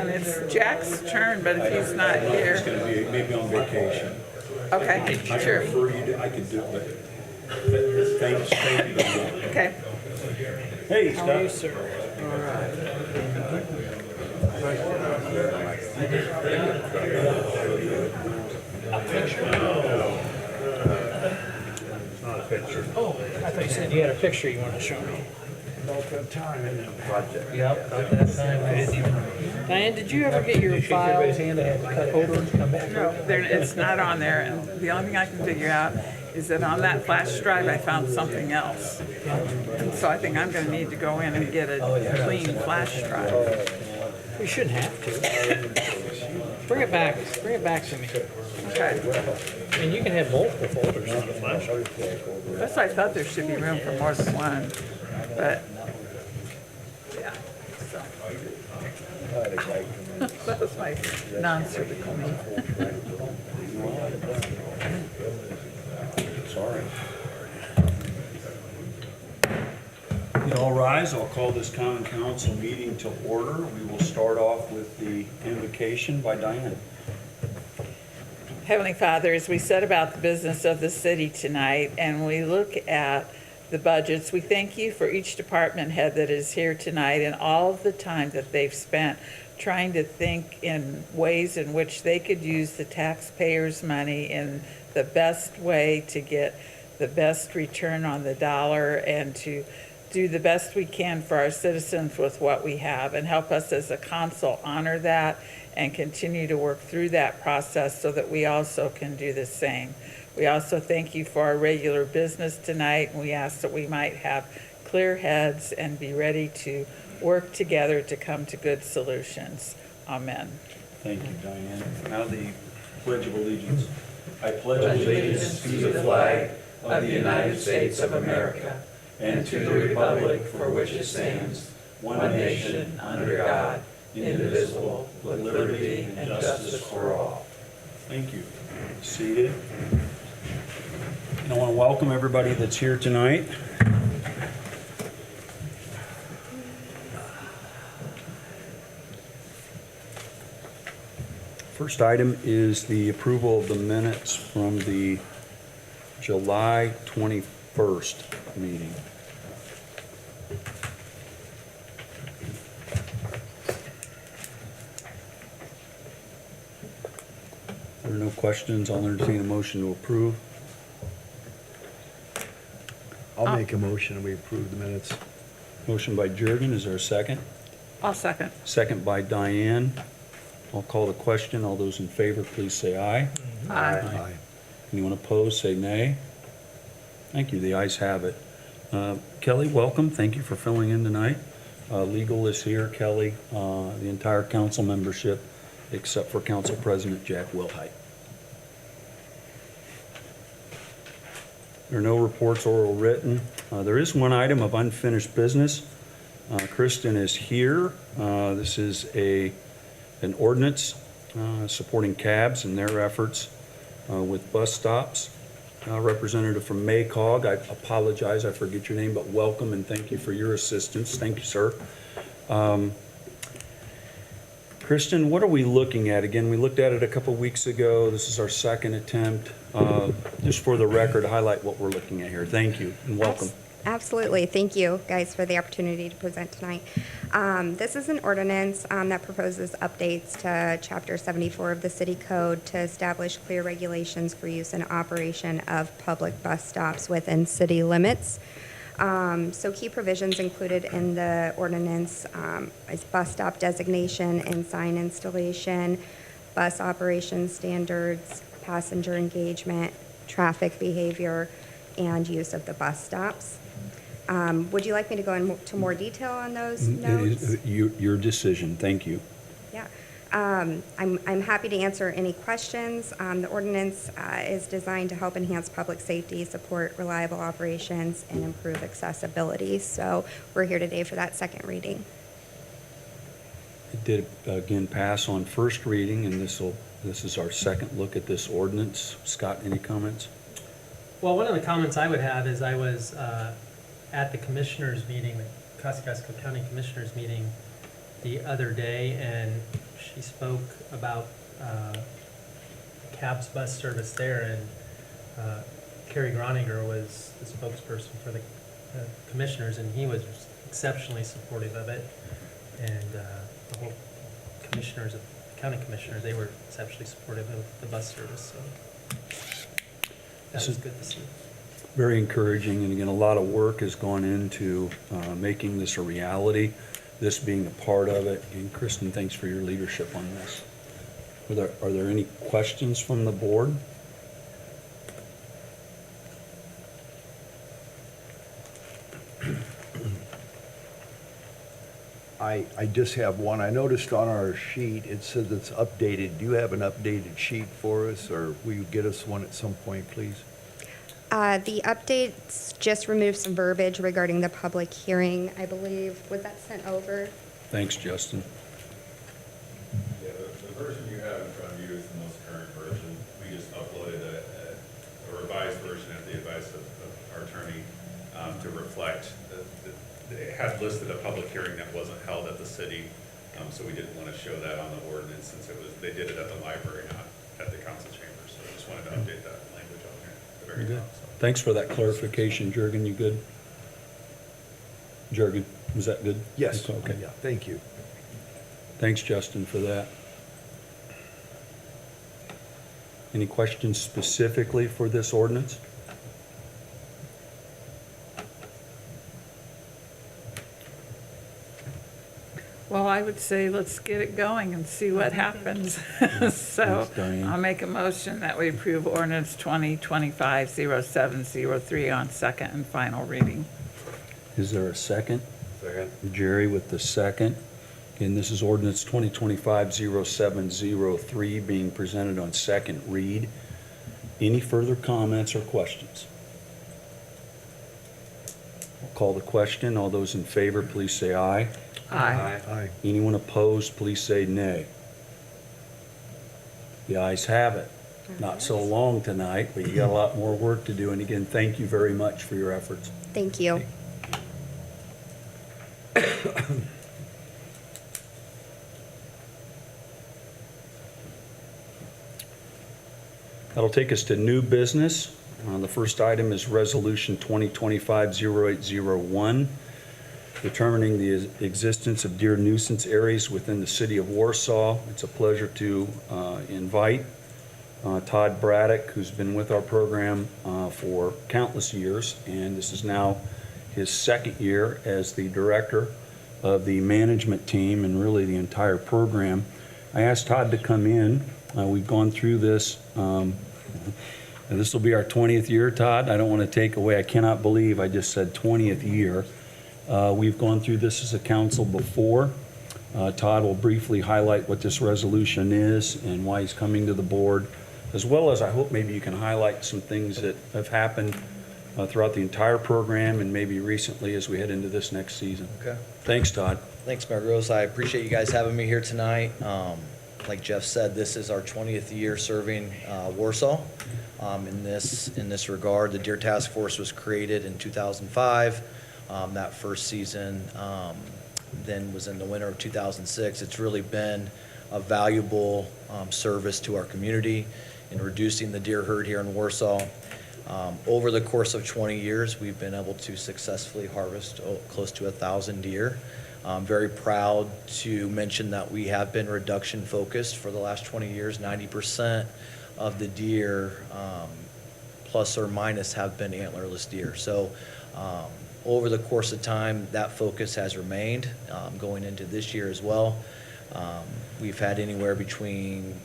Diane, it's Jack's turn, but if he's not It's here, gonna be maybe on vacation. okay, I sure, prefer you to, I could do it, but thank you, Diane. okay. Hey, How are you, Scott. sir? Not a picture. Oh, I thought you said you had a picture you wanted to show me. About that time, isn't it? Yep, about that time. I didn't even. Diane, did you ever get your file hand I had to cut over and come back? No, it's not on there, and the only thing I can figure out is that on that flash drive, I found something else. And so I think I'm gonna need to go in and get a clean flash drive. We shouldn't have to. Bring it back to me. Okay, I mean, you can have multiple folders on the flash drive. that's why I thought there should be room for more than one, but, yeah, so. That was my non-cervical knee. Sorry. You all rise, I'll call this common council meeting to order. We will start off with the invocation by Diane. Heavenly Father, as we set about the business of the city tonight and we look at the budgets, we thank you for each department head that is here tonight and all of the time that they've spent trying to think in ways in which they could use the taxpayers' money in the best way to get the best return on the dollar and to do the best we can for our citizens with what we have, and help us as a council honor that and continue to work through that process so that we also can do the same. We also thank you for our regular business tonight, and we ask that we might have clear heads and be ready to work together to come to good solutions. Amen. Thank you, Diane. Now the Pledge of Allegiance. I pledge allegiance to the flag of the United States of America and to the republic for which it stands, one nation, under God, indivisible, with liberty and justice for all. Thank you. Seated. And I want to welcome everybody that's here tonight. First item is the approval of the minutes from the July 21st meeting. If there are no questions, I'll entertain a motion to approve. I'll make a motion and we approve the minutes. Motion by Jurgen, is there a second? I'll second. Second by Diane. I'll call the question. All those in favor, please say aye. Aye. Anyone opposed, say nay. Thank you, the ayes have it. Kelly, welcome, thank you for filling in tonight. Legal is here, Kelly, the entire council membership, except for Council President Jack Wilhite. There are no reports, oral written. There is one item of unfinished business. Kristen is here. This is an ordinance supporting cabs and their efforts with bus stops. Representative from MACOG, I apologize, I forget your name, but welcome and thank you for your assistance. Thank you, sir. Kristen, what are we looking at? Again, we looked at it a couple weeks ago. This is our second attempt. Just for the record, highlight what we're looking at here. Thank you and welcome. Absolutely. Thank you, guys, for the opportunity to present tonight. This is an ordinance that proposes updates to Chapter 74 of the City Code to establish clear regulations for use and operation of public bus stops within city limits. So key provisions included in the ordinance is bus stop designation and sign installation, bus operation standards, passenger engagement, traffic behavior, and use of the bus stops. Would you like me to go into more detail on those notes? Your decision. Thank you. Yeah. I'm happy to answer any questions. The ordinance is designed to help enhance public safety, support reliable operations, and improve accessibility. So we're here today for that second reading. It did, again, pass on first reading, and this is our second look at this ordinance. Scott, any comments? Well, one of the comments I would have is I was at the commissioners meeting, the Kosciuszko County Commissioners meeting the other day, and she spoke about CAB's bus service there, and Kerry Groninger was the spokesperson for the commissioners, and he was exceptionally supportive of it. And the whole commissioners, of county commissioners, they were exceptionally supportive of the bus service, so that This was is- good to see. Very encouraging, and again, a lot of work has gone into making this a reality, this being a part of it. And Kristen, thanks for your leadership on this. Are there any questions from the board? I just have one. I noticed on our sheet, it says it's updated. Do you have an updated sheet for us, or will you get us one at some point, please? The updates just removed some verbiage regarding the public hearing, I believe. Was that sent over? Thanks, Justin. Yeah, the version you have in front of you is the most current version. We just uploaded a revised version at the advice of our attorney to reflect it had listed a public hearing that wasn't held at the city, so we didn't want to show that on the ordinance since they did it at the library, not at the council chamber. So I just wanted to update that language on there at the very Good. top. So. Thanks for that clarification, Jurgen. You good? Jurgen, was that good? Yes. Okay. Yeah, thank you. Thanks, Justin, for that. Any questions specifically for this ordinance? Well, I would say let's get it going and see what happens. So Thanks, Diane. I'll make a motion that we approve ordinance 2025-0703 on second and final reading. Is there a second? Second. Jerry with the second. And this is ordinance 2025-0703 being presented on second read. Any further comments or questions? I'll call the question. All those in favor, please say aye. Aye. Aye. Anyone opposed, please say nay. The ayes have it. Not so long tonight, but you got a lot more work to do. And again, thank you very much for your efforts. Thank you. That'll take us to new business. The first item is Resolution 2025-0801, determining the existence of deer nuisance areas within the city of Warsaw. It's a pleasure to invite Todd Braddock, who's been with our program for countless years, and this is now his second year as the director of the management team and really the entire program. I asked Todd to come in. We've gone through this. And this will be our 20th year, Todd. I don't want to take away. I cannot believe I just said 20th year. We've gone through this as a council before. Todd will briefly highlight what this resolution is and why he's coming to the board, as well as I hope maybe you can highlight some things that have happened throughout the entire program and maybe recently as we head into this next season. Okay. Thanks, Todd. Thanks, Mayor Gross. I appreciate you guys having me here tonight. Like Jeff said, this is our 20th year serving Warsaw. In this regard, the Deer Task Force was created in 2005. That first season then was in the winter of 2006. It's really been a valuable service to our community in reducing the deer herd here in Warsaw. Over the course of 20 years, we've been able to successfully harvest close to 1,000 deer. I'm very proud to mention that we have been reduction focused for the last 20 years. 90% of the deer, plus or minus, have been antlerless deer. So over the course of time, that focus has remained going into this year as well. We've had anywhere between,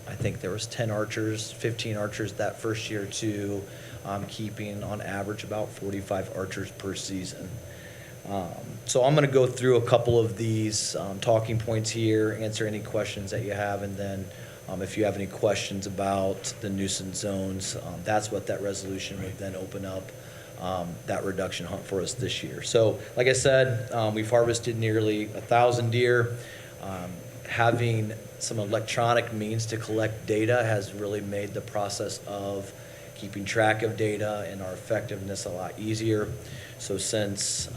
I think there was 10 archers, 15 archers that first year to keeping on average about 45 archers per season. So I'm going to go through a couple of these talking points here, answer any questions that you have, and then if you have any questions about the nuisance zones, that's what that resolution would then open up that reduction hunt for us this year. So like I said, we've harvested nearly 1,000 deer. Having some electronic means to collect data has really made the process of keeping track of data and our effectiveness a lot easier. So since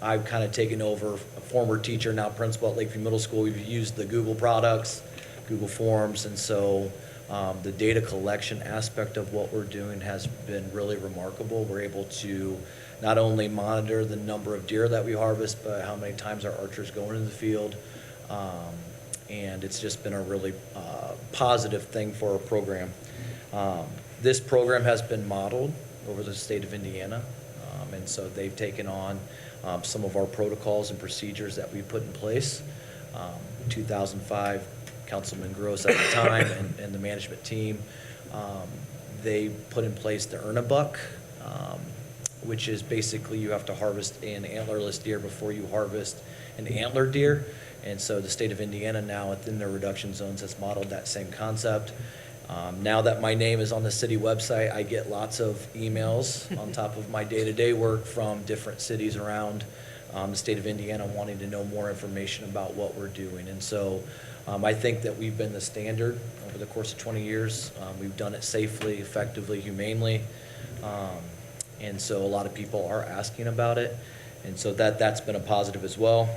I've kind of taken over, a former teacher, now principal at Lakeview Middle School. We've used the Google products, Google Forms, and so the data collection aspect of what we're doing has been really remarkable. We're able to not only monitor the number of deer that we harvest, but how many times our archers go into the field. And it's just been a really positive thing for our program. This program has been modeled over the state of Indiana, and so they've taken on some of our protocols and procedures that we put in place. 2005, Councilman Gross at the time and the management team, they put in place the Earn a Buck, which is basically you have to harvest an antlerless deer before you harvest an antler deer. And so the state of Indiana now within their reduction zones has modeled that same concept. Now that my name is on the city website, I get lots of emails on top of my day-to-day work from different cities around the state of Indiana wanting to know more information about what we're doing. And so I think that we've been the standard over the course of 20 years. We've done it safely, effectively, humanely. And so a lot of people are asking about it. And so that's been a positive as well.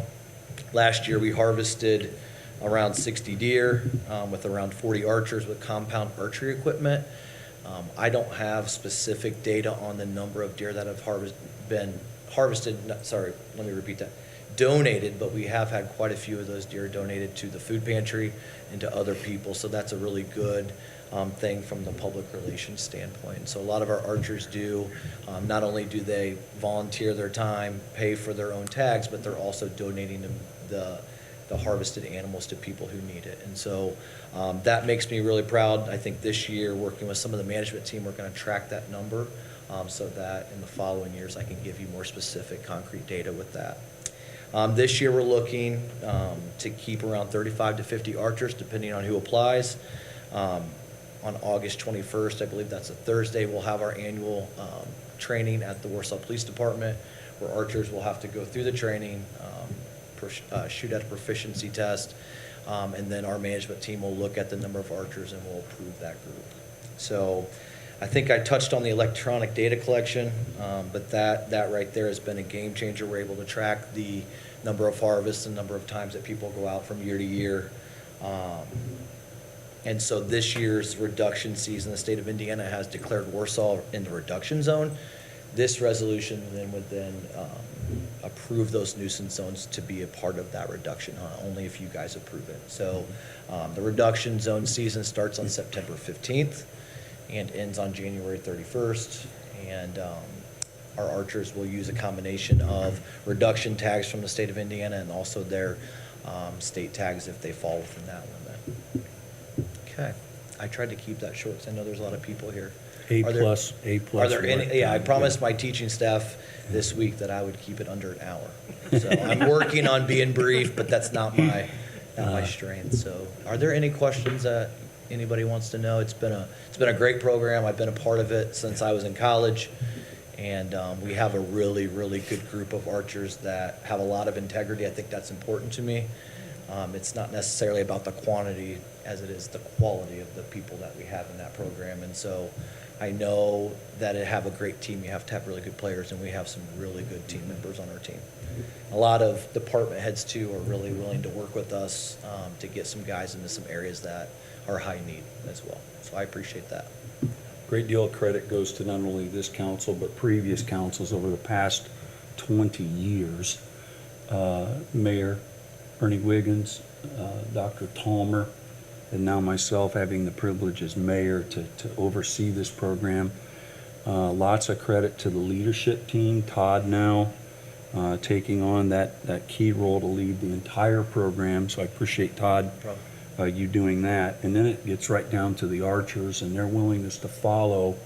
Last year, we harvested around 60 deer with around 40 archers with compound archery equipment. I don't have specific data on the number of deer that have donated, but we have had quite a few of those deer donated to the food pantry and to other people. So that's a really good thing from the public relations standpoint. So a lot of our archers do, not only do they volunteer their time, pay for their own tags, but they're also donating them the harvested animals to people who need it. And so that makes me really proud. I think this year, working with some of the management team, we're going to track that number so that in the following years I can give you more specific, concrete data with that. This year we're looking to keep around 35 to 50 archers, depending on who applies. On August 21st, I believe that's a Thursday, we'll have our annual training at the Warsaw Police Department, where archers will have to go through the training, shoot at a proficiency test, and then our management team will look at the number of archers and will approve that group. So I think I touched on the electronic data collection, but that right there has been a game changer. We're able to track the number of harvests and number of times that people go out from year to year. And so this year's reduction season, the state of Indiana has declared Warsaw in the reduction zone. This resolution then would approve those nuisance zones to be a part of that reduction, only if you guys approve it. So the reduction zone season starts on September 15th and ends on January 31st. And our archers will use a combination of reduction tags from the state of Indiana and also their state tags if they fall within that limit. Okay, I tried to keep that short because I know there's a lot of people here. A Are plus. Are there any, yeah, I promised my teaching staff this week that I would keep it under an hour. So I'm working on being brief, but that's not my strength. So are there any questions that anybody wants to know? It's been a great program. I've been a part of it since I was in college. And we have a really, really good group of archers that have a lot of integrity. I think that's important to me. It's not necessarily about the quantity as it is the quality of the people that we have in that program. And so I know that to have a great team, you have to have really good players, and we have some really good team members on our team. A lot of department heads, too, are really willing to work with us to get some guys into some areas that are high need as well. So I appreciate that. Great deal of credit goes to not only this council, but previous councils over the past 20 years. Mayor Ernie Wiggins, Dr. Tallmer, and now myself having the privilege as mayor to oversee this program. Lots of credit to the leadership team. Todd now taking on that key role to lead the entire program, so I appreciate Todd, you doing that. And then it gets right down to the archers and their willingness to follow.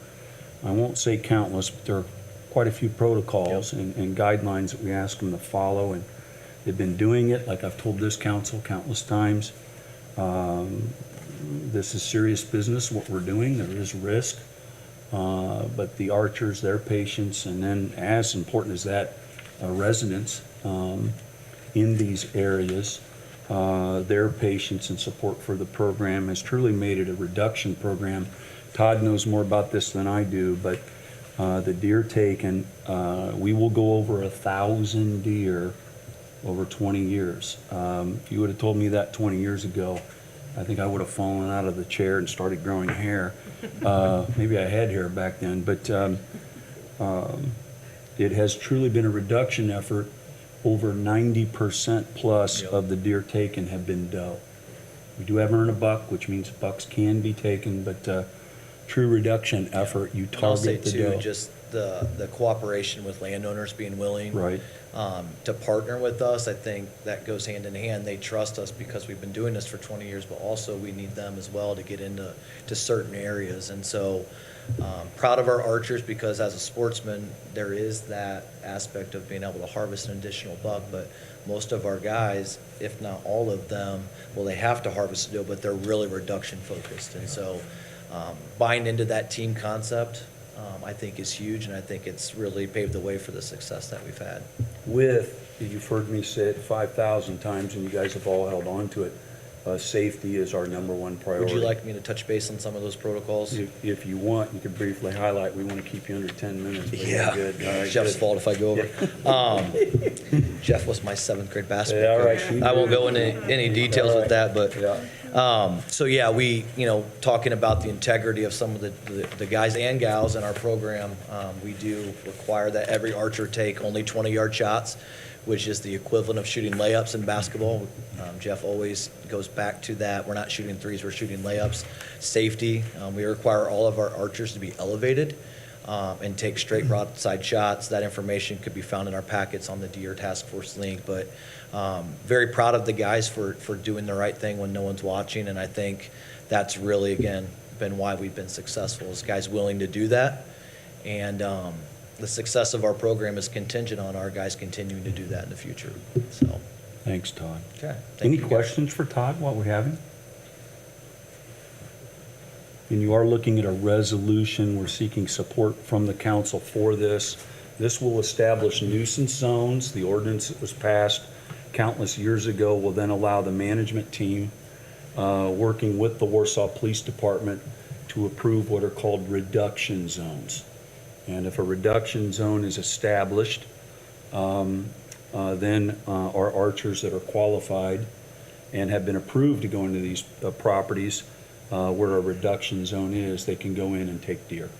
I won't say countless, but there are quite a few protocols and guidelines that we ask them to follow, and they've been doing it, like I've told this council countless times. This is serious business, what we're doing. There is risk, but the archers, their patience, and then as important as that, residents in these areas, their patience and support for the program has truly made it a reduction program. Todd knows more about this than I do, but the deer taken, we will go over 1,000 deer over 20 years. If you would have told me that 20 years ago, I think I would have fallen out of the chair and started growing hair. Maybe I had hair back then, but it has truly been a reduction effort. Over 90% plus Yep. of the deer taken have been doe. We do have earn a buck, which means bucks can be taken, but true reduction effort, you And I'll say target the too, doe. just the cooperation with landowners being willing. Right. To partner with us, I think that goes hand in hand. They trust us because we've been doing this for 20 years, but also we need them as well to get into certain areas. And so, proud of our archers because as a sportsman, there is that aspect of being able to harvest an additional buck, but most of our guys, if not all of them, well, they have to harvest a doe, but they're really reduction focused. And so, buying into that team concept, I think is huge, and I think it's really paved the way for the success that we've had. With, you've heard me say it 5,000 times, and you guys have all held on to it, safety is our number one priority. Would you like me to touch base on some of those protocols? If you want, you can briefly highlight. We want to keep you under 10 minutes. but you're Yeah, good. All right, Jeff's good. fault if I go over. Jeff was my 7th grade basketball Yeah, all right, coach. you I won't do. go into any details with that, but, Yeah. so yeah, we, talking about the integrity of some of the guys and gals in our program, we do require that every archer take only 20-yard shots, which is the equivalent of shooting layups in basketball. Jeff always goes back to that. We're not shooting threes, we're shooting layups. Safety, we require all of our archers to be elevated and take straight broadside shots. That information could be found in our packets on the Deer Task Force link, but very proud of the guys for doing the right thing when no one's watching, and I think that's really, again, been why we've been successful, is guys willing to do that. And the success of our program is contingent on our guys continuing to do that in the future, so. Thanks, Todd. Okay. Any questions for Todd while we're having? And you are looking at a resolution. We're seeking support from the council for this. This will establish nuisance zones. The ordinance that was passed countless years ago will then allow the management team, working with the Warsaw Police Department, to approve what are called reduction zones. And if a reduction zone is established, then our archers that are qualified and have been approved to go into these properties where a reduction zone is, they can go in and take deer.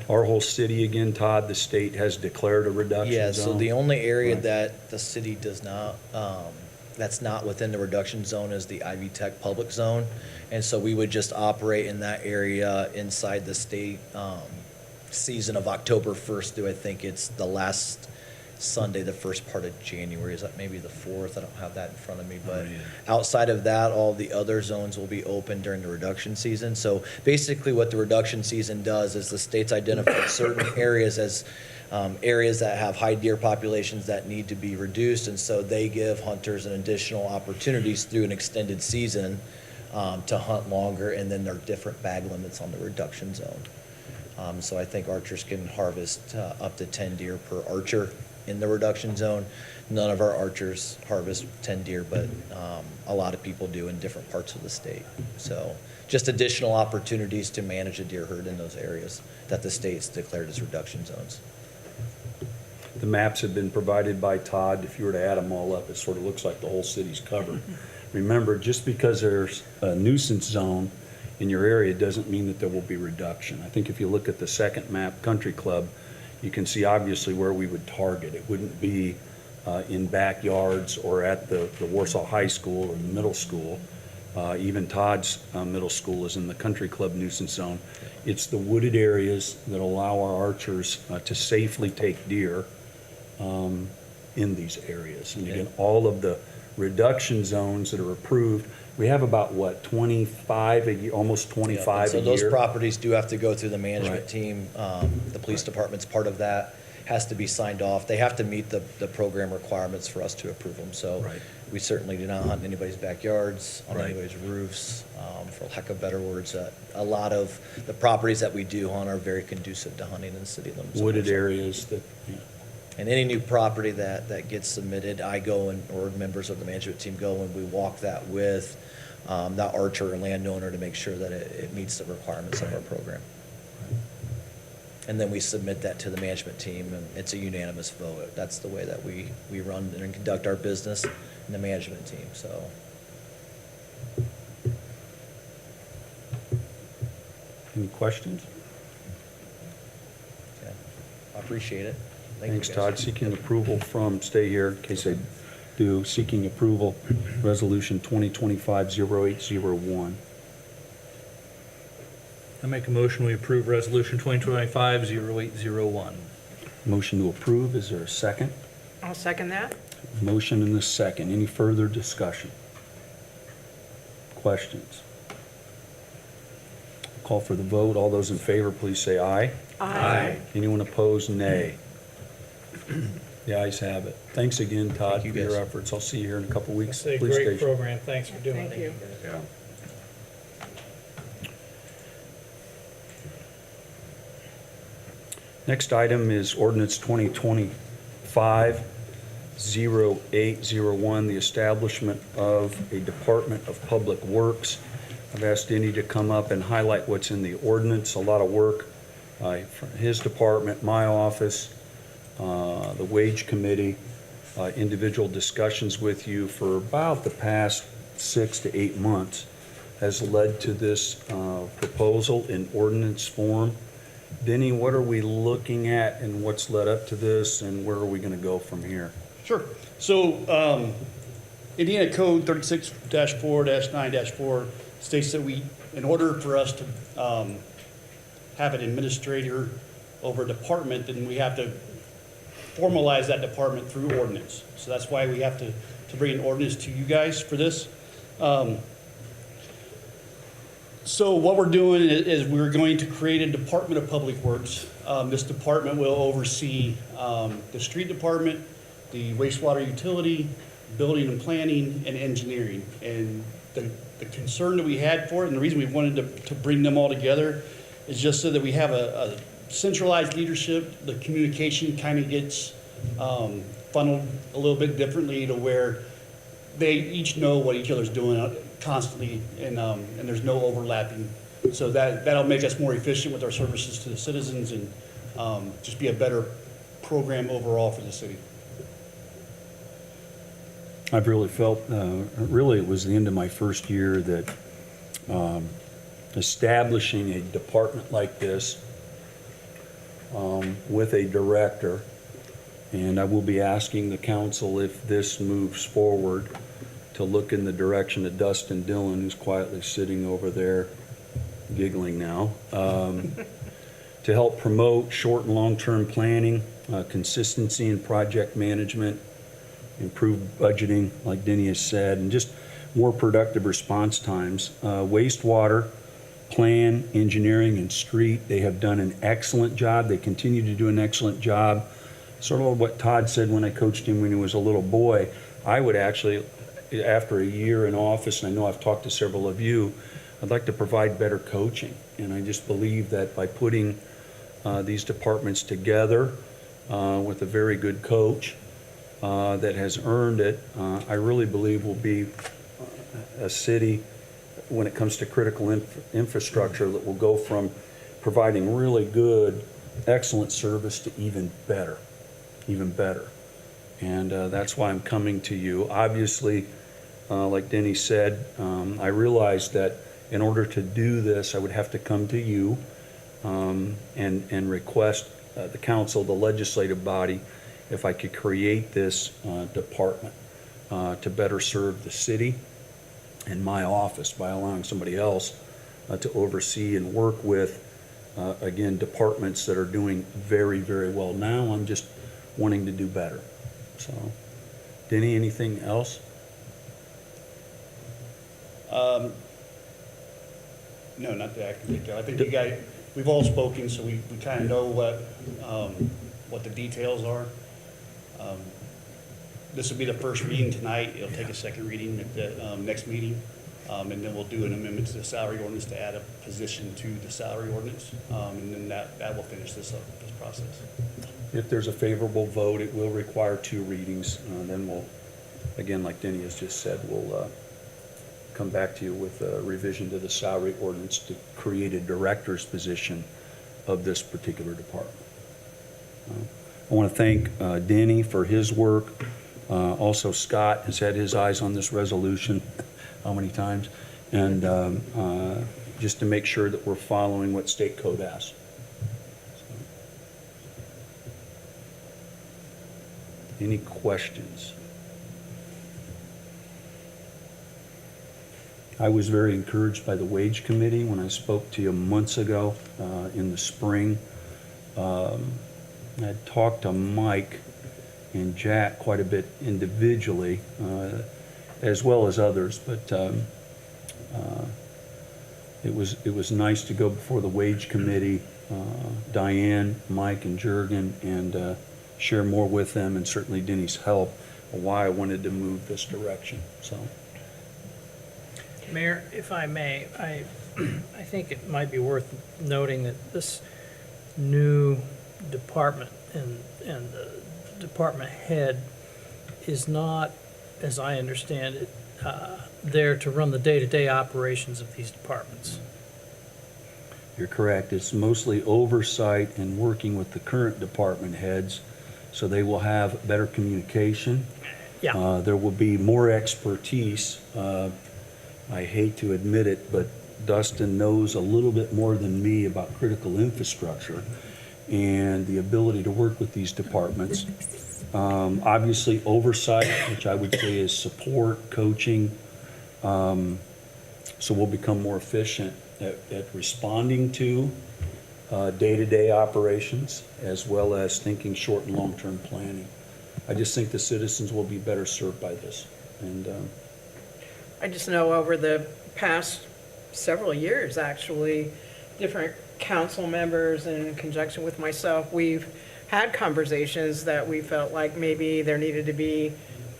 Our whole city, again, Todd, the state has declared a reduction zone. Yeah, so the only area Right. that the city does not, that's not within the reduction zone is the Ivy Tech Public Zone. And so we would just operate in that area inside the state season of October 1st through, I think it's the last Sunday, the first part of January. Is that maybe the 4th? I don't have that in front of me. But outside of that, all the other zones will be open during the reduction season. So basically what the reduction season does is the state's identified certain areas as areas that have high deer populations that need to be reduced. And so they give hunters an additional opportunities through an extended season to hunt longer. And then there are different bag limits on the reduction zone. So I think archers can harvest up to 10 deer per archer in the reduction zone. None of our archers harvest 10 deer, but a lot of people do in different parts of the state. So just additional opportunities to manage a deer herd in those areas that the state's declared as reduction zones. The maps have been provided by Todd. If you were to add them all up, it sort of looks like the whole city's covered. Remember, just because there's a nuisance zone in your area doesn't mean that there will be reduction. I think if you look at the second map, Country Club, you can see obviously where we would target. It wouldn't be in backyards or at the Warsaw High School or the middle school. Even Todd's middle school is in the Country Club nuisance zone. It's the wooded areas that allow our archers to safely take deer in these areas. And again, all of the reduction zones that are approved, we have about, what, 25 a year, almost 25 a So year? those properties do have to go through the management Right. team. The police department's part of that, has to be signed off. They have to meet the program requirements for us to approve them. So Right. we certainly do not hunt in anybody's backyards, on Right. anybody's roofs, for lack of better words. A lot of the properties that we do hunt are very conducive to hunting in the city limits. Wooded areas that, yeah. And any new property that gets submitted, I go and, or members of the management team go and we walk that with that archer or landowner to make sure that it meets the requirements of our program. And then we submit that to the management team, and it's a unanimous vote. That's the way that we run and conduct our business in the management team, so. Any questions? Yeah, I appreciate it. Thank you, Thanks, guys. Todd. Seeking approval from, stay here in case I do, seeking approval, Resolution 2025-0801. I make a motion, we approve Resolution 2025-0801. Motion to approve, is there a second? I'll second that. Motion and the second. Any further discussion? Questions? Call for the vote. All those in favor, please say aye. Aye. Anyone opposed, nay. The ayes have it. Thanks again, Todd, Thank you, for your guys. efforts. I'll see you here in a couple weeks. It's a Police great station. program, thanks for doing it. Thank you. Yeah. Next item is ordinance 2025-0801, the establishment of a Department of Public Works. I've asked Denny to come up and highlight what's in the ordinance, a lot of work from his department, my office, the Wage Committee, individual discussions with you for about the past 6 to 8 months has led to this proposal in ordinance form. Denny, what are we looking at and what's led up to this and where are we going to go from here? Sure. So, Indiana Code 36-4-9-4 states that in order for us to have an administrator over a department, then we have to formalize that department through ordinance. So that's why we have to bring an ordinance to you guys for this. So what we're doing is we're going to create a Department of Public Works. This department will oversee the street department, the wastewater utility, building and planning, and engineering. And the concern that we had for it, and the reason we wanted to bring them all together, is just so that we have a centralized leadership. The communication kind of gets funneled a little bit differently to where they each know what each other's doing constantly, and there's no overlapping. So that'll make us more efficient with our services to the citizens and just be a better program overall for the city. I've really felt, really it was the end of my first year that establishing a department like this with a director, and I will be asking the council if this moves forward to look in the direction of Dustin Dillon, who's quietly sitting over there giggling now, to help promote short and long-term planning, consistency in project management, improved budgeting, like Denny has said, and just more productive response times. Wastewater, plan, engineering, and street, they have done an excellent job. They continue to do an excellent job. Sort of what Todd said when I coached him when he was a little boy. I would actually, after a year in office, and I know I've talked to several of you, I'd like to provide better coaching. And I just believe that by putting these departments together with a very good coach that has earned it, I really believe will be a city, when it comes to critical infrastructure, that will go from providing really good, excellent service to even better. And that's why I'm coming to you. Obviously, like Denny said, I realized that in order to do this, I would have to come to you and request the council, the legislative body, if I could create this department to better serve the city and my office by allowing somebody else to oversee and work with, again, departments that are doing very, very well now. I'm just wanting to do better. So, Denny, anything else? No, not that I can think of. I think you guys, we've all spoken, so we kind of know what the details are. This will be the first reading tonight. It'll take a second reading at the next meeting. And then we'll do an amendment to the salary ordinance to add a position to the salary ordinance. And then that will finish this process. If there's a favorable vote, it will require 2 readings. Then we'll, again, like Denny has just said, we'll come back to you with a revision to the salary ordinance to create a director's position of this particular department. I want to thank Denny for his work. Also, Scott has had his eyes on this resolution, how many times? And just to make sure that we're following what state code asks. Any questions? I was very encouraged by the wage committee when I spoke to you months ago in the spring. I talked to Mike and Jack quite a bit individually, as well as others, but it was nice to go before the wage committee, Diane, Mike, and Jurgen, and share more with them, and certainly Denny's help, why I wanted to move this direction. So, Mayor, if I may, I think it might be worth noting that this new department and the department head is not, as I understand it, there to run the day-to-day operations of these departments. you're correct. It's mostly oversight and working with the current department heads, so they will have better communication. Yeah. There will be more expertise. I hate to admit it, but Dustin knows a little bit more than me about critical infrastructure and the ability to work with these departments. Obviously, oversight, which I would say is support, coaching, so we'll become more efficient at responding to day-to-day operations, as well as thinking short and long-term planning. I just think the citizens will be better served by this. And I just know over the past several years, actually, different council members in conjunction with myself, we've had conversations that we felt like maybe there needed to be,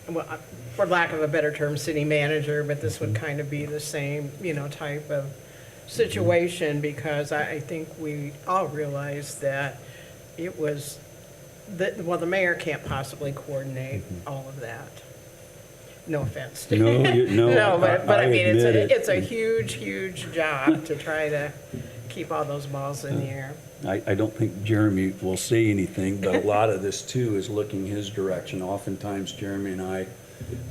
well, for lack of a better term, city manager, but this would kind of be the same, type of situation, because I think we all realized that it was, the mayor can't possibly coordinate all of that. No offense. No, but I mean, admit it. it's a huge, huge job to try to keep all those balls in the air. I don't think Jeremy will say anything, but a lot of this too is looking his direction. Oftentimes, Jeremy and I,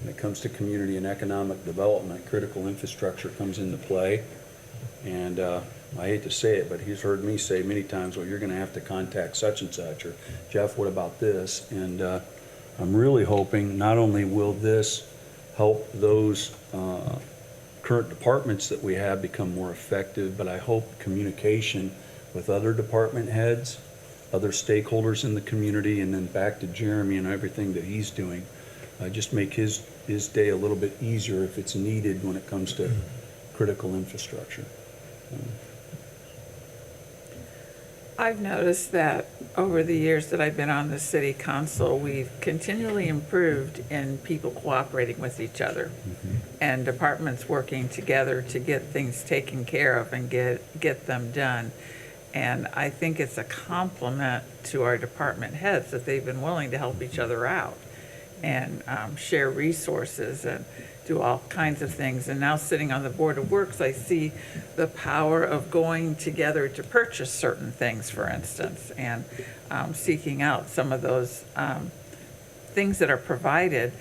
when it comes to community and economic development, critical infrastructure comes into play. And I hate to say it, but he's heard me say many times, well, you're going to have to contact such and such, or Jeff, what about this? And I'm really hoping not only will this help those current departments that we have become more effective, but I hope communication with other department heads, other stakeholders in the community, and then back to Jeremy and everything that he's doing, just make his day a little bit easier if it's needed when it comes to critical infrastructure. I've noticed that over the years that I've been on the city council, we've continually improved in people cooperating with each other and departments working together to get things taken care of and get them done. And I think it's a compliment to our department heads that they've been willing to help each other out and share resources and do all kinds of things. And now sitting on the Board of Works, I see the power of going together to purchase certain things, for instance, and seeking out some of those things that are provided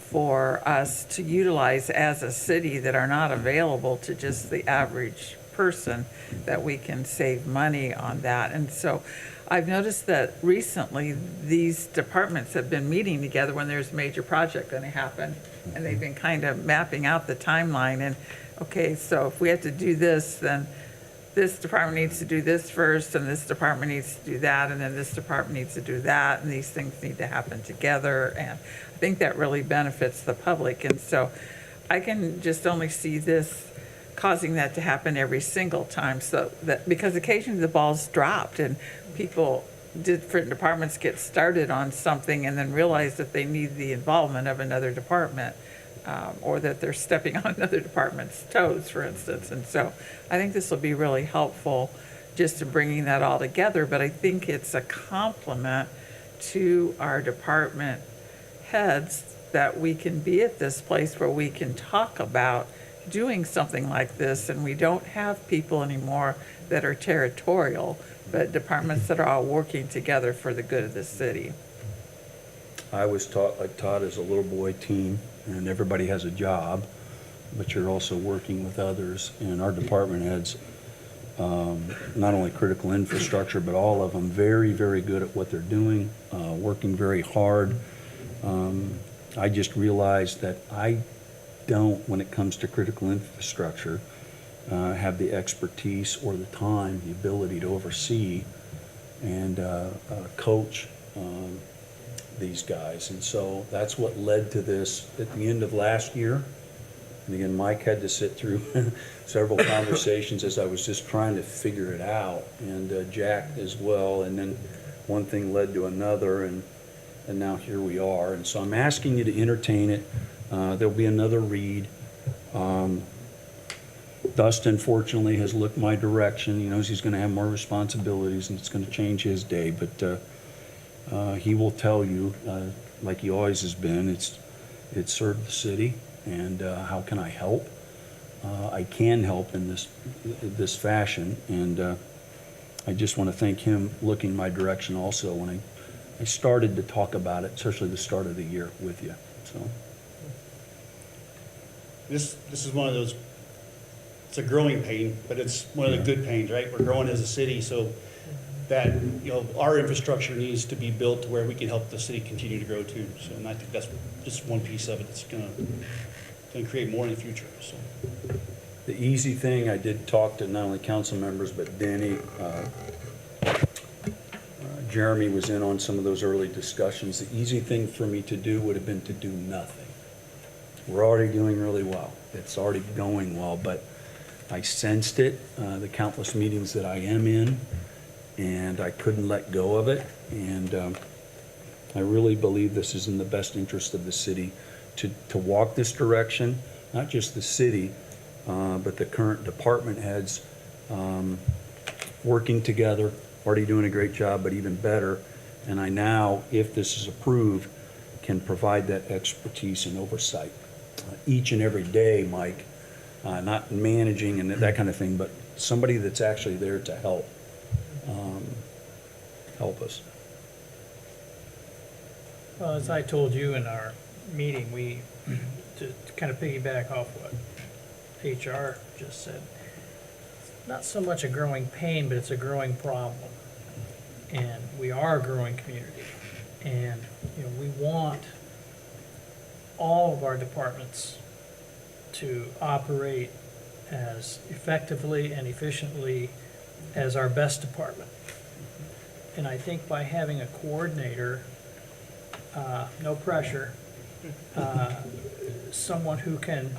for us to utilize as a city that are not available to just the average person, that we can save money on that. And so I've noticed that recently these departments have been meeting together when there's a major project going to happen, and they've been kind of mapping out the timeline. And okay, so if we have to do this, then this department needs to do this first, and this department needs to do that, and then this department needs to do that, and these things need to happen together. And I think that really benefits the public. And so I can just only see this causing that to happen every single time, so that, because occasionally the ball's dropped and different departments get started on something and then realize that they need the involvement of another department, or that they're stepping on another department's toes, for instance. And so I think this will be really helpful just in bringing that all together, but I think it's a compliment to our department heads that we can be at this place where we can talk about doing something like this, and we don't have people anymore that are territorial, but departments that are all working together for the good of the city. I was taught as a little boy team, and everybody has a job, but you're also working with others, and our department heads, not only critical infrastructure, but all of them very, very good at what they're doing, working very hard. I just realized that I don't, when it comes to critical infrastructure, have the expertise or the time, the ability to oversee and coach these guys. And so that's what led to this at the end of last year. And again, Mike had to sit through several conversations as I was just trying to figure it out, and Jack as well. And then one thing led to another, and now here we are. And so I'm asking you to entertain it. There'll be another read. Dustin fortunately has looked my direction. He knows he's going to have more responsibilities, and it's going to change his day. But he will tell you, like he always has been, it's served the city, and how can I help? I can help in this fashion, and I just want to thank him looking my direction also when I started to talk about it, especially the start of the year with you. So This is one of those, it's a growing pain, but it's one of the good pains, right? We're growing as a city, so that, you know, our infrastructure needs to be built to where we can help the city continue to grow too. So, and I think that's just one piece of it that's gonna create more in the future, so. the easy thing, I did talk to not only council members, but Denny, Jeremy was in on some of those early discussions. The easy thing for me to do would have been to do nothing. We're already doing really well. It's already going well, but I sensed it, the countless meetings that I am in, and I couldn't let go of it. And I really believe this is in the best interest of the city to walk this direction, not just the city, but the current department heads working together, already doing a great job, but even better. And I now, if this is approved, can provide that expertise and oversight each and every day, Mike, not managing and that kind of thing, but somebody that's actually there to help us. Well, as I told you in our meeting, to kind of piggyback off what HR just said, it's not so much a growing pain, but it's a growing problem. And we are a growing community. And, you know, we want all of our departments to operate as effectively and efficiently as our best department. And I think by having a coordinator, no pressure, someone who can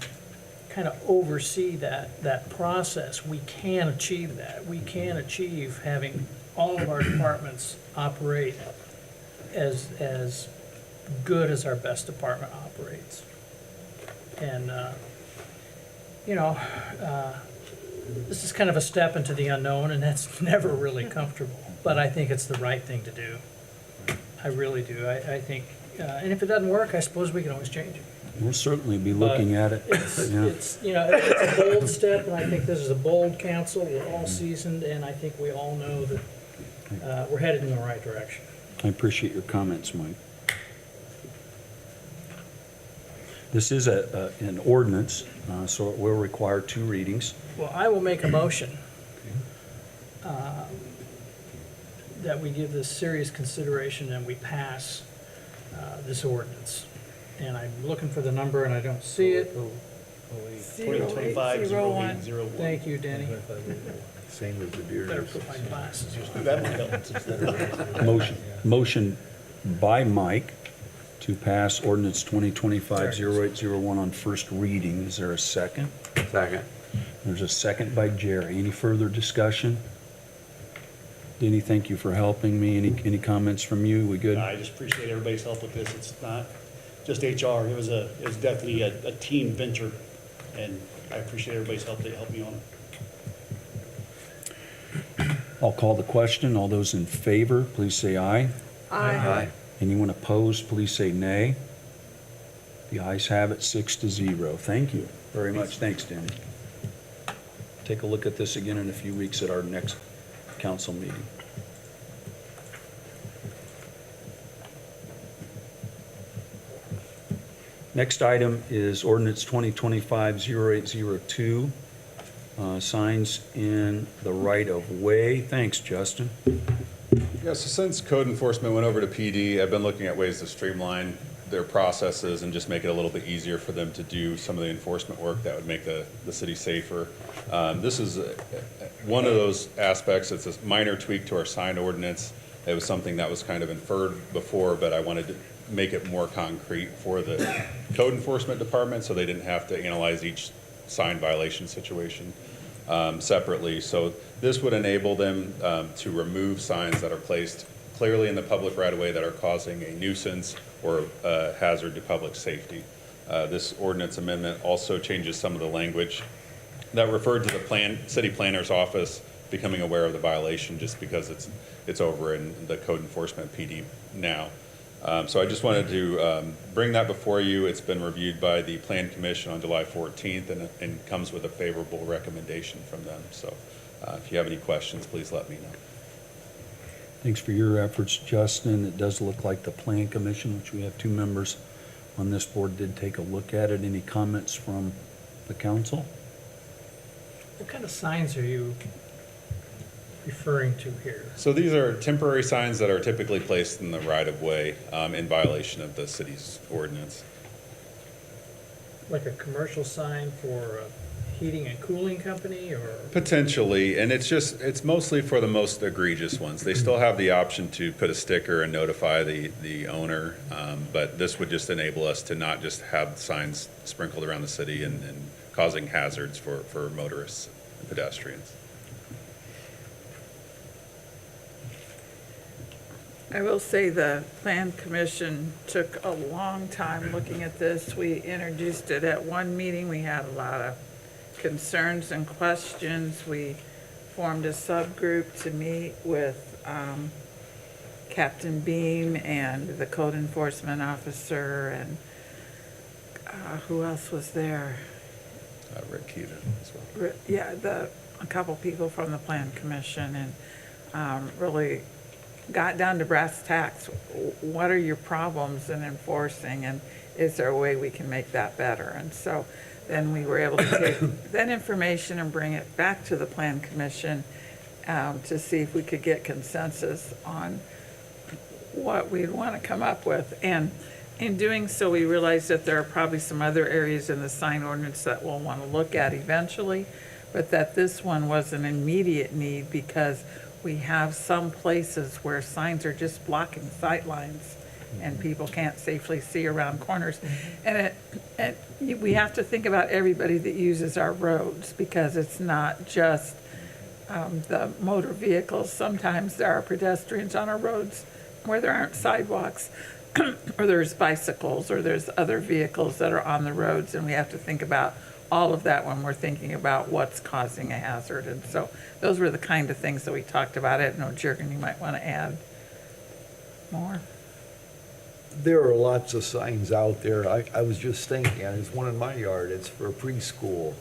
kind of oversee that process, we can achieve that. We can achieve having all of our departments operate as good as our best department operates. And, you know, this is kind of a step into the unknown, and that's never really comfortable. But I think it's the right thing to do. I really do. I think, and if it doesn't work, I suppose we can always change it. We'll certainly be looking at it. Yeah. It's, you know, it's a bold step, and I think this is a bold council. We're all seasoned, and I think we all know that we're headed in the right direction. I appreciate your comments, Mike. This is an ordinance, so it will require 2 readings. Well, I will make a motion that we give this serious consideration and we pass this ordinance. And I'm looking for the number and I don't see it. 2025-0801. Thank you, Denny. Same as the deer. Better put my glasses on. That might help. Motion by Mike to pass ordinance 2025-0801 on first reading. Is there a second? Second. There's a second by Jerry. Any further discussion? Denny, thank you for helping me. Any comments from you? We good? I just appreciate everybody's help with this. It's not just HR. It was definitely a team venture, and I appreciate everybody's help to help me on it. I'll call the question. All those in favor, please say aye. Aye. Anyone opposed, please say nay. The ayes have it, 6-0. Thank you very much. Thanks, Danny. Take a look at this again in a few weeks at our next council meeting. Next item is ordinance 2025-0802, signs in the right-of-way. Thanks, Justin. Yeah, so since code enforcement went over to PD, I've been looking at ways to streamline their processes and just make it a little bit easier for them to do some of the enforcement work that would make the city safer. This is one of those aspects. It's a minor tweak to our sign ordinance. It was something that was kind of inferred before, but I wanted to make it more concrete for the code enforcement department so they didn't have to analyze each sign violation situation separately. So this would enable them to remove signs that are placed clearly in the public right-of-way that are causing a nuisance or a hazard to public safety. This ordinance amendment also changes some of the language that referred to the city planner's office becoming aware of the violation just because it's over in the code enforcement PD now. So I just wanted to bring that before you. It's been reviewed by the Plan Commission on July 14th and comes with a favorable recommendation from them. So if you have any questions, please let me know. Thanks for your efforts, Justin. It does look like the Plan Commission, which we have 2 members on this board, did take a look at it. Any comments from the council? What kind of signs are you referring to here? So these are temporary signs that are typically placed in the right-of-way in violation of the city's ordinance. Like a commercial sign for a heating and cooling company, or? Potentially, and it's mostly for the most egregious ones. They still have the option to put a sticker and notify the owner, but this would just enable us to not just have signs sprinkled around the city and causing hazards for motorists and pedestrians. I will say the Plan Commission took a long time looking at this. We introduced it at one meeting. We had a lot of concerns and questions. We formed a subgroup to meet with Captain Beam and the code enforcement officer and who else was there? Rick Keaton as well. Yeah, a couple people from the Plan Commission, and really got down to brass tacks. What are your problems in enforcing, and is there a way we can make that better? And so then we were able to take that information and bring it back to the Plan Commission to see if we could get consensus on what we'd want to come up with. And in doing so, we realized that there are probably some other areas in the sign ordinance that we'll want to look at eventually, but that this one was an immediate need because we have some places where signs are just blocking sight lines and people can't safely see around corners. And we have to think about everybody that uses our roads, because it's not just the motor vehicles. Sometimes there are pedestrians on our roads where there aren't sidewalks, or there's bicycles, or there's other vehicles that are on the roads, and we have to think about all of that when we're thinking about what's causing a hazard. And so those were the kind of things that we talked about. I don't know, Jurgen, you might want to add more. There are lots of signs out there. I was just thinking, there's one in my yard, it's for a preschool.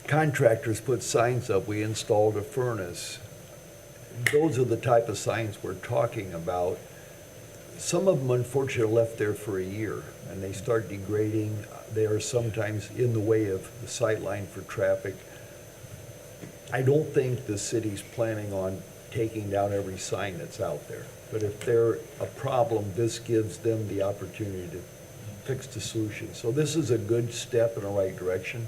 Contractors put signs up, we installed a furnace. Those are the type of signs we're talking about. Some of them unfortunately are left there for a year, and they start degrading. They are sometimes in the way of the sight line for traffic. I don't think the city's planning on taking down every sign that's out there. But if they're a problem, this gives them the opportunity to fix the solution. So this is a good step in the right direction.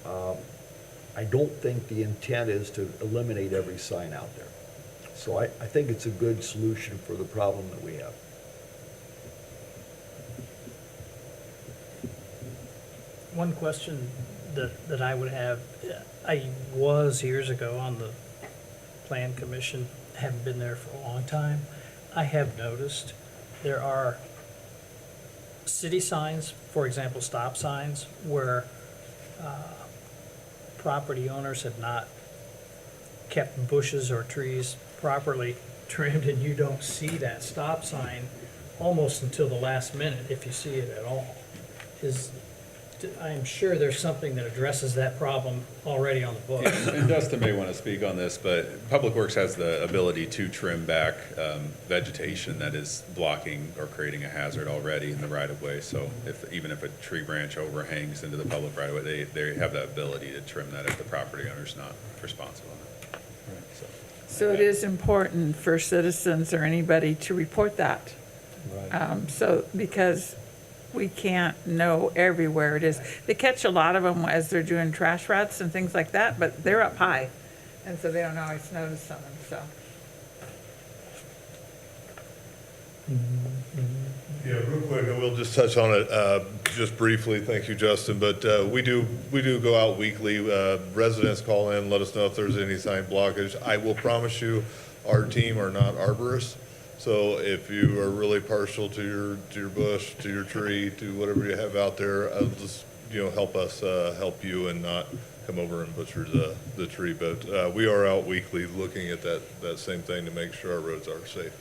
I don't think the intent is to eliminate every sign out there. So I think it's a good solution for the problem that we have. One question that I would have, I was years ago on the Plan Commission, haven't been there for a long time. I have noticed there are city signs, for example, stop signs, where property owners have not kept bushes or trees properly trimmed, and you don't see that stop sign almost until the last minute, if you see it at all. I'm sure there's something that addresses that problem already on the books. And Dustin may want to speak on this, but Public Works has the ability to trim back vegetation that is blocking or creating a hazard already in the right-of-way. So even if a tree branch overhangs into the public right-of-way, they have the ability to trim that if the property owner's not responsible. So it is important for citizens or anybody to report that. So, because we can't know everywhere it is. They catch a lot of them as they're doing trash routes and things like that, but they're up high. And so they don't always notice them, so. Yeah, real quick, and we'll just touch on it just briefly. Thank you, Justin. But we do go out weekly. Residents call in, let us know if there's any sign blockage. I will promise you, our team are not arborists. So if you are really partial to your bush, to your tree, to whatever you have out there, just help us help you and not come over and butcher the tree. But we are out weekly looking at that same thing to make sure our roads are safe.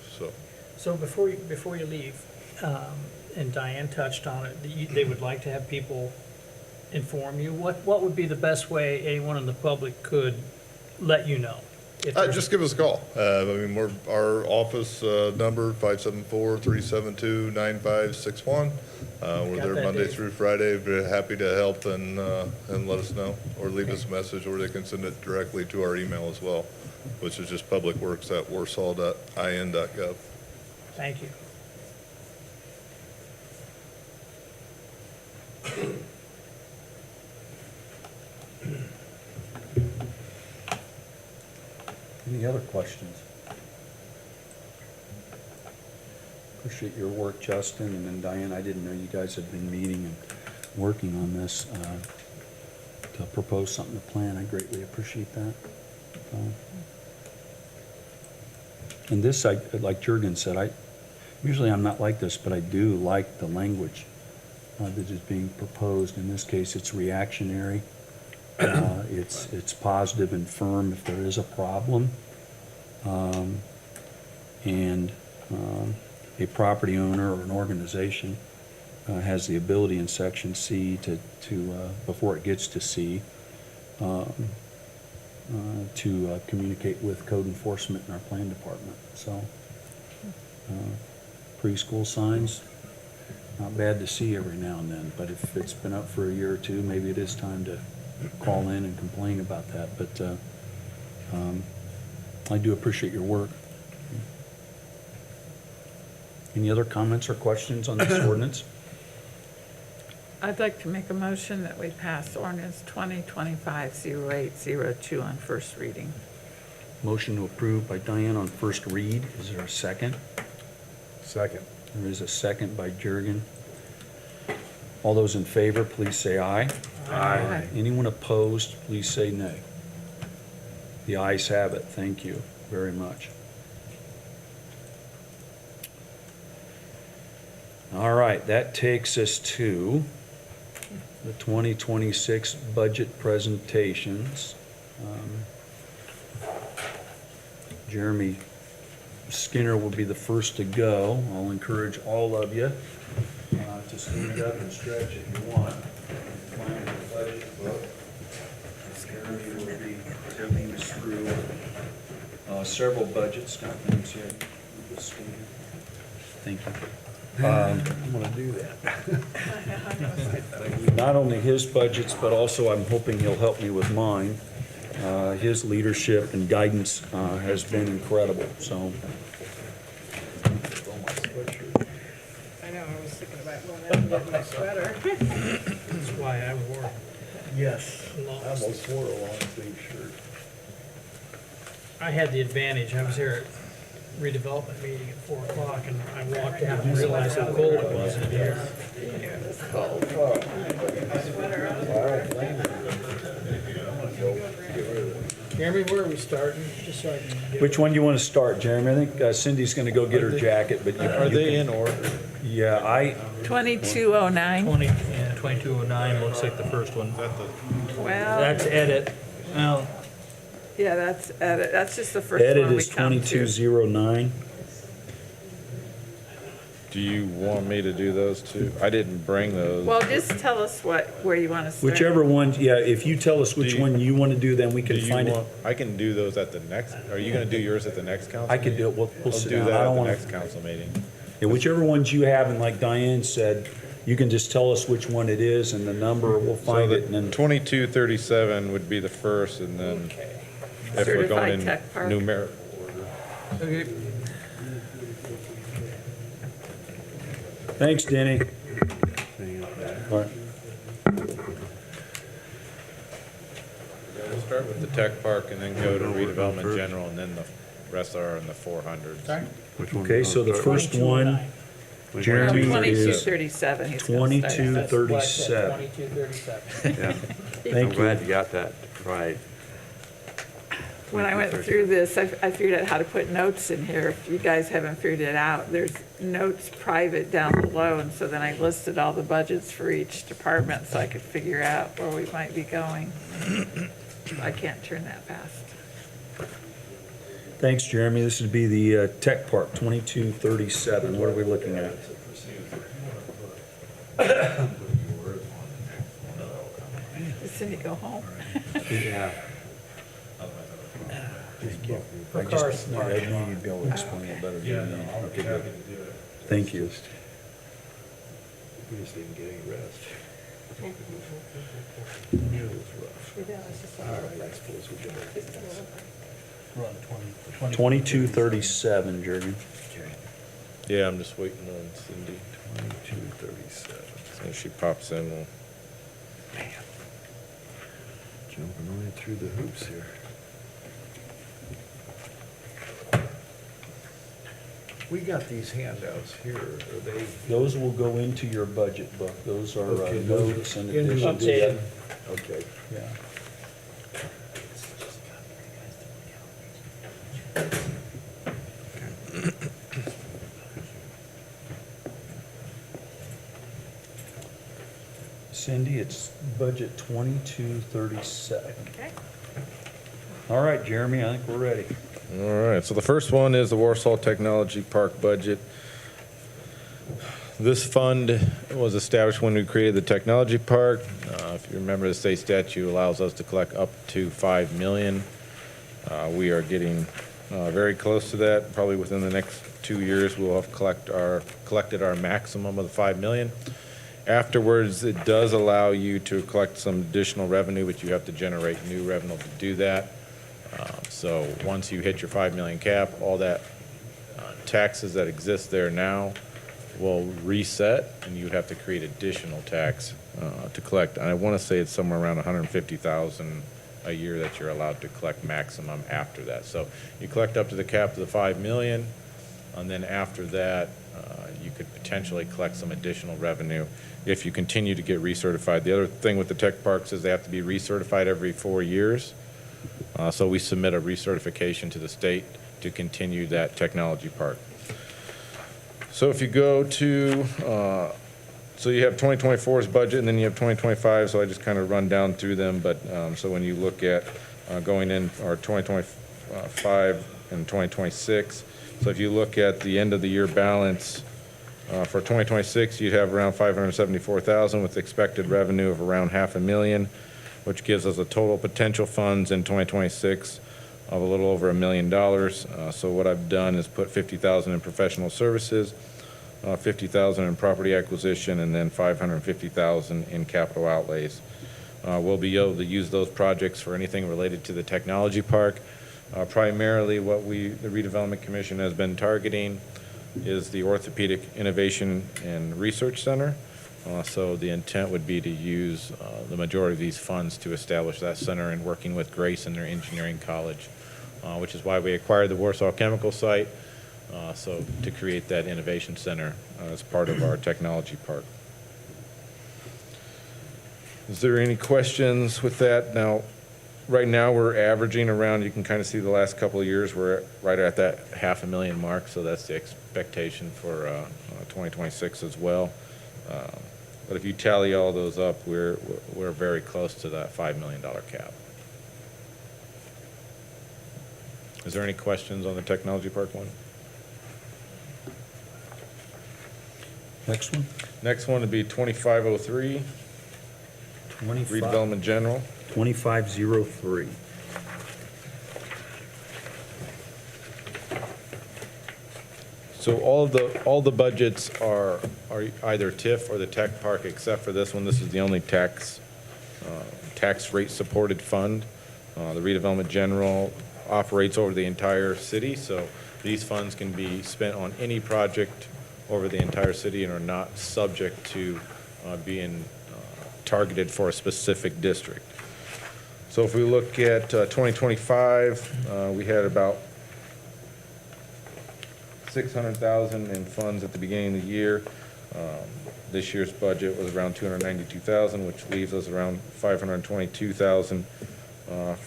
So before you leave, and Diane touched on it, they would like to have people inform you. What would be the best way anyone in the public could let you know? Just give us a call. Our office number, 574-372-9561. We're there Monday through Friday. We're happy to help and let us know, or leave us a message, or they can send it directly to our email as well, which is just publicworks@warsaw.in.gov. Thank you. Any other questions? Appreciate your work, Justin, and then Diane, I didn't know you guys had been meeting and working on this to propose something to plan. I greatly appreciate that. And this, like Jurgen said, usually I'm not like this, but I do like the language that is being proposed. In this case, it's reactionary. It's positive and firm if there is a problem. And a property owner or an organization has the ability in section C to before it gets to C, to communicate with code enforcement in our plan department. So preschool signs, not bad to see every now and then, but if it's been up for a year or two, maybe it is time to call in and complain about that. But I do appreciate your work. Any other comments or questions on this ordinance? I'd like to make a motion that we pass ordinance 2025-0802 on first reading. Motion to approve by Diane on first read. Is there a second? Second. There is a second by Jurgen. All those in favor, please say aye. Aye. Anyone opposed, please say nay. The ayes have it. Thank you very much. All right, that takes us to the 2026 budget presentations. Jeremy Skinner will be the first to go. I'll encourage all of you to stand up and stretch if you want. Find the budget book. Jeremy will be taking us through several budgets. Scott, thanks. Yeah, this one here. Thank you. I'm gonna do that. Not only his budgets, but also I'm hoping he'll help me with mine. His leadership and guidance has been incredible, so. I know, I was thinking about going out and getting my sweater. That's why I wore Yes. I long. almost wore a long sleeve shirt. I had the advantage, I was here at redevelopment meeting at 4 o'clock, and I walked out and realized how cold it was in here. Jeremy, where are we starting? Just so I can get. Which one do you want to start, Jeremy? I think Cindy's going to go get her jacket, but you. Are they in order? Yeah, 2209. 2209 looks like the first one. Well, That's edit. Well, yeah, that's edit. That's just the first one edit we is come to. 2209. Do you want me to do those too? I didn't bring those. Well, just tell us where you want to start. Whichever one, yeah, if you tell us which Do you- one you want to do, then we Do can you find it. want, I can do those at the next, are you gonna do yours at the next council? I could meeting? do it, we'll I'll sit do down. that I at don't the wanna- next council meeting. Yeah, whichever ones you have, and like Diane said, you can just tell us which one it is and the number, we'll So find the it, and then 2237 would be the first, and then if we're Certified going in Tech Park. numeric order. thanks, Denny. All right. We'll start with the tech park and then go to redevelopment general, and then the rest are in the 400s. Sorry? Okay, so the first one, Jeremy, is 2237. he's gonna start. 2237. 2237. Yeah. Thank I'm you. glad you got that right. When I went through this, I figured out how to put notes in here. If you guys haven't figured it out, there's notes private down below, and so then I listed all the budgets for each department so I could figure out where we might be going. I can't turn that fast. Thanks, Jeremy. This would be the Tech Park, 2237. What are we looking at? Did Cindy go home? Yeah. For cars No, I knew you'd be able to explain it better than me. Okay, good. Thank you. We just didn't get any rest. We're on 20. 2237, Jeremy. Yeah, I'm just waiting on Cindy. 2237. So she pops in, we'll Jumping right through the hoops here. We got these handouts here, are they? Those will go into your budget book. Those are Okay, notes and into the- additions. Updated. Okay. Yeah. Cindy, it's budget 2237. Okay. All right, Jeremy, I think we're ready. All right, so the first one is the Warsaw Technology Park budget. This fund was established when we created the technology park. If you remember, the state statute allows us to collect up to 5 million. We are getting very close to that. Probably within the next 2 years, we'll have collected our maximum of the 5 million. Afterwards, it does allow you to collect some additional revenue, but you have to generate new revenue to do that. So once you hit your 5 million cap, all that taxes that exist there now will reset, and you have to create additional tax to collect. And I want to say it's somewhere around 150,000 a year that you're allowed to collect maximum after that. So you collect up to the cap of the 5 million, and then after that, you could potentially collect some additional revenue if you continue to get recertified. The other thing with the tech parks is they have to be recertified every 4 years. So we submit a recertification to the state to continue that technology park. So if you go to, so you have 2024's budget, and then you have 2025, so I just kind of run down through them, but, so when you look at going in, or 2025 and 2026, so if you look at the end of the year balance, for 2026, you'd have around 574,000 with expected revenue of around $500,000, which gives us a total potential funds in 2026 of a little over $1 million. So what I've done is put 50,000 in professional services, 50,000 in property acquisition, and then 550,000 in capital outlays. We'll be able to use those projects for anything related to the technology park. Primarily what the Redevelopment Commission has been targeting is the Orthopedic Innovation and Research Center. So the intent would be to use the majority of these funds to establish that center, and working with Grace and their engineering college, which is why we acquired the Warsaw Chemical site, so to create that innovation center as part of our technology park. Is there any questions with that? Now, right now, we're averaging around, you can kind of see the last couple of years, we're right at that $500,000 mark, so that's the expectation for 2026 as well. But if you tally all those up, we're very close to that $5 million cap. Is there any questions on the technology park one? Next one, Next one would be 2503, 25 redevelopment general. 2503. So all the budgets are either TIF or the tech park, except for this one. This is the only tax rate supported fund. The redevelopment general operates over the entire city, so these funds can be spent on any project over the entire city and are not subject to being targeted for a specific district. So if we look at 2025, we had about 600,000 in funds at the beginning of the year. This year's budget was around 292,000, which leaves us around 522,000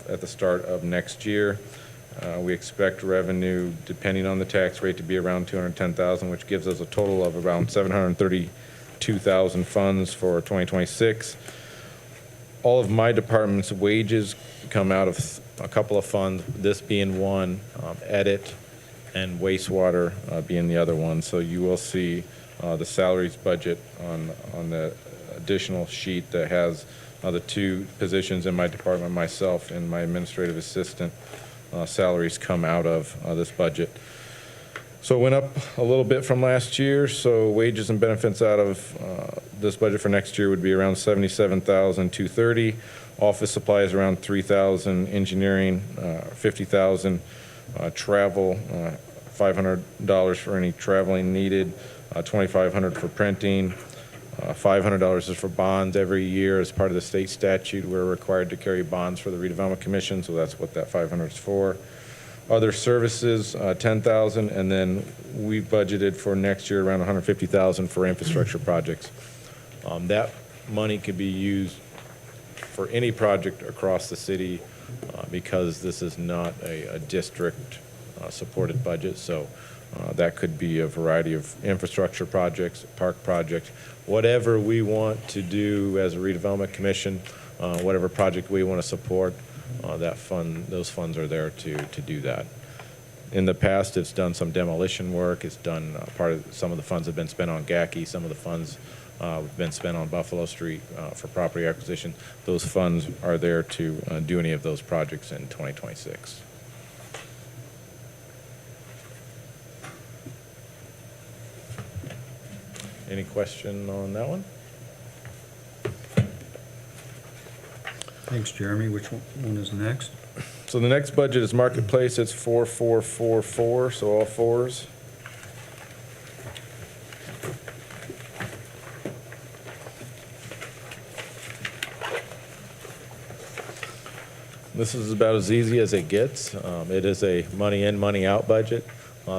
at the start of next year. We expect revenue, depending on the tax rate, to be around 210,000, which gives us a total of around 732,000 funds for 2026. All of my department's wages come out of a couple of funds, this being one, edit, and wastewater being the other one. So you will see the salaries budget on the additional sheet that has the two positions in my department, myself and my administrative assistant. Salaries come out of this budget. So it went up a little bit from last year, so wages and benefits out of this budget for next year would be around $77,230. Office supplies around $3,000, engineering $50,000, travel $500 for any traveling needed, $2,500 for printing, $500 is for bonds. Every year as part of the state statute, we're required to carry bonds for the redevelopment commission, so that's what that $500 is for. Other services, $10,000, and then we budgeted for next year around $150,000 for infrastructure projects. That money could be used for any project across the city because this is not a district supported budget, so that could be a variety of infrastructure projects, park projects, whatever we want to do as a redevelopment commission, whatever project we want to support, those funds are there to do that. In the past, it's done some demolition work. It's done some of the funds have been spent on GACI. Some of the funds have been spent on Buffalo Street for property acquisition. Those funds are there to do any of those projects in 2026. Any question on that one? Thanks, Jeremy. Which one is next? So the next budget is Marketplace. It's 4444, so all fours. This is about as easy as it gets. It is a money in, money out budget.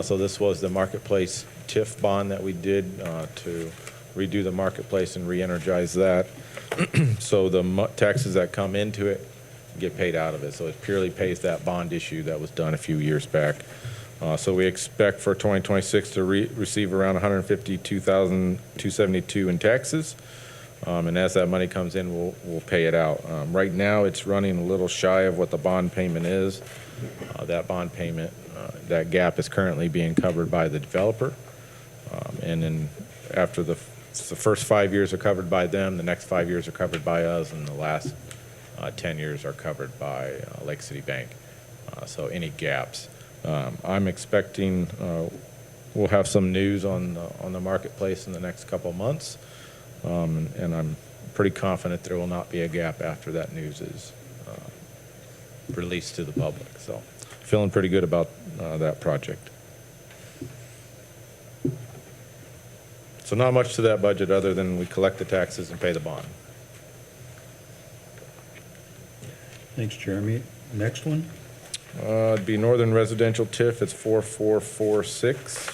So this was the Marketplace TIF bond that we did to redo the Marketplace and re-energize that. So the taxes that come into it get paid out of it. So it purely pays that bond issue that was done a few years back. So we expect for 2026 to receive around $152,272 in taxes. And as that money comes in, we'll pay it out. Right now, it's running a little shy of what the bond payment is. That bond payment, that gap is currently being covered by the developer. And then after the first 5 years are covered by them, the next 5 years are covered by us, and the last 10 years are covered by Lake City Bank. So any gaps. I'm expecting we'll have some news on the Marketplace in the next couple of months. And I'm pretty confident there will not be a gap after that news is released to the public. So feeling pretty good about that project. So not much to that budget other than we collect the taxes and pay the bond. Thanks, Jeremy. Next one? It'd be Northern Residential TIF. It's 4446.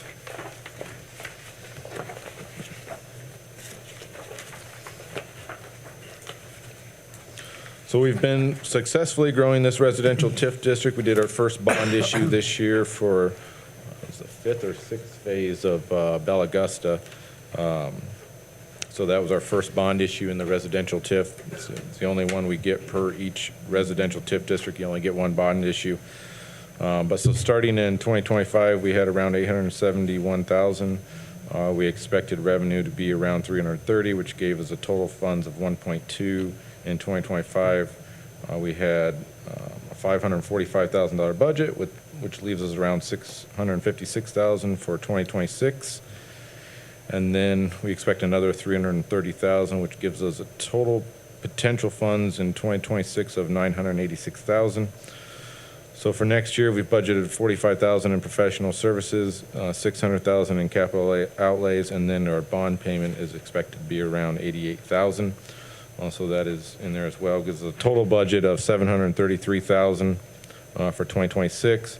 So we've been successfully growing this residential TIF district. We did our first bond issue this year for it was the 5th or 6th phase of Bella Augusta. So that was our first bond issue in the residential TIF. It's the only one we get per each residential TIF district. You only get one bond issue. But so starting in 2025, we had around 871,000 We expected revenue to be around 330, which gave us a total funds of 1.2 in 2025. We had a $545,000 budget, which leaves us around $656,000 for 2026. And then we expect another $330,000, which gives us a total potential funds in 2026 of $986,000. So for next year, we've budgeted $45,000 in professional services, $600,000 in capital outlays, and then our bond payment is expected to be around $88,000. Also, that is in there as well. Gives us a total budget of $733,000 for 2026.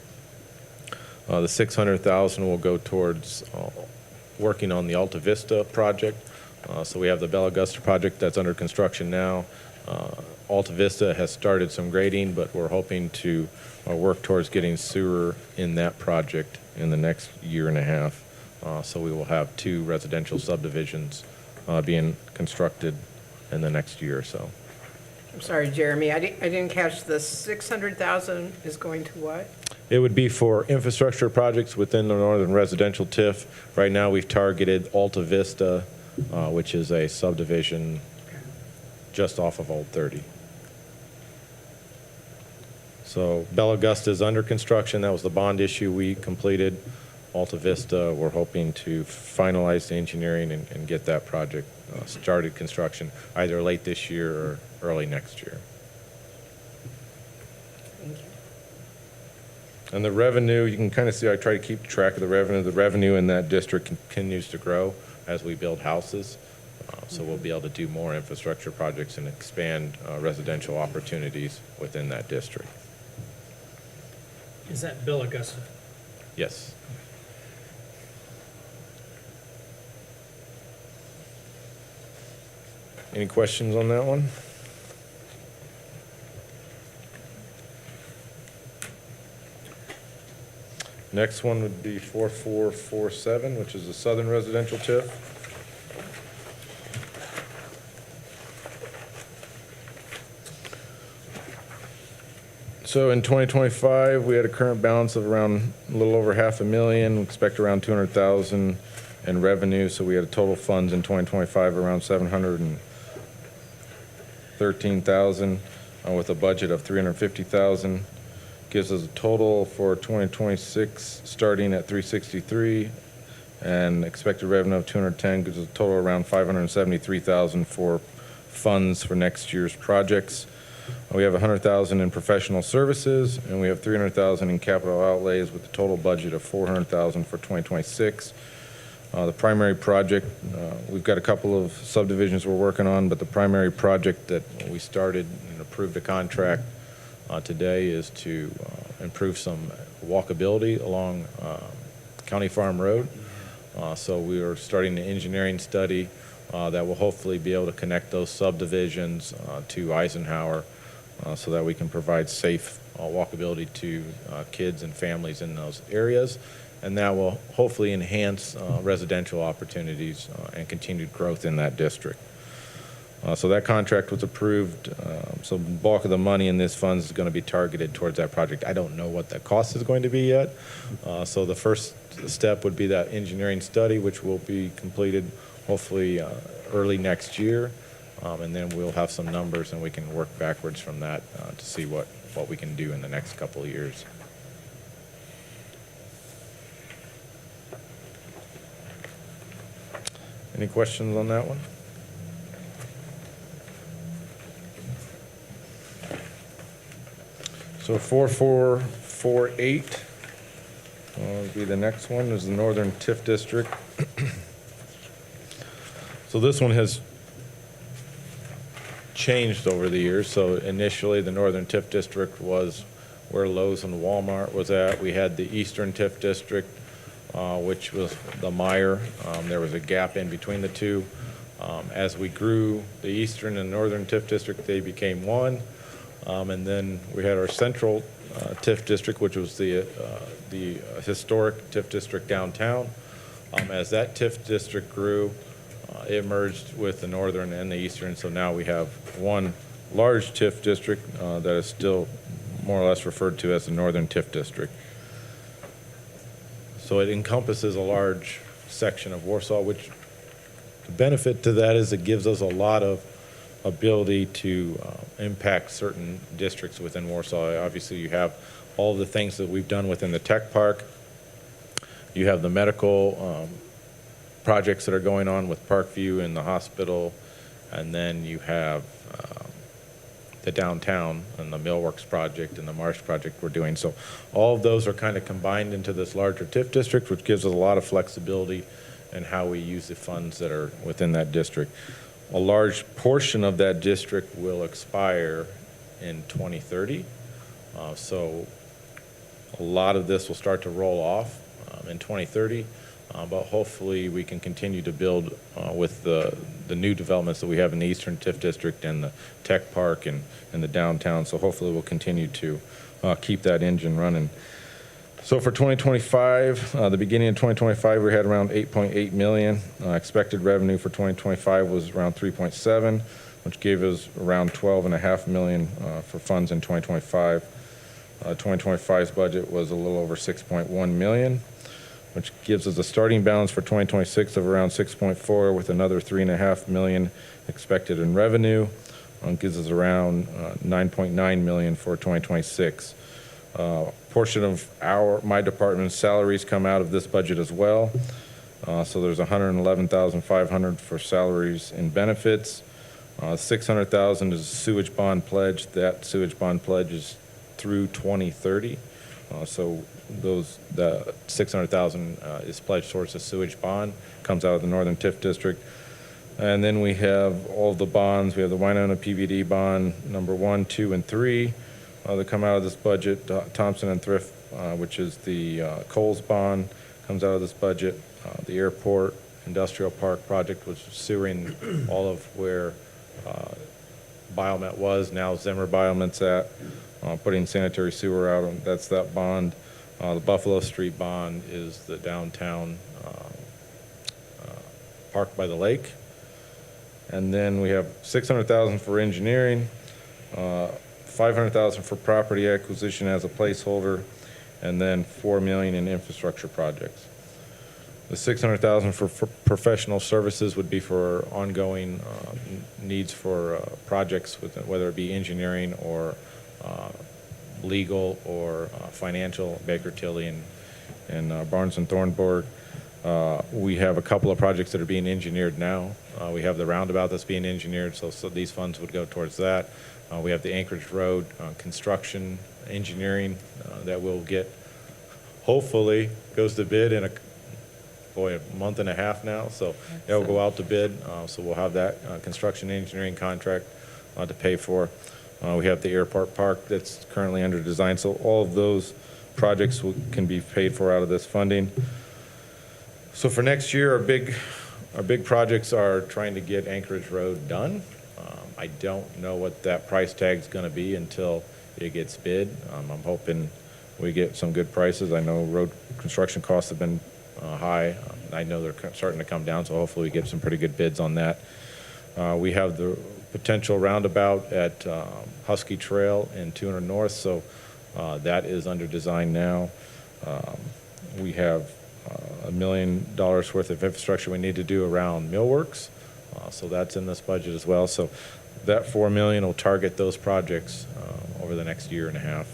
The $600,000 will go towards working on the Alta Vista project. So we have the Bella Augusta project that's under construction now. Alta Vista has started some grading, but we're hoping to work towards getting sewer in that project in the next year and a half. So we will have 2 residential subdivisions being constructed in the next year or so. I'm sorry, Jeremy, I didn't catch the 600,000 is going to what? It would be for infrastructure projects within the Northern Residential TIF. Right now, we've targeted Alta Vista, which is a subdivision just off of Old 30. So Bella Augusta is under construction. That was the bond issue we completed. Alta Vista, we're hoping to finalize the engineering and get that project started construction either late this year or early next year. Thank you. And the revenue, you can kind of see, I try to keep track of the revenue. The revenue in that district continues to grow as we build houses. So we'll be able to do more infrastructure projects and expand residential opportunities within that district. Is that Bill Augusta? Yes. Any questions on that one? Next one would be 4447, which is the Southern Residential TIF. So in 2025, we had a current balance of around a little over $500,000. We expect around $200,000 in revenue. So we had a total funds in 2025 around $713,000 with a budget of $350,000. Gives us a total for 2026 starting at $363 and expected revenue of $210. Gives us a total around $573,000 for funds for next year's projects. We have $100,000 in professional services, and we have $300,000 in capital outlays with a total budget of $400,000 for 2026. The primary project, we've got a couple of subdivisions we're working on, but the primary project that we started and approved a contract today is to improve some walkability along County Farm Road. So we are starting an engineering study that will hopefully be able to connect those subdivisions to Eisenhower so that we can provide safe walkability to kids and families in those areas. And that will hopefully enhance residential opportunities and continued growth in that district. So that contract was approved. So the bulk of the money in this fund is going to be targeted towards that project. I don't know what the cost is going to be yet. So the first step would be that engineering study, which will be completed hopefully early next year. And then we'll have some numbers and we can work backwards from that to see what we can do in the next couple of years. Any questions on that one? So 4448 will be the next one, is the Northern TIF District. So this one has changed over the years. So initially, the Northern TIF District was where Lowe's and Walmart was at. We had the Eastern TIF District, which was the Meyer. There was a gap in between the two. As we grew the Eastern and Northern TIF District, they became one. And then we had our Central TIF District, which was the historic TIF District downtown. As that TIF District grew, it merged with the Northern and the Eastern. So now we have one large TIF District that is still more or less referred to as the Northern TIF District. So it encompasses a large section of Warsaw, which the benefit to that is it gives us a lot of ability to impact certain districts within Warsaw. Obviously, you have all the things that we've done within the tech park. You have the medical projects that are going on with Parkview and the hospital, and then you have the downtown and the Millworks project and the Marsh project we're doing. So all of those are kind of combined into this larger TIF district, which gives us a lot of flexibility in how we use the funds that are within that district. A large portion of that district will expire in 2030. So a lot of this will start to roll off in 2030. But hopefully we can continue to build with the new developments that we have in the Eastern TIF District and the Tech Park and the downtown. So hopefully we'll continue to keep that engine running. So for 2025, the beginning of 2025, we had around 8.8 million. Expected revenue for 2025 was around 3.7, which gave us around 12.5 million for funds in 2025. 2025's budget was a little over 6.1 million, which gives us a starting balance for 2026 of around 6.4 with another 3.5 million expected in revenue. Gives us around 9.9 million for 2026. Portion of my department's salaries come out of this budget as well. So there's 111,500 for salaries and benefits. 600,000 is sewage bond pledge. That sewage bond pledge is through 2030. So the 600,000 is pledged towards the sewage bond, comes out of the Northern TIF District. And then we have all the bonds. We have the Winona PVD bond, number 1, 2, and 3 that come out of this budget. Thompson and Thrift, which is the Coles bond, comes out of this budget. The airport industrial park project, which is sewering all of where Biomet was, now Zimmer Biomet's at, putting sanitary sewer out, that's that bond. The Buffalo Street bond is the downtown park by the lake. And then we have 600,000 for engineering, 500,000 for property acquisition as a placeholder, and then 4 million in infrastructure projects. The 600,000 for professional services would be for ongoing needs for projects, whether it be engineering or legal or financial, Baker Tilly and Barnes and Thornburg. We have a couple of projects that are being engineered now. We have the roundabout that's being engineered, so these funds would go towards that. We have the Anchorage Road construction engineering that will get, hopefully, goes to bid in a month and a half now. So that will go out to bid. So we'll have that construction engineering contract to pay for. We have the airport park that's currently under design. So all of those projects can be paid for out of this funding. So for next year, our big projects are trying to get Anchorage Road done. I don't know what that price tag is going to be until it gets bid. I'm hoping we get some good prices. I know road construction costs have been high. I know they're starting to come down, so hopefully we get some pretty good bids on that. We have the potential roundabout at Husky Trail in 200 North, so that is under design now. We have $1 million worth of infrastructure we need to do around Millworks, so that's in this budget as well. So that $4 million will target those projects over the next year and a half.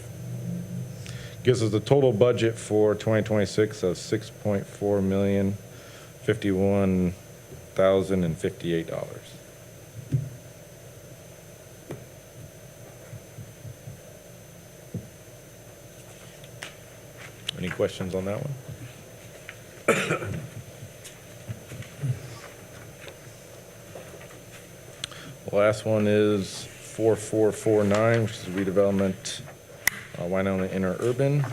Gives us the total budget for 2026 of $6.4,051,058. Any questions on that one? The last one is 4449, which is redevelopment Winona Interurban.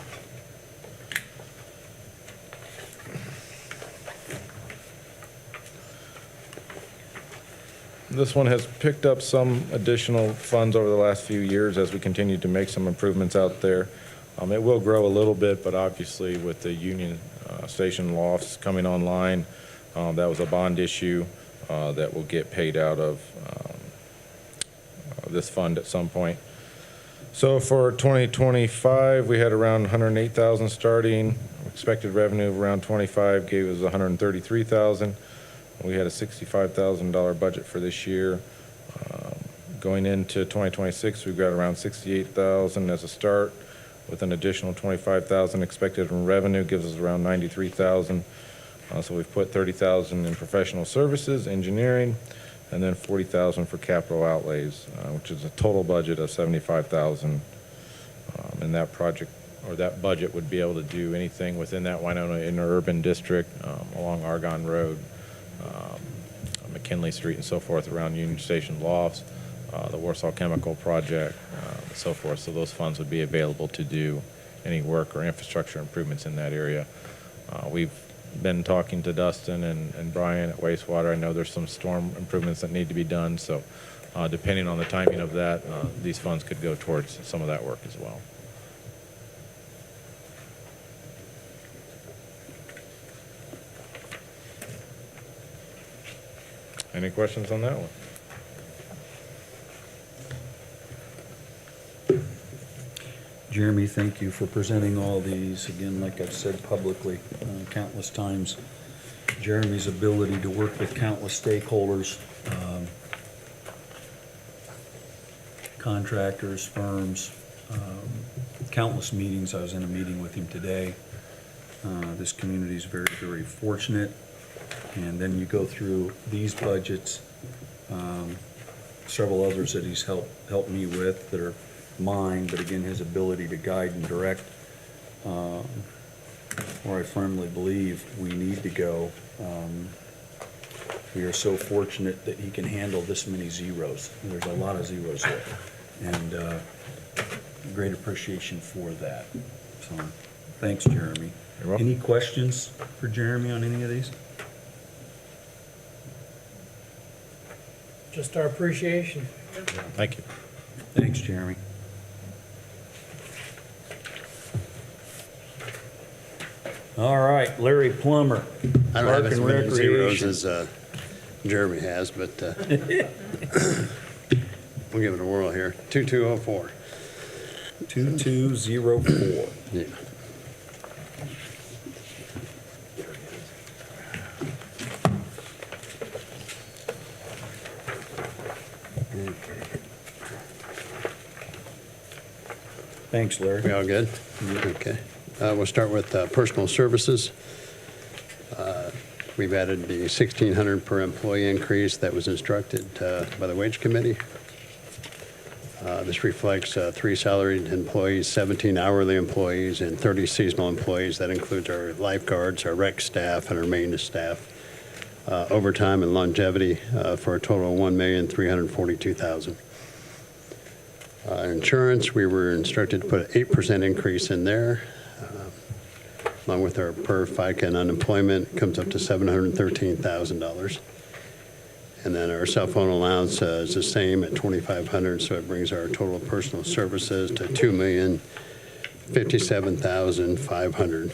This one has picked up some additional funds over the last few years as we continue to make some improvements out there. It will grow a little bit, but obviously with the Union Station lofts coming online, that was a bond issue that will get paid out of this fund at some point. So for 2025, we had around 108,000 starting. We Expected revenue of around 25 gave us 133,000. We had a $65,000 budget for this year. Going into 2026, we've got around 68,000 as a start, with an additional 25,000 expected in revenue, gives us around 93,000. So we've put 30,000 in professional services, engineering, and then 40,000 for capital outlays, which is a total budget of 75,000. And that project, or that budget, would be able to do anything within that Winona interurban district, along Argonne Road, McKinley Street and so forth, around Union Station Lofts, the Warsaw Chemical Project, and so forth. So those funds would be available to do any work or infrastructure improvements in that area. We've been talking to Dustin and Brian at wastewater. I know there's some storm improvements that need to be done, so depending on the timing of that, these funds could go towards some of that work as well. Any questions on that one? Jeremy, thank you for presenting all these. Again, like I've said publicly countless times, Jeremy's ability to work with countless stakeholders, contractors, firms, countless meetings. I was in a meeting with him today. This community is very, very fortunate. And then you go through these budgets, several others that he's helped me with that are mine, but again, his ability to guide and direct, where I firmly believe we need to go. We are so fortunate that he can handle this many zeros. There's a lot of zeros there, and great appreciation for that. So, thanks, Jeremy. You're welcome. Any questions for Jeremy on any of these? Just our appreciation. Thank you. Thanks, Jeremy. All right, Larry Plummer. I don't Park have as and many zeros Recreation. as Jeremy has, but we'll give it a whirl here. 2204. 2204. Yeah. Thanks, Larry. We all good? Okay. We'll start with personal services. We've added the $1,600 per employee increase that was instructed by the wage committee. This reflects 3 salaried employees, 17 hourly employees, and 30 seasonal employees. That includes our lifeguards, our rec staff, and our maintenance staff. Overtime and longevity for a total of $1,342,000. Insurance, we were instructed to put an 8% increase in there. Along with our per FICA and unemployment, comes up to $713,000. And then our cell phone allowance is the same at $2,500, so it brings our total personal services to $2,057,500,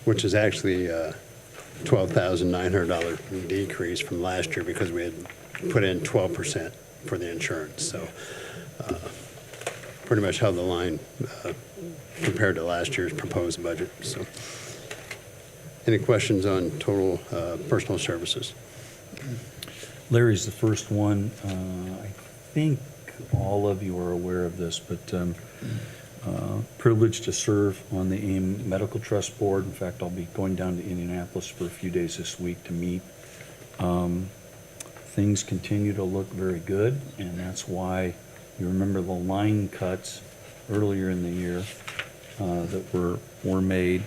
which is actually a $12,900 decrease from last year because we had put in 12% for the insurance. So pretty much held the line compared to last year's proposed budget. So any questions on total personal services? Larry's the first one. I think all of you are aware of this, but privileged to serve on the AIM Medical Trust Board. In fact, I'll be going down to Indianapolis for a few days this week to meet. Things continue to look very good, and that's why you remember the line cuts earlier in the year that were made.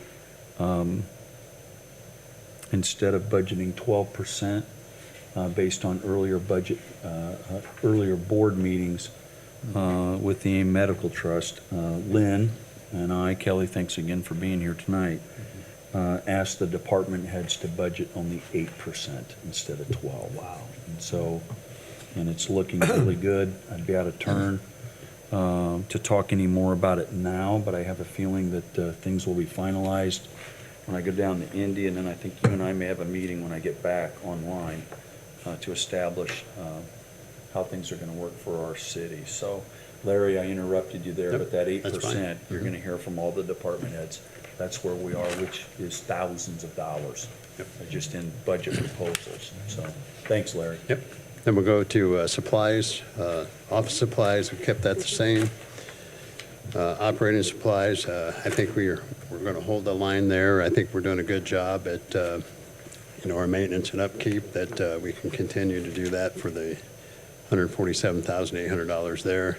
Instead of budgeting 12% based on earlier board meetings with the AIM Medical Trust, Lynn and I, Kelly, thanks again for being here tonight, asked the department heads to budget only 8% instead of 12. Wow. And so, and it's looking really good. I'd be out of turn to talk any more about it now, but I have a feeling that things will be finalized when I go down to Indy, and then I think you and I may have a meeting when I get back online to establish how things are going to work for our city. So Larry, I interrupted you there, Yep, but that that's fine. 8%, you're Mhm. gonna hear from all the department heads. That's where we are, which is thousands of dollars, just in budget proposals. So, thanks, Larry. Yep. Then we'll go to supplies, office supplies, we kept that the same. Operating supplies, I think we're going to hold the line there. I think we're doing a good job at, our maintenance and upkeep, that we can continue to do that for the $147,800 there.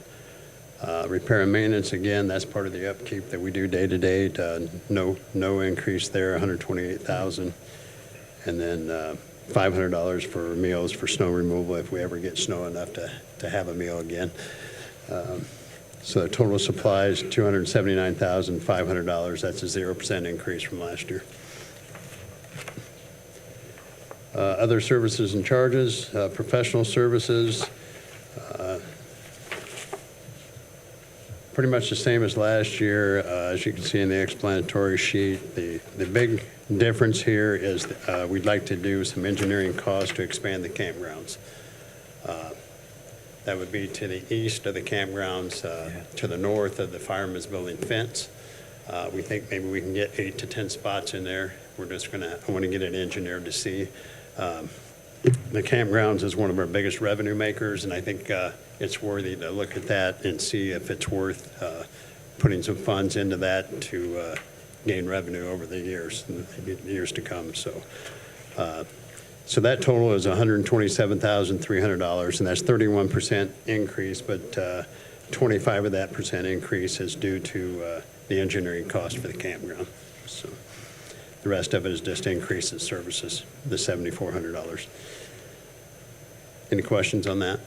Repair and maintenance, again, that's part of the upkeep that we do day to day. No increase there, $128,000. And then $500 for meals for snow removal if we ever get snow enough to have a meal again. So the total supplies, $279,500. That's a 0% increase from last year. Other services and charges, professional services, pretty much the same as last year. As you can see in the explanatory sheet, the big difference here is we'd like to do some engineering costs to expand the campgrounds. That would be to the east of the campgrounds, to the north of the fireman's building fence. We think maybe we can get 8 to 10 spots in there. I want to get it engineered to see. The campgrounds is one of our biggest revenue makers, and I think it's worthy to look at that and see if it's worth putting some funds into that to gain revenue over the years to come. So that total is $127,300, and that's 31% increase, but 25 of that percent increase is due to the engineering cost for the campground. So the rest of it is just increase in services, the $7,400. Any questions on that?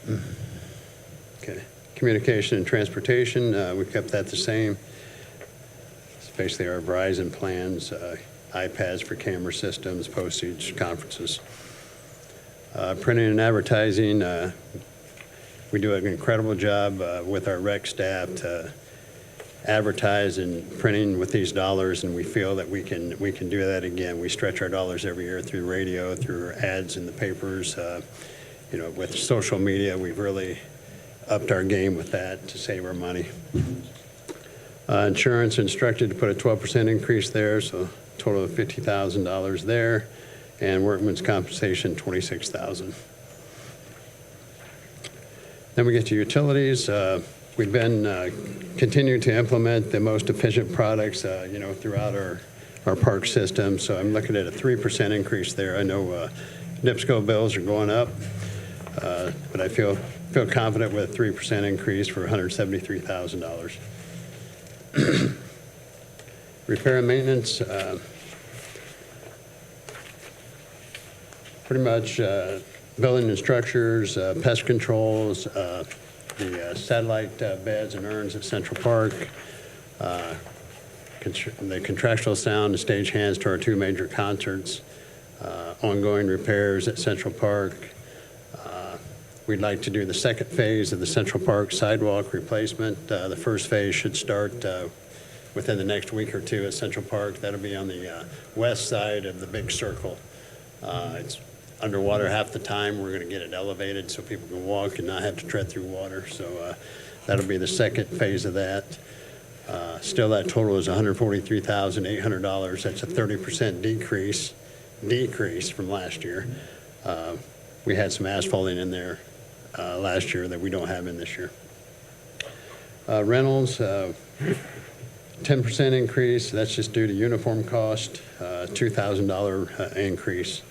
Okay. Communication and transportation, we kept that the same. It's basically our Verizon plans, iPads for camera systems, postage, conferences. Printing and advertising, we do an incredible job with our rec staff to advertise and printing with these dollars, and we feel that we can do that again. We stretch our dollars every year through radio, through ads in the papers. With social media, we've really upped our game with that to save our money. Insurance, instructed to put a 12% increase there, so total of $50,000 there. And workman's compensation, $26,000. Then we get to utilities. We've been continuing to implement the most efficient products, throughout our park system. So I'm looking at a 3% increase there. I know NIPSCO bills are going up, but I feel confident with a 3% increase for $173,000. Repair and maintenance. Pretty much building and structures, pest controls, the satellite beds and urns at Central Park, the contractual sound and stage hands to our 2 major concerts, ongoing repairs at Central Park. We'd like to do the second phase of the Central Park sidewalk replacement. The first phase should start within the next week or two at Central Park. That'll be on the west side of the big circle. It's underwater half the time. We're going to get it elevated so people can walk and not have to tread through water. So that'll be the second phase of that. Still, that total is $143,800. That's a 30% decrease from last year. We had some asphalting in there last year that we don't have in this year. Rentals, 10% increase. That's just due to uniform cost. $2,000 increase.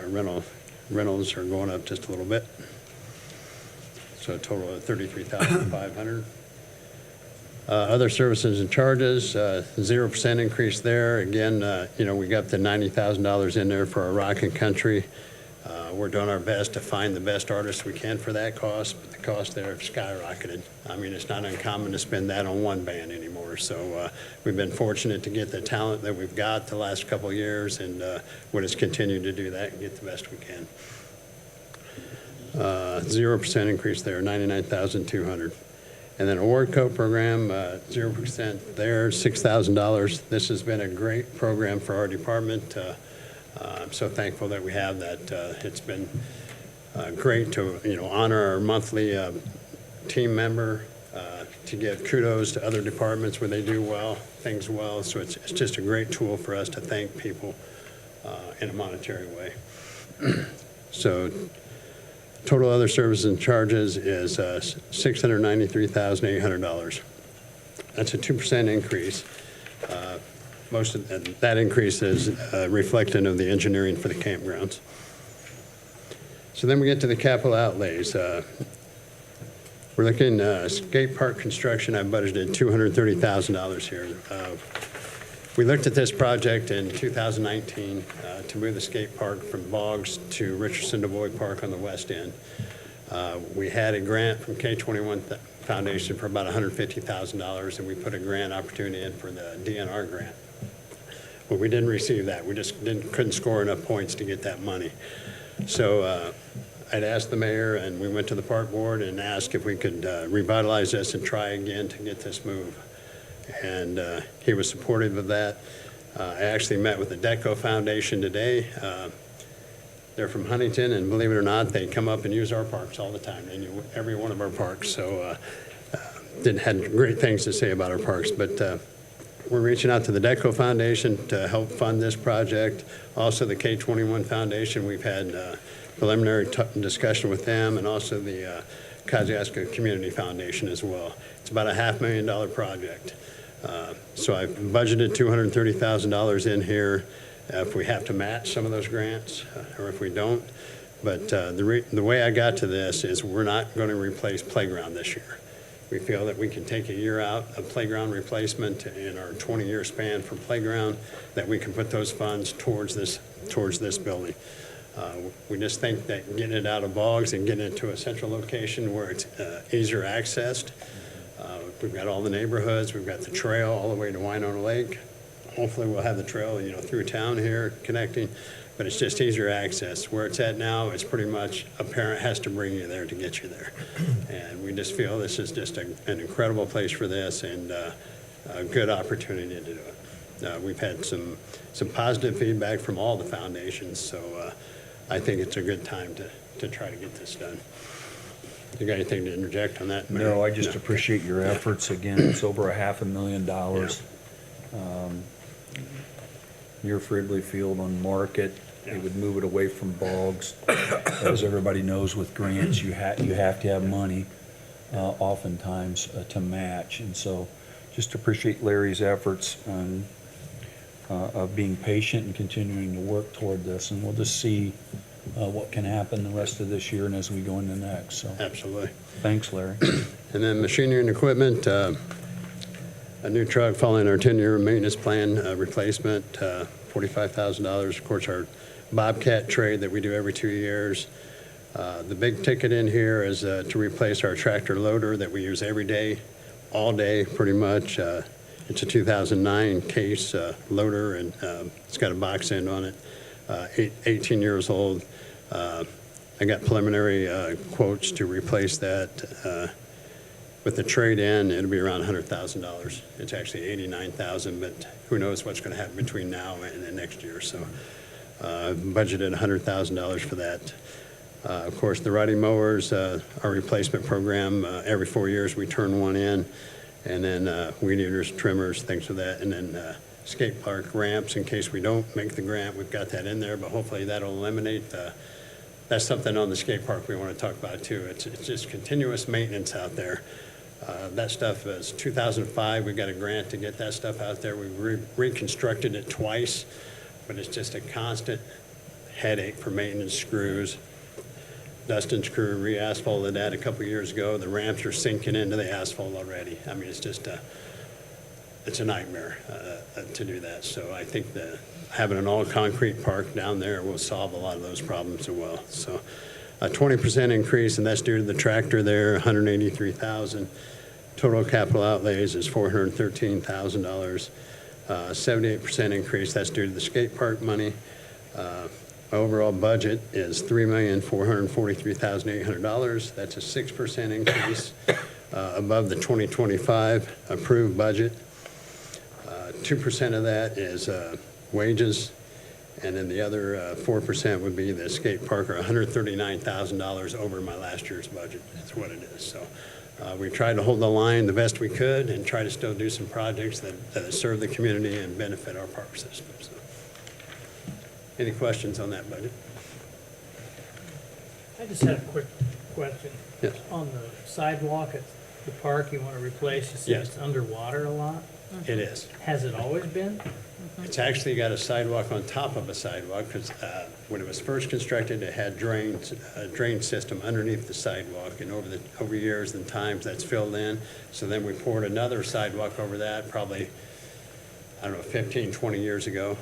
Rentals are going up just a little bit. So a total of $33,500. Other services and charges, 0% increase there. Again, we got the $90,000 in there for our Rock and Country. We're doing our best to find the best artists we can for that cost, but the cost there have skyrocketed. I mean, it's not uncommon to spend that on one band anymore. So we've been fortunate to get the talent that we've got the last couple of years, and we'll just continue to do that and get the best we can. 0% increase there, $99,200. And then award coat program, 0% there, $6,000. This has been a great program for our department. I'm so thankful that we have that. It's been great to honor our monthly team member to give kudos to other departments when they do things well. So it's just a great tool for us to thank people in a monetary way. So total other services and charges is $693,800. That's a 2% increase. Most of that increase is reflective of the engineering for the campgrounds. So then we get to the capital outlays. We're looking skate park construction. I budgeted $230,000 here. We looked at this project in 2019 to move the skate park from Boggs to Richardson DuBois Park on the west end. We had a grant from K21 Foundation for about $150,000, and we put a grant opportunity in for the DNR grant. But we didn't receive that. We just couldn't score enough points to get that money. So I'd asked the mayor, and we went to the park board and asked if we could revitalize this and try again to get this move. And he was supportive of that. I actually met with the DECO Foundation today. They're from Huntington, and believe it or not, they come up and use our parks all the time. They knew every one of our parks, so had great things to say about our parks. But we're reaching out to the DECO Foundation to help fund this project. Also, the K21 Foundation, we've had preliminary discussion with them, and also the Kosciuszko Community Foundation as well. It's about a $500,000 project. So I've budgeted $230,000 in here if we have to match some of those grants or if we don't. But the way I got to this is we're not going to replace playground this year. We feel that we can take a year out of playground replacement in our 20-year span for playground, that we can put those funds towards this building. We just think that getting it out of Boggs and getting it to a central location where it's easier accessed. We've got all the neighborhoods. We've got the trail all the way to Winona Lake. Hopefully we'll have the trail, through town here connecting, but it's just easier access. Where it's at now, it's pretty much a parent has to bring you there to get you there. And we just feel this is just an incredible place for this and a good opportunity to do it. We've had some positive feedback from all the foundations, so I think it's a good time to try to get this done. You got anything to interject on that, Mayor? No, I just appreciate your efforts. Again, it's over $500,000. Near Fridley Field on Market. They would move it away from Boggs. As everybody knows, with grants, you have to have money oftentimes to match. And so just appreciate Larry's efforts of being patient and continuing to work toward this. And we'll just see what can happen the rest of this year and as we go into next. So Absolutely. thanks, Larry. And then machinery and equipment, a new truck following our 10-year maintenance plan replacement, $45,000. Of course, our Bobcat trade that we do every 2 years. The big ticket in here is to replace our tractor loader that we use every day, all day, pretty much. It's a 2009 Case loader, and it's got a box end on it. 18 years old. I got preliminary quotes to replace that. With the trade-in, it'll be around $100,000. It's actually $89,000, but who knows what's going to happen between now and the next year. So budgeted $100,000 for that. Of course, the riding mowers, our replacement program, every 4 years we turn one in, and then weed eaters, trimmers, things of that, and then skate park ramps in case we don't make the grant. We've got that in there, but hopefully that'll eliminate that's something on the skate park we want to talk about too. It's just continuous maintenance out there. That stuff is 2005. We got a grant to get that stuff out there. We reconstructed it twice, but it's just a constant headache for maintenance. Screws. Dustin's crew re-asphalted that a couple years ago. The ramps are sinking into the asphalt already. I mean, it's just it's a nightmare to do that. So I think that having an all-concrete park down there will solve a lot of those problems as well. So a 20% increase, and that's due to the tractor there, $183,000. Total capital outlays is $413,000. 78% increase, that's due to the skate park money. Overall budget is $3,443,800. That's a 6% increase above the 2025 approved budget. 2% of that is wages, And then the other 4% would be the skate park, or $139,000 over my last year's budget. That's what it is. So we tried to hold the line the best we could and try to still do some projects that serve the community and benefit our park system. So, any questions on that budget? I just had a quick question. Yes. On the sidewalk at the park you want to replace, you said Yes. it's underwater a lot? It is. Has it always been? It's actually got a sidewalk on top of a sidewalk, because when it was first constructed, it had a drain system underneath the sidewalk, and over years and times, that's filled in. So then we poured another sidewalk over that, probably, I don't know, 15, 20 years ago.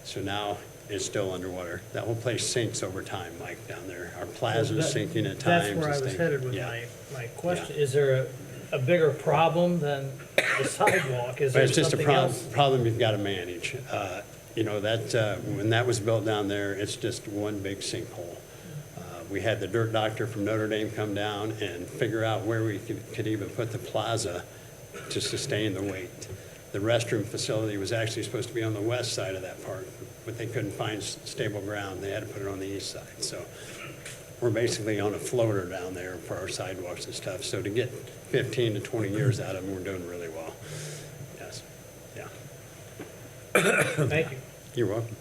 So now it's still underwater. That whole place sinks over time, Mike, down there. Our plaza's That- sinking at times. That's where I and was things. headed with Yeah. my question. Is there a bigger problem than the sidewalk? Is But there it's just a something problem, else? problem you've got to manage. You know, when that was built down there, it's just one big sinkhole. We had the dirt doctor from Notre Dame come down and figure out where we could even put the plaza to sustain the weight. The restroom facility was actually supposed to be on the west side of that park, but they couldn't find stable ground. They had to put it on the east side. So we're basically on a floater down there for our sidewalks and stuff. So to get 15 to 20 years out of them, we're doing really well. Yes, yeah. Thank you. You're welcome.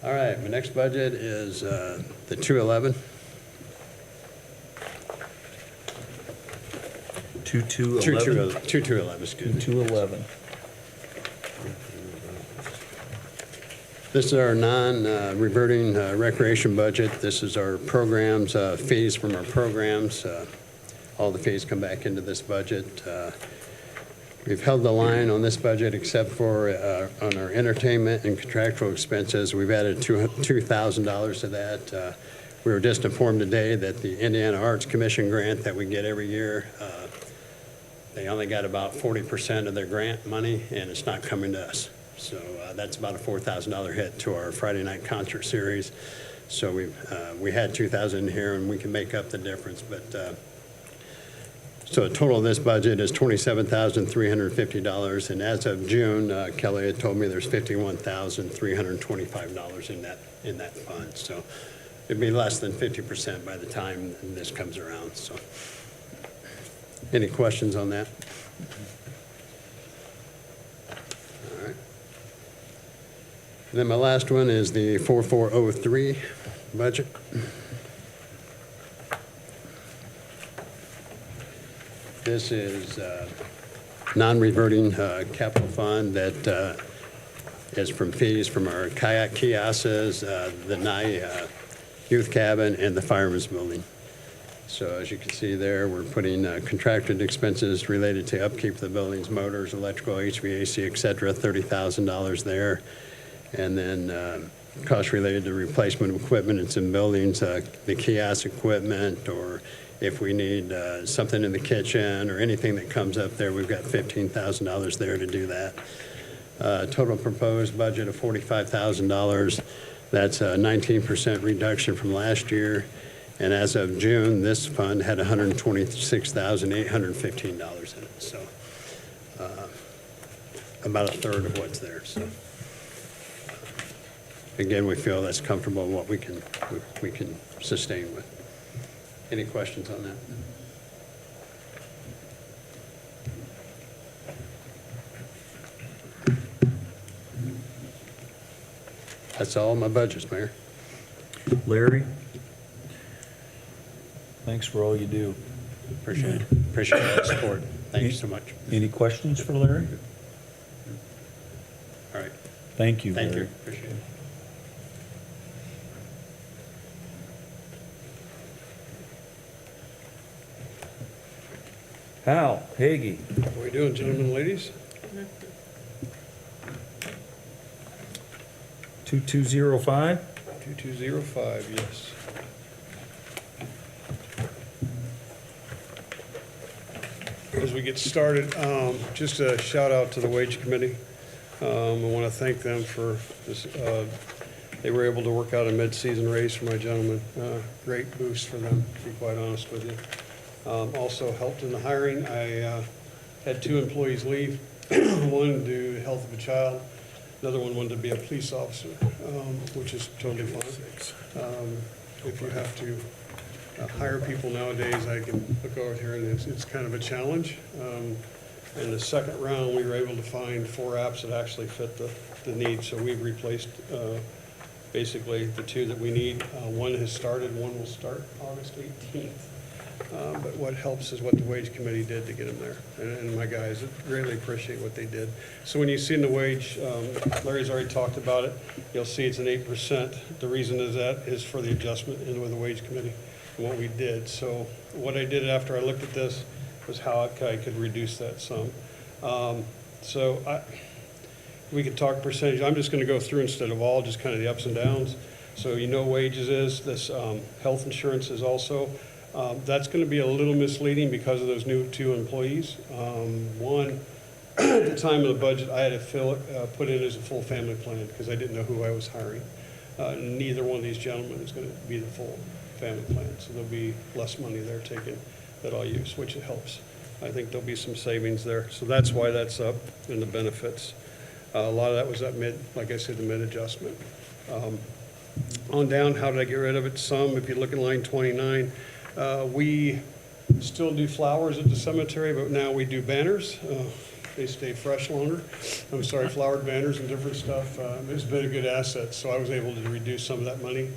All right, my next budget is the 211. 2211. 2211, excuse me. 2211. This is our non-reverting recreation budget. This is our programs, fees from our programs. All the fees come back into this budget. We've held the line on this budget except for on our entertainment and contractual expenses. We've added $2,000 to that. We were just informed today that the Indiana Arts Commission grant that we get every year, they only got about 40% of their grant money, and it's not coming to us. So that's about a $4,000 hit to our Friday night concert series. So we had $2,000 in here, and we can make up the difference. But so the total of this budget is $27,350, and as of June, Kelly had told me there's $51,325 in that fund. So it'd be less than 50% by the time this comes around. So, any questions on that? All right. And then my last one is the 4403 budget. This is non-reverting capital fund that is from fees from our kayak kiosks, the Nye Youth Cabin, and the Fireman's Building. So as you can see there, we're putting contracted expenses related to upkeep of the buildings, motors, electrical, HVAC, et cetera, $30,000 there. And then costs related to replacement of equipment in some buildings, the kiosk equipment, or if we need something in the kitchen or anything that comes up there, we've got $15,000 there to do that. Total proposed budget of $45,000. That's a 19% reduction from last year. And as of June, this fund had $126,815 in it. So about a third of what's there. So again, we feel that's comfortable what we can sustain with. Any questions on that? That's all my budgets, Mayor. Larry? Thanks for all you do. Appreciate it. Appreciate all the support. Thank you so much. Any questions for Larry? All right. Thank you, Thank you. Larry. Appreciate it. Hal Hagee. How are we doing, gentlemen, ladies? 2205. 2205, yes. As we get started, just a shout out to the Wage Committee. I want to thank them for this. They were able to work out a mid-season raise for my gentleman. Great boost for them, to be quite honest with you. Also helped in the hiring. I had 2 employees leave, one due to health of a child, Another one wanted to be a police officer, which is totally fine. If you have to hire people nowadays, I can look over here and it's kind of a challenge. In the second round, we were able to find 4 apps that actually fit the need. So we've replaced basically the 2 that we need. One has started, one will start August 18th. But what helps is what the wage committee did to get them there. And my guys greatly appreciate what they did. So when you see in the wage, Larry's already talked about it, you'll see it's an 8%. The reason is that is for the adjustment in with the wage committee and what we did. So what I did after I looked at this was how I could reduce that some. We could talk percentage. I'm just going to go through instead of all, just kind of the ups and downs. So you know wages is, this health insurance is also. That's going to be a little misleading because of those new 2 employees. One, at the time of the budget, I had to put in as a full family plan because I didn't know who I was hiring. Neither one of these gentlemen is going to be the full family plan, so there'll be less money there taken that I'll use, which it helps. I think there'll be some savings there. So that's why that's up in the benefits. A lot of that was that mid, like I said, the mid adjustment. On down, how did I get rid of it? Some, if you look at line 29, we still do flowers at the cemetery, but now we do banners. They stay fresh longer. I'm sorry, flowered banners and different stuff. It's been a good asset, so I was able to reduce some of that money.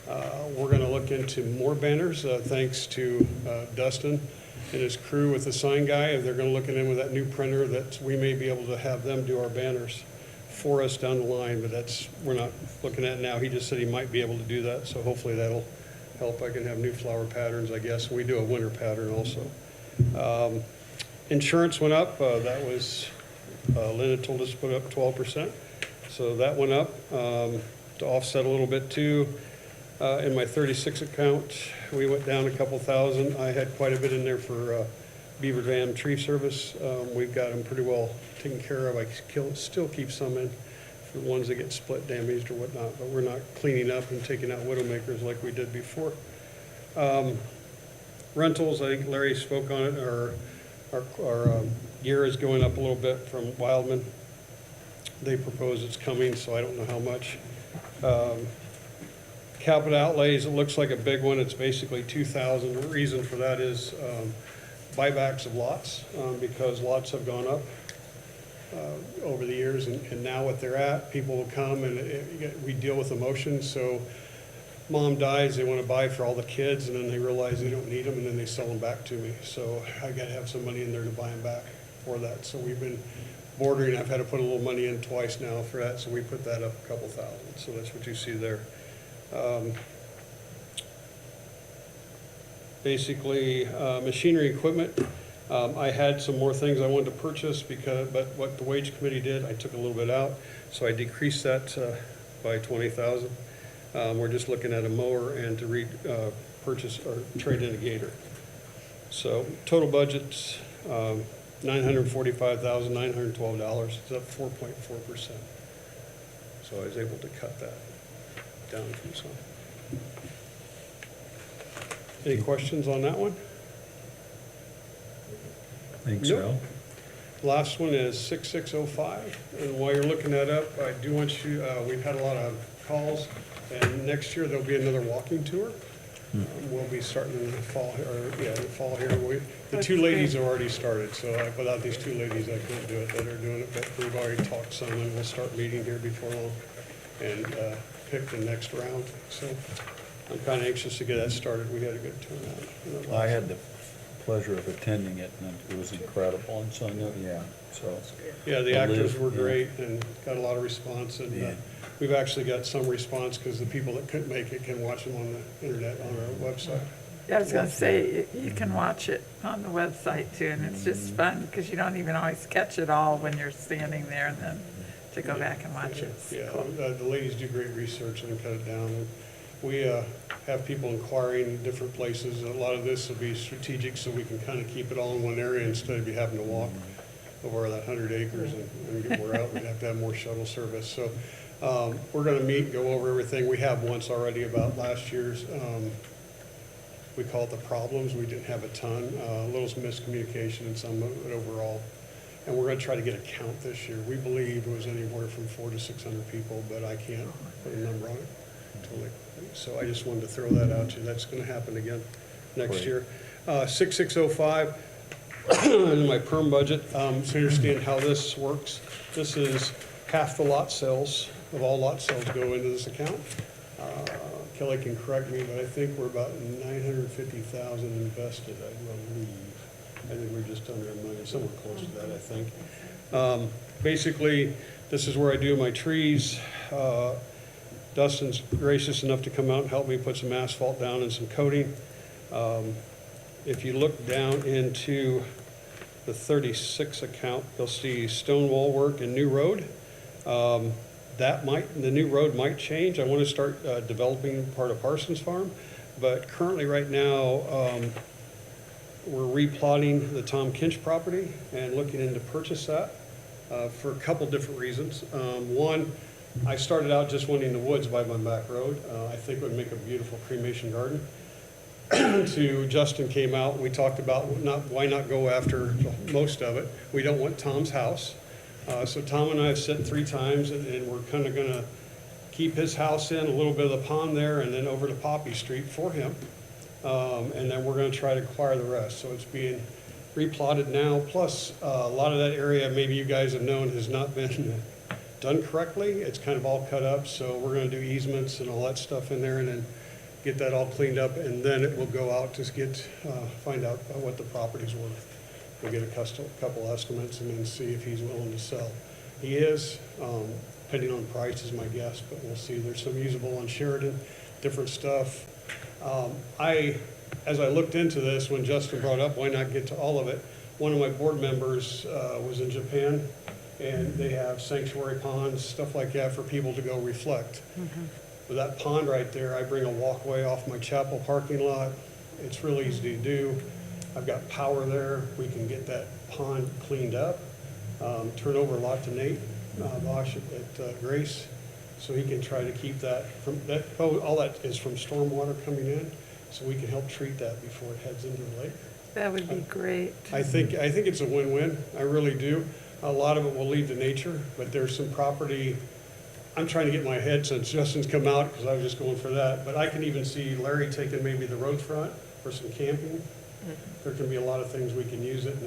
We're going to look into more banners, thanks to Dustin and his crew with the sign guy. They're going to look in with that new printer that we may be able to have them do our banners for us down the line, but we're not looking at it now. He just said he might be able to do that, so hopefully that'll help. I can have new flower patterns, I guess. We do a winter pattern also. Insurance went up. That was, Linda told us to put up 12%. So that went up to offset a little bit too. In my 36 account, we went down a couple thousand. I had quite a bit in there for Beaver Dam Tree Service. We've got them pretty well taken care of. I still keep some in for the ones that get split, damaged or whatnot, but we're not cleaning up and taking out widowmakers like we did before. Rentals, I think Larry spoke on it. Our gear is going up a little bit from Wildman. They propose it's coming, so I don't know how much. Capital outlays, it looks like a big one. It's basically 2,000. The reason for that is buybacks of lots, because lots have gone up over the years, and now what they're at, people will come and we deal with emotions. So mom dies, they want to buy for all the kids, and then they realize they don't need them, and then they sell them back to me. So I got to have some money in there to buy them back for that. So we've been bordering. I've had to put a little money in twice now for that, so we put that up a couple thousand. So that's what you see there. Basically, machinery equipment. I had some more things I wanted to purchase but what the wage committee did, I took a little bit out, so I decreased that by 20,000. We're just looking at a mower and to purchase or trade in a gator. So total budget's $945,912. It's up 4.4%. So I was able to cut that down from some. Any questions on that one? Think so. Last one is 6605, and while you're looking that up, I do want you, we've had a lot of calls, and next year there'll be another walking tour. We'll be starting in the fall, here. The 2 ladies have already started, so without these 2 ladies, I couldn't do it. That are doing it, but we've already talked some, and we'll start meeting here before long and pick the next round. So I'm kind of anxious to get that started. We had a good turnout. I had the pleasure of attending it, and it was incredible, and so, yeah, so. Yeah, the actors were great and got a lot of response, and we've actually got some response because the people that couldn't make it can watch them on the internet, on our website. Yeah, I was gonna say, you can watch it on the website too, and it's just fun, because you don't even always catch it all when you're standing there, and then to go back and watch it. Yeah, the ladies do great research and cut it down. And we have people inquiring in different places. A lot of this will be strategic, so we can kind of keep it all in one area instead of you having to walk over that 100 acres and get more out. We'd have to have more shuttle service. So we're going to meet and go over everything. We have once already about last year's, we call it the problems. We didn't have a ton, a little miscommunication in some of it overall. and we're going to try to get a count this year. We believe it was anywhere from 400 to 600 people, but I can't put a number on it. Totally. So I just wanted to throw that out to you. That's going to happen again next year. 6605, in my perm budget, so you understand how this works. This is half the lot sales, of all lot sales go into this account. Kelly can correct me, but I think we're about 950,000 invested, I believe. I think we're just under $1 million, somewhere close to that, I think. Basically, this is where I do my trees. Dustin's gracious enough to come out and help me put some asphalt down and some coating. If you look down into the 36 account, you'll see stone wall work and new road. The new road might change. I want to start developing part of Parsons Farm, but currently right now, we're replotting the Tom Kinch property and looking into purchase that for a couple different reasons. One, I started out just wanting the woods by my back road. I think it would make a beautiful cremation garden. Justin came out, and we talked about why not go after most of it. We don't want Tom's house. So Tom and I have sit 3 times, and we're kind of going to keep his house in, a little bit of the pond there, and then over to Poppy Street for him. And then we're going to try to acquire the rest. So it's being replotted now. Plus, a lot of that area, maybe you guys have known, has not been done correctly. It's kind of all cut up. So we're going to do easements and all that stuff in there, and then get that all cleaned up. And then it will go out to find out what the property's worth. We'll get a couple estimates and then see if he's willing to sell. He is, depending on price is my guess, but we'll see. There's some usable on Sheridan, different stuff. As I looked into this, when Justin brought up, why not get to all of it? One of my board members was in Japan, and they have sanctuary ponds, stuff like that for people to go reflect. With that pond right there, I bring a walkway off my chapel parking lot. It's really easy to do. I've got power there. We can get that pond cleaned up, turn over a lot to Nate Bosch at Grace, so he can try to keep that from that. All that is from stormwater coming in, so we can help treat that before it heads into the lake. That would be great. I think it's a win-win. I really do. A lot of it will lead to nature, but there's some property. I'm trying to get my head since Justin's come out, because I was just going for that. But I can even see Larry taking maybe the road front for some camping. There can be a lot of things we can use it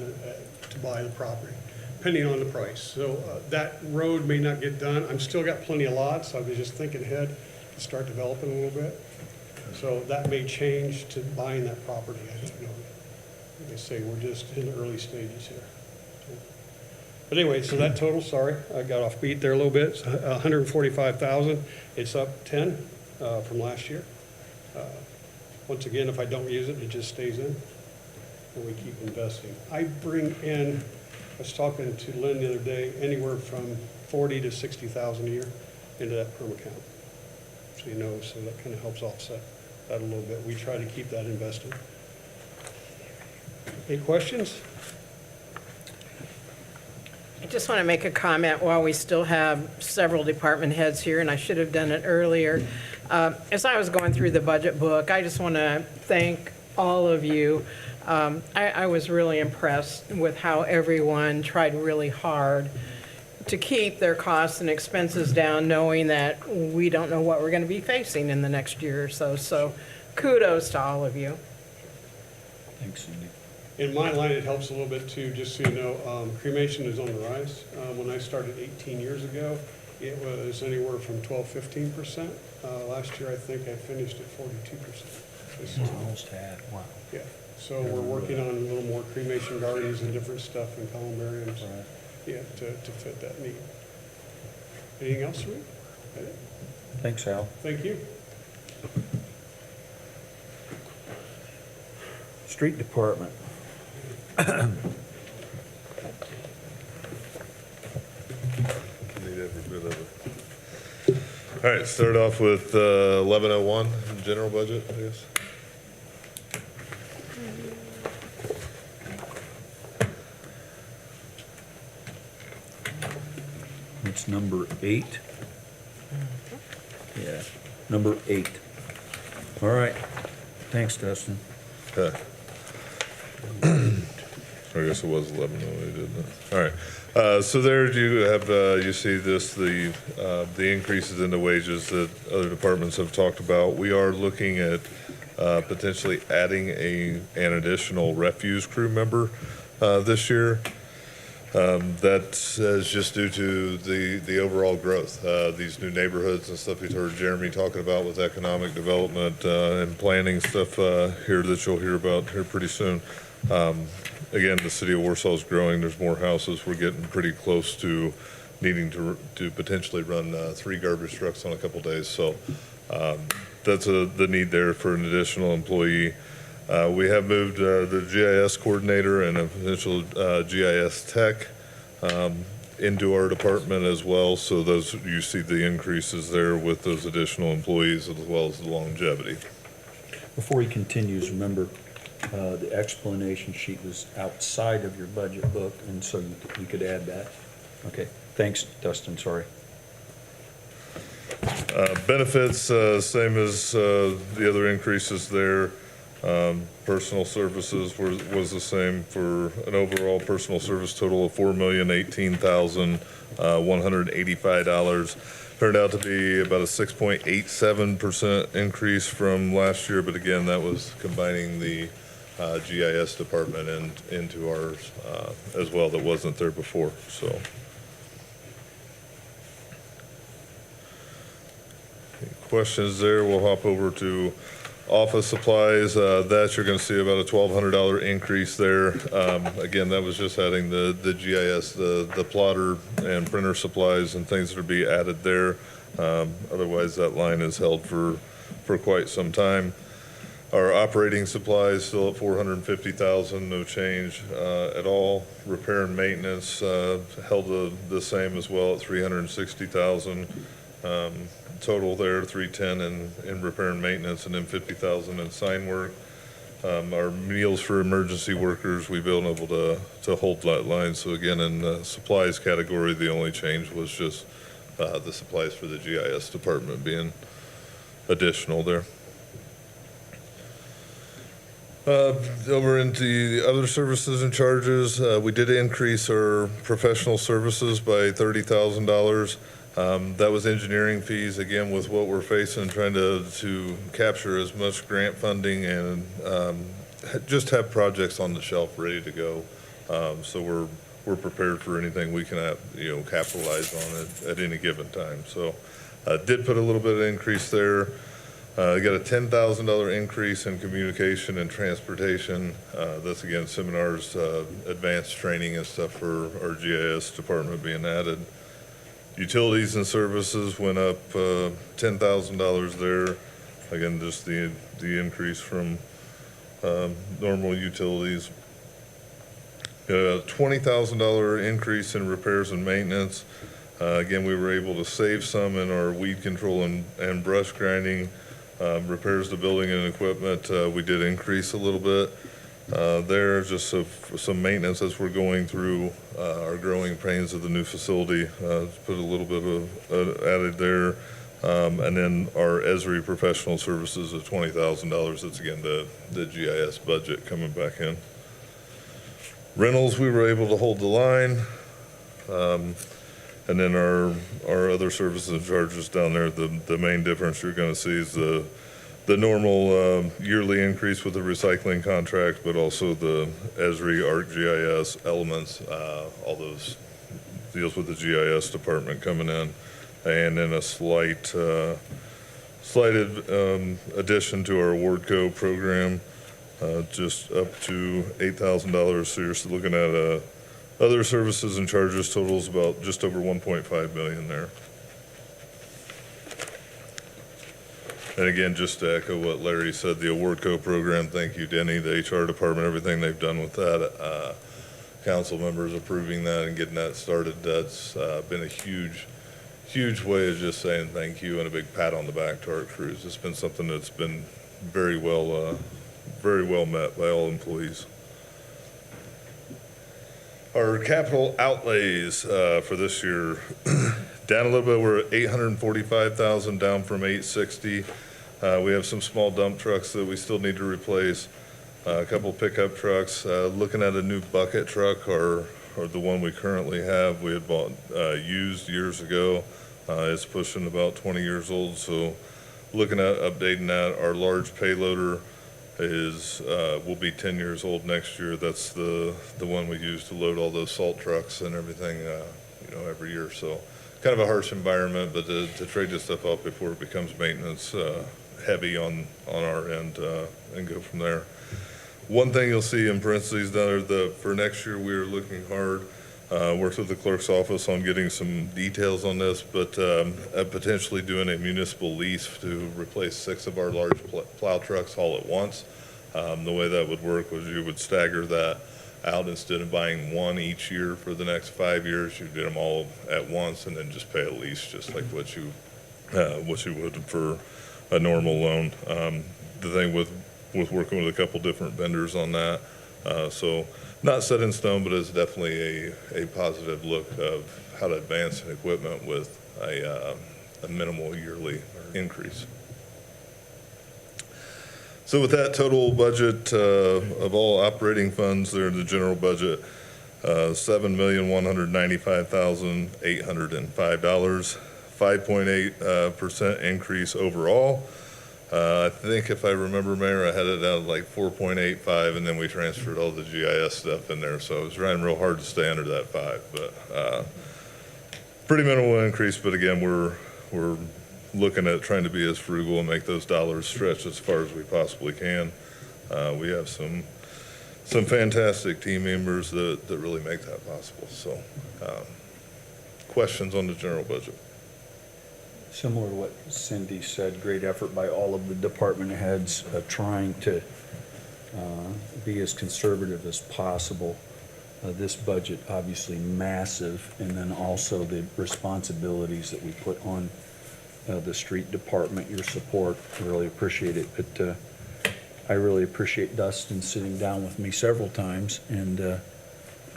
to buy the property, depending on the price. So that road may not get done. I'm still got plenty of lots. I was just thinking ahead to start developing a little bit. So that may change to buying that property. I don't know. Like I say, we're just in the early stages here. But anyway, so that total, sorry, I got off beat there a little bit. It's 145,000. It's up 10 from last year. Once again, if I don't use it, it just stays in, and we keep investing. I bring in, I was talking to Lynn the other day, anywhere from 40 to 60,000 a year into that perm account. So you know, so that kind of helps offset that a little bit. We try to keep that invested. Any questions? I just want to make a comment while we still have several department heads here, and I should have done it earlier. As I was going through the budget book, I just want to thank all of you. I was really impressed with how everyone tried really hard to keep their costs and expenses down, knowing that we don't know what we're going to be facing in the next year or so. So kudos to all of you. Thanks, Cindy. In my line, it helps a little bit too, just so you know, cremation is on the rise. When I started 18 years ago, it was anywhere from 12-15%. Last year, I think I finished at 42%. Almost half. Wow. Yeah, so we're working on a little more cremation gardens and different stuff and columbariums, yeah, to fit that need. Anything else, Sweet? Thanks, Al. Thank you. Street Department. Need every bit of it. All right, start off with 1101, general budget, I guess. It's number 8. Yeah, number 8. All right. Thanks, Dustin. Okay. I guess it was 1108, didn't it? All right. So there you have, you see this, the increases in the wages that other departments have talked about. We are looking at potentially adding an additional refuse crew member this year. That is just due to the overall growth. These new neighborhoods and stuff you've heard Jeremy talking about with economic development and planning stuff here that you'll hear about here pretty soon. Again, the city of Warsaw is growing. There's more houses. We're getting pretty close to needing to potentially run 3 garbage trucks on a couple days. So that's the need there for an additional employee. We have moved the GIS coordinator and a potential GIS tech into our department as well. So those, you see the increases there with those additional employees as well as the longevity. Before he continues, remember, the explanation sheet was outside of your budget book, and so you could add that. Okay, thanks, Dustin, sorry. Benefits, same as the other increases there. Personal services was the same for an overall personal service total of $4,018,185. Turned out to be about a 6.87% increase from last year, but again, that was combining the GIS department and into ours as well. That wasn't there before, so. Any questions there? We'll hop over to office supplies. That you're going to see about a $1,200 increase there. Again, that was just adding the GIS, the plotter and printer supplies and things that are be added there. Otherwise, that line is held for quite some time. Our operating supplies still at $450,000, no change at all. Repair and maintenance held the same as well at $360,000. Total there, $310 in repair and maintenance, and then $50,000 in sign work. Our meals for emergency workers, we've been able to hold that line. So again, in the supplies category, the only change was just the supplies for the GIS department being additional there. Over into the other services and charges, we did increase our professional services by $30,000. That was engineering fees, again, with what we're facing, trying to capture as much grant funding and just have projects on the shelf ready to go. So we're prepared for anything we can capitalize on at any given time. So did put a little bit of increase there. Got a $10,000 increase in communication and transportation. That's again seminars, advanced training and stuff for our GIS department being added. Utilities and services went up $10,000 there. Again, just the increase from normal utilities. Got a $20,000 increase in repairs and maintenance. Again, we were able to save some in our weed control and brush grinding. Repairs to building and equipment, we did increase a little bit. There, just some maintenance as we're going through our growing pains of the new facility. Put a little bit of added there. And then our Esri professional services of $20,000. That's again the GIS budget coming back in. Rentals, we were able to hold the line. And then our other services and charges down there, the main difference you're going to see is the normal yearly increase with the recycling contract, but also the Esri, ArcGIS, Elements, all those deals with the GIS department coming in. And then a slight addition to our Awardco program, just up to $8,000. So you're still looking at other services and charges totals about just over $1.5 million there. And again, just to echo what Larry said, the Awardco program, thank you, Denny, the HR department, everything they've done with that. Council members approving that and getting that started, that's been a huge way of just saying thank you and a big pat on the back to our crews. It's been something that's been very well met by all employees. Our capital outlays for this year, down a little bit. We're at $845,000, down from $860,000. We have some small dump trucks that we still need to replace. a couple pickup trucks, looking at a new bucket truck or the one we currently have. We had bought used years ago. It's pushing about 20 years old, so looking at updating that. Our large payloader will be 10 years old next year. That's the one we use to load all those salt trucks and everything, every year. So kind of a harsh environment, but to trade this stuff up before it becomes maintenance heavy on our end and go from there. One thing you'll see in parentheses down there, for next year, we are looking hard, worked with the clerk's office on getting some details on this, but potentially doing a municipal lease to replace 6 of our large plow trucks all at once. The way that would work was you would stagger that out. Instead of buying one each year for the next 5 years, you did them all at once and then just pay a lease, just like what you would for a normal loan. The thing with working with a couple different vendors on that, so not set in stone, but it's definitely a positive look of how to advance in equipment with a minimal yearly increase. So with that total budget of all operating funds there in the general budget, $7,195,805, 5.8% increase overall. I think if I remember, Mayor, I had it down like 4.85, and then we transferred all the GIS stuff in there, so I was trying real hard to stay under that 5, but pretty minimal increase. But again, we're looking at trying to be as frugal and make those dollars stretch as far as we possibly can. We have some fantastic team members that really make that possible. So questions on the general budget? Similar to what Cindy said, great effort by all of the department heads trying to be as conservative as possible. This budget, obviously massive, and then also the responsibilities that we put on the street department, your support, I really appreciate it. But I really appreciate Dustin sitting down with me several times and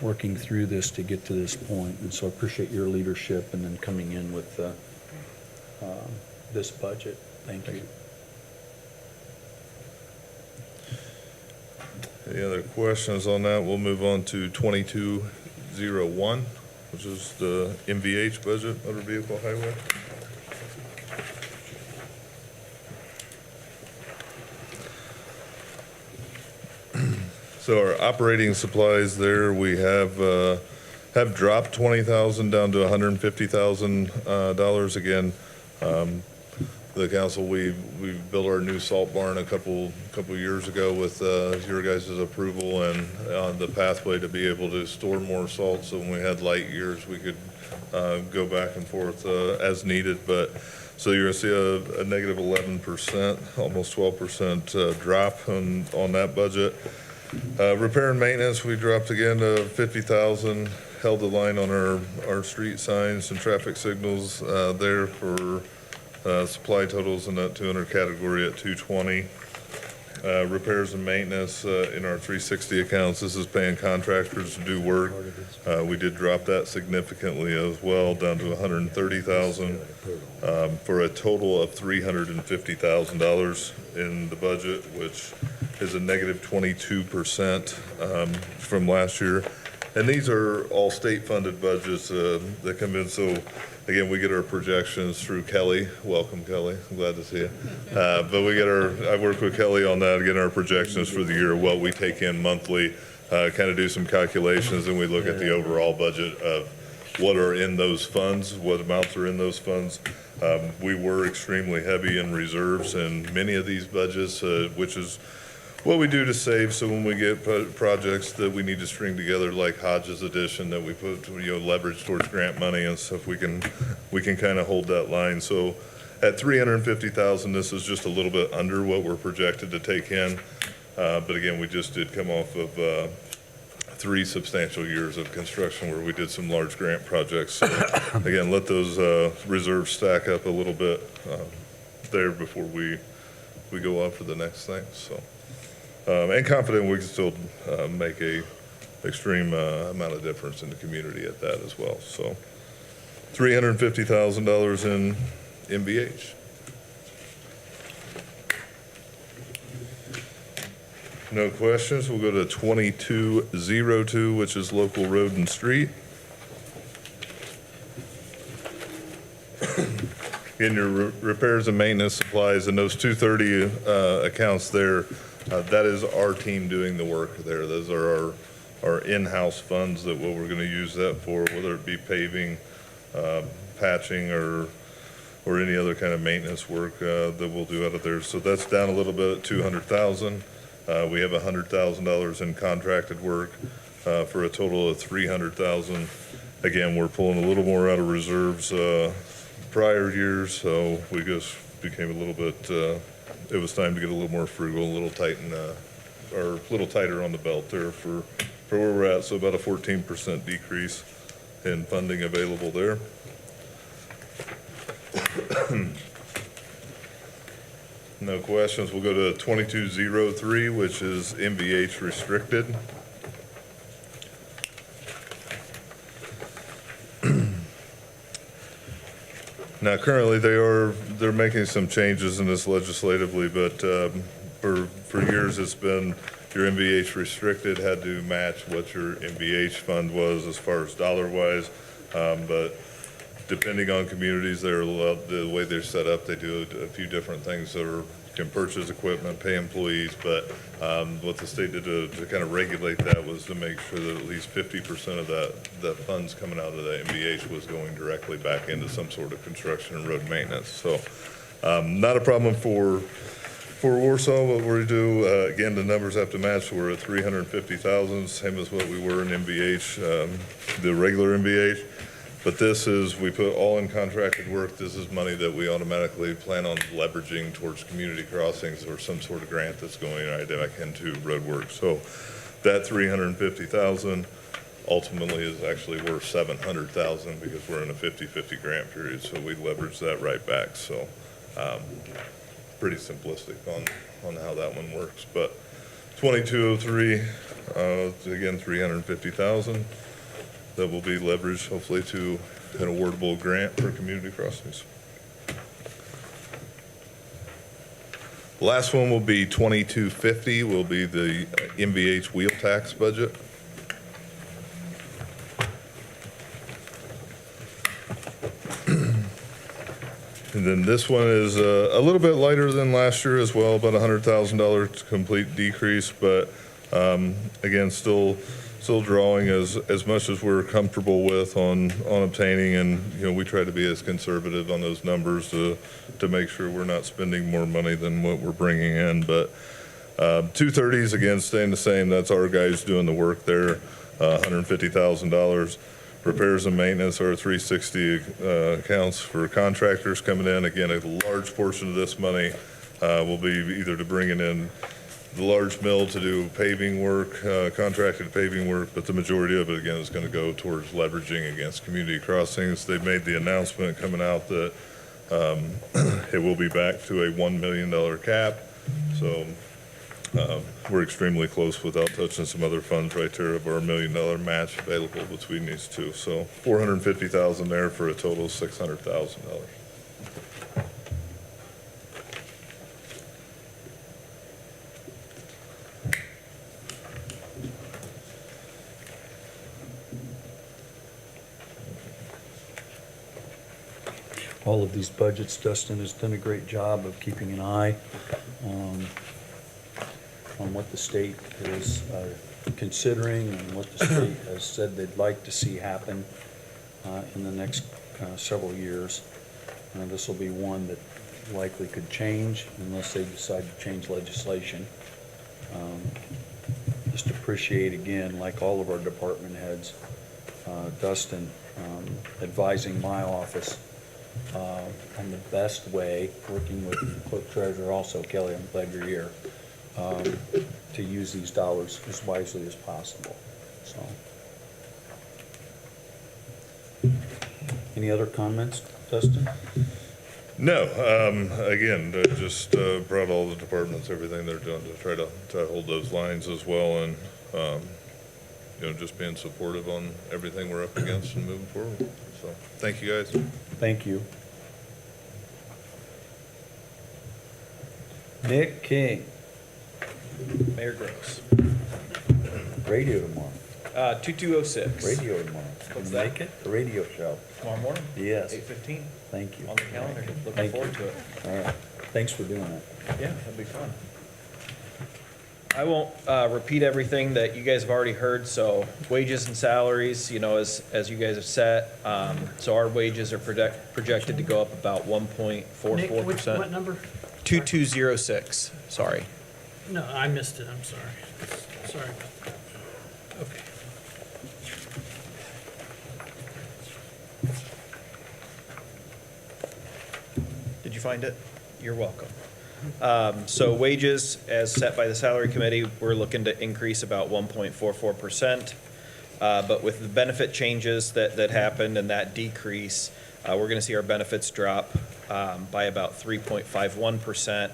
working through this to get to this point. And so I appreciate your leadership and then coming in with this budget. Thank you. Any other questions on that? We'll move on to 2201, which is the MVH budget, motor vehicle highway. So our operating supplies there, we have dropped $20,000 down to $150,000 again. The council, we built our new salt barn a couple years ago with your guys' approval and on the pathway to be able to store more salt. So when we had light years, we could go back and forth as needed. But so you're gonna see a negative 11%, almost 12% drop on that budget. Repair and maintenance, we dropped again to $50,000. Held the line on our street signs and traffic signals there for supply totals in that 200 category at 220. Repairs and maintenance in our 360 accounts, this is paying contractors to do work. We did drop that significantly as well, down to $130,000 for a total of $350,000 in the budget, which is a negative 22% from last year. And these are all state-funded budgets that come in. So again, we get our projections through Kelly. Welcome, Kelly. I'm glad to see you. But I work with Kelly on that, getting our projections for the year, what we take in monthly, kind of do some calculations, and we look at the overall budget of what are in those funds, what amounts are in those funds. We were extremely heavy in reserves in many of these budgets, which is what we do to save. So when we get projects that we need to string together, like Hodges Addition, that we put leverage towards grant money and stuff, we can kind of hold that line. So at $350,000, this is just a little bit under what we're projected to take in. But again, we just did come off of 3 substantial years of construction where we did some large grant projects. So again, let those reserves stack up a little bit there before we go on for the next thing. So. And confident we can still make a extreme amount of difference in the community at that as well. So $350,000 in MVH. No questions. We'll go to 2202, which is local road and street. In your repairs and maintenance supplies, and those 230 accounts there, that is our team doing the work there. Those are our in-house funds that what we're going to use that for, whether it be paving, patching, or any other kind of maintenance work that we'll do out of there. So that's down a little bit at 200,000. We have $100,000 in contracted work for a total of 300,000. Again, we're pulling a little more out of reserves prior years, so we just became a little bit, it was time to get a little more frugal, a little tight or a little tighter on the belt there for where we're at. So about a 14% decrease in funding available there. No questions. We'll go to 2203, which is MVH restricted. Now, currently, they're making some changes in this legislatively, but for years, it's been your MVH restricted had to match what your MVH fund was as far as dollar-wise. But depending on communities, they're allowed, the way they're set up, they do a few different things. They can purchase equipment, pay employees, but what the state did to kind of regulate that was to make sure that at least 50% of that funds coming out of the MVH was going directly back into some sort of construction and road maintenance. So not a problem for Warsaw. What we do, again, the numbers have to match. We're at 350,000, same as what we were in MVH, the regular MVH. But this is, we put all in contracted work. This is money that we automatically plan on leveraging towards community crossings or some sort of grant that's going right back into road work. So that 350,000 ultimately is actually worth 700,000 because we're in a 50-50 grant period. So we leverage that right back. So pretty simplistic on how that one works. But 2203, again, 350,000. That will be leveraged hopefully to an awardable grant for community crossings. Last one will be 2250, will be the MVH wheel tax budget. And then this one is a little bit lighter than last year as well, about $100,000 complete decrease, but again, still drawing as much as we're comfortable with on obtaining, and we try to be as conservative on those numbers to make sure we're not spending more money than what we're bringing in. But 230s again staying the same. That's our guys doing the work there. $150,000. Repairs and maintenance are 360 accounts for contractors coming in. Again, a large portion of this money will be either to bring it in the large mill to do paving work, contracted paving work, but the majority of it, again, is going to go towards leveraging against community crossings. They've made the announcement coming out that it will be back to a $1 million cap. So we're extremely close without touching some other funds right there of our $1 million match available between these two. So 450,000 there for a total of $600,000. All of these budgets, Dustin has done a great job of keeping an eye on what the state is considering and what the state has said they'd like to see happen in the next several years. This will be one that likely could change unless they decide to change legislation. Just appreciate again, like all of our department heads, Dustin advising my office on the best way, working with the clerk treasurer also, Kelly, I'm glad you're here, to use these dollars as wisely as possible. So, any other comments, Dustin? No, again, just proud of all the departments, everything they're doing to try to hold those lines as well, and just being supportive on everything we're up against and moving forward. So, thank you guys. Thank you. Nick King. Mayor Mayor Gross. Radio tomorrow. 2206. Radio tomorrow. What's Can you that? make it? A radio show. Tomorrow morning? Yes. 8:15 Thank you. on the calendar. Looking Thank you. forward to it. All right. Thanks for doing that. Yeah, that'll be fun. I won't repeat everything that you guys have already heard, so wages and salaries, you know, as you guys have set, so our wages are projected to go up about Nick, what 1.44%. number? 2206, sorry. No, I missed it, I'm sorry. Sorry about that. Okay. Did you find it? You're welcome. So wages, as set by the salary committee, we're looking to increase about 1.44%. But with the benefit changes that happened and that decrease, we're gonna see our benefits drop by about 3.51%.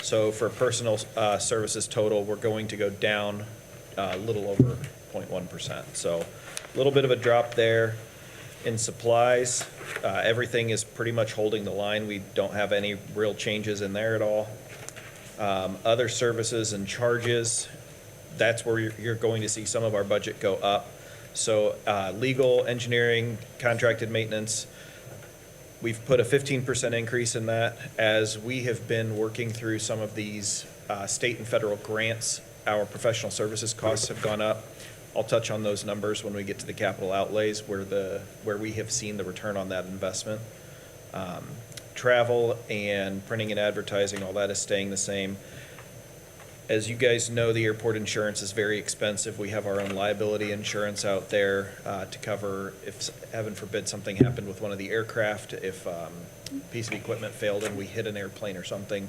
So for personal services total, we're going to go down a little over 0.1%. So a little bit of a drop there. In supplies, everything is pretty much holding the line. We don't have any real changes in there at all. Other services and charges, that's where you're going to see some of our budget go up. So legal, engineering, contracted maintenance, we've put a 15% increase in that. As we have been working through some of these state and federal grants, our professional services costs have gone up. I'll touch on those numbers when we get to the capital outlays where we have seen the return on that investment. Travel and printing and advertising, all that is staying the same. As you guys know, the airport insurance is very expensive. We have our own liability insurance out there to cover if, heaven forbid, something happened with one of the aircraft, if a piece of equipment failed and we hit an airplane or something.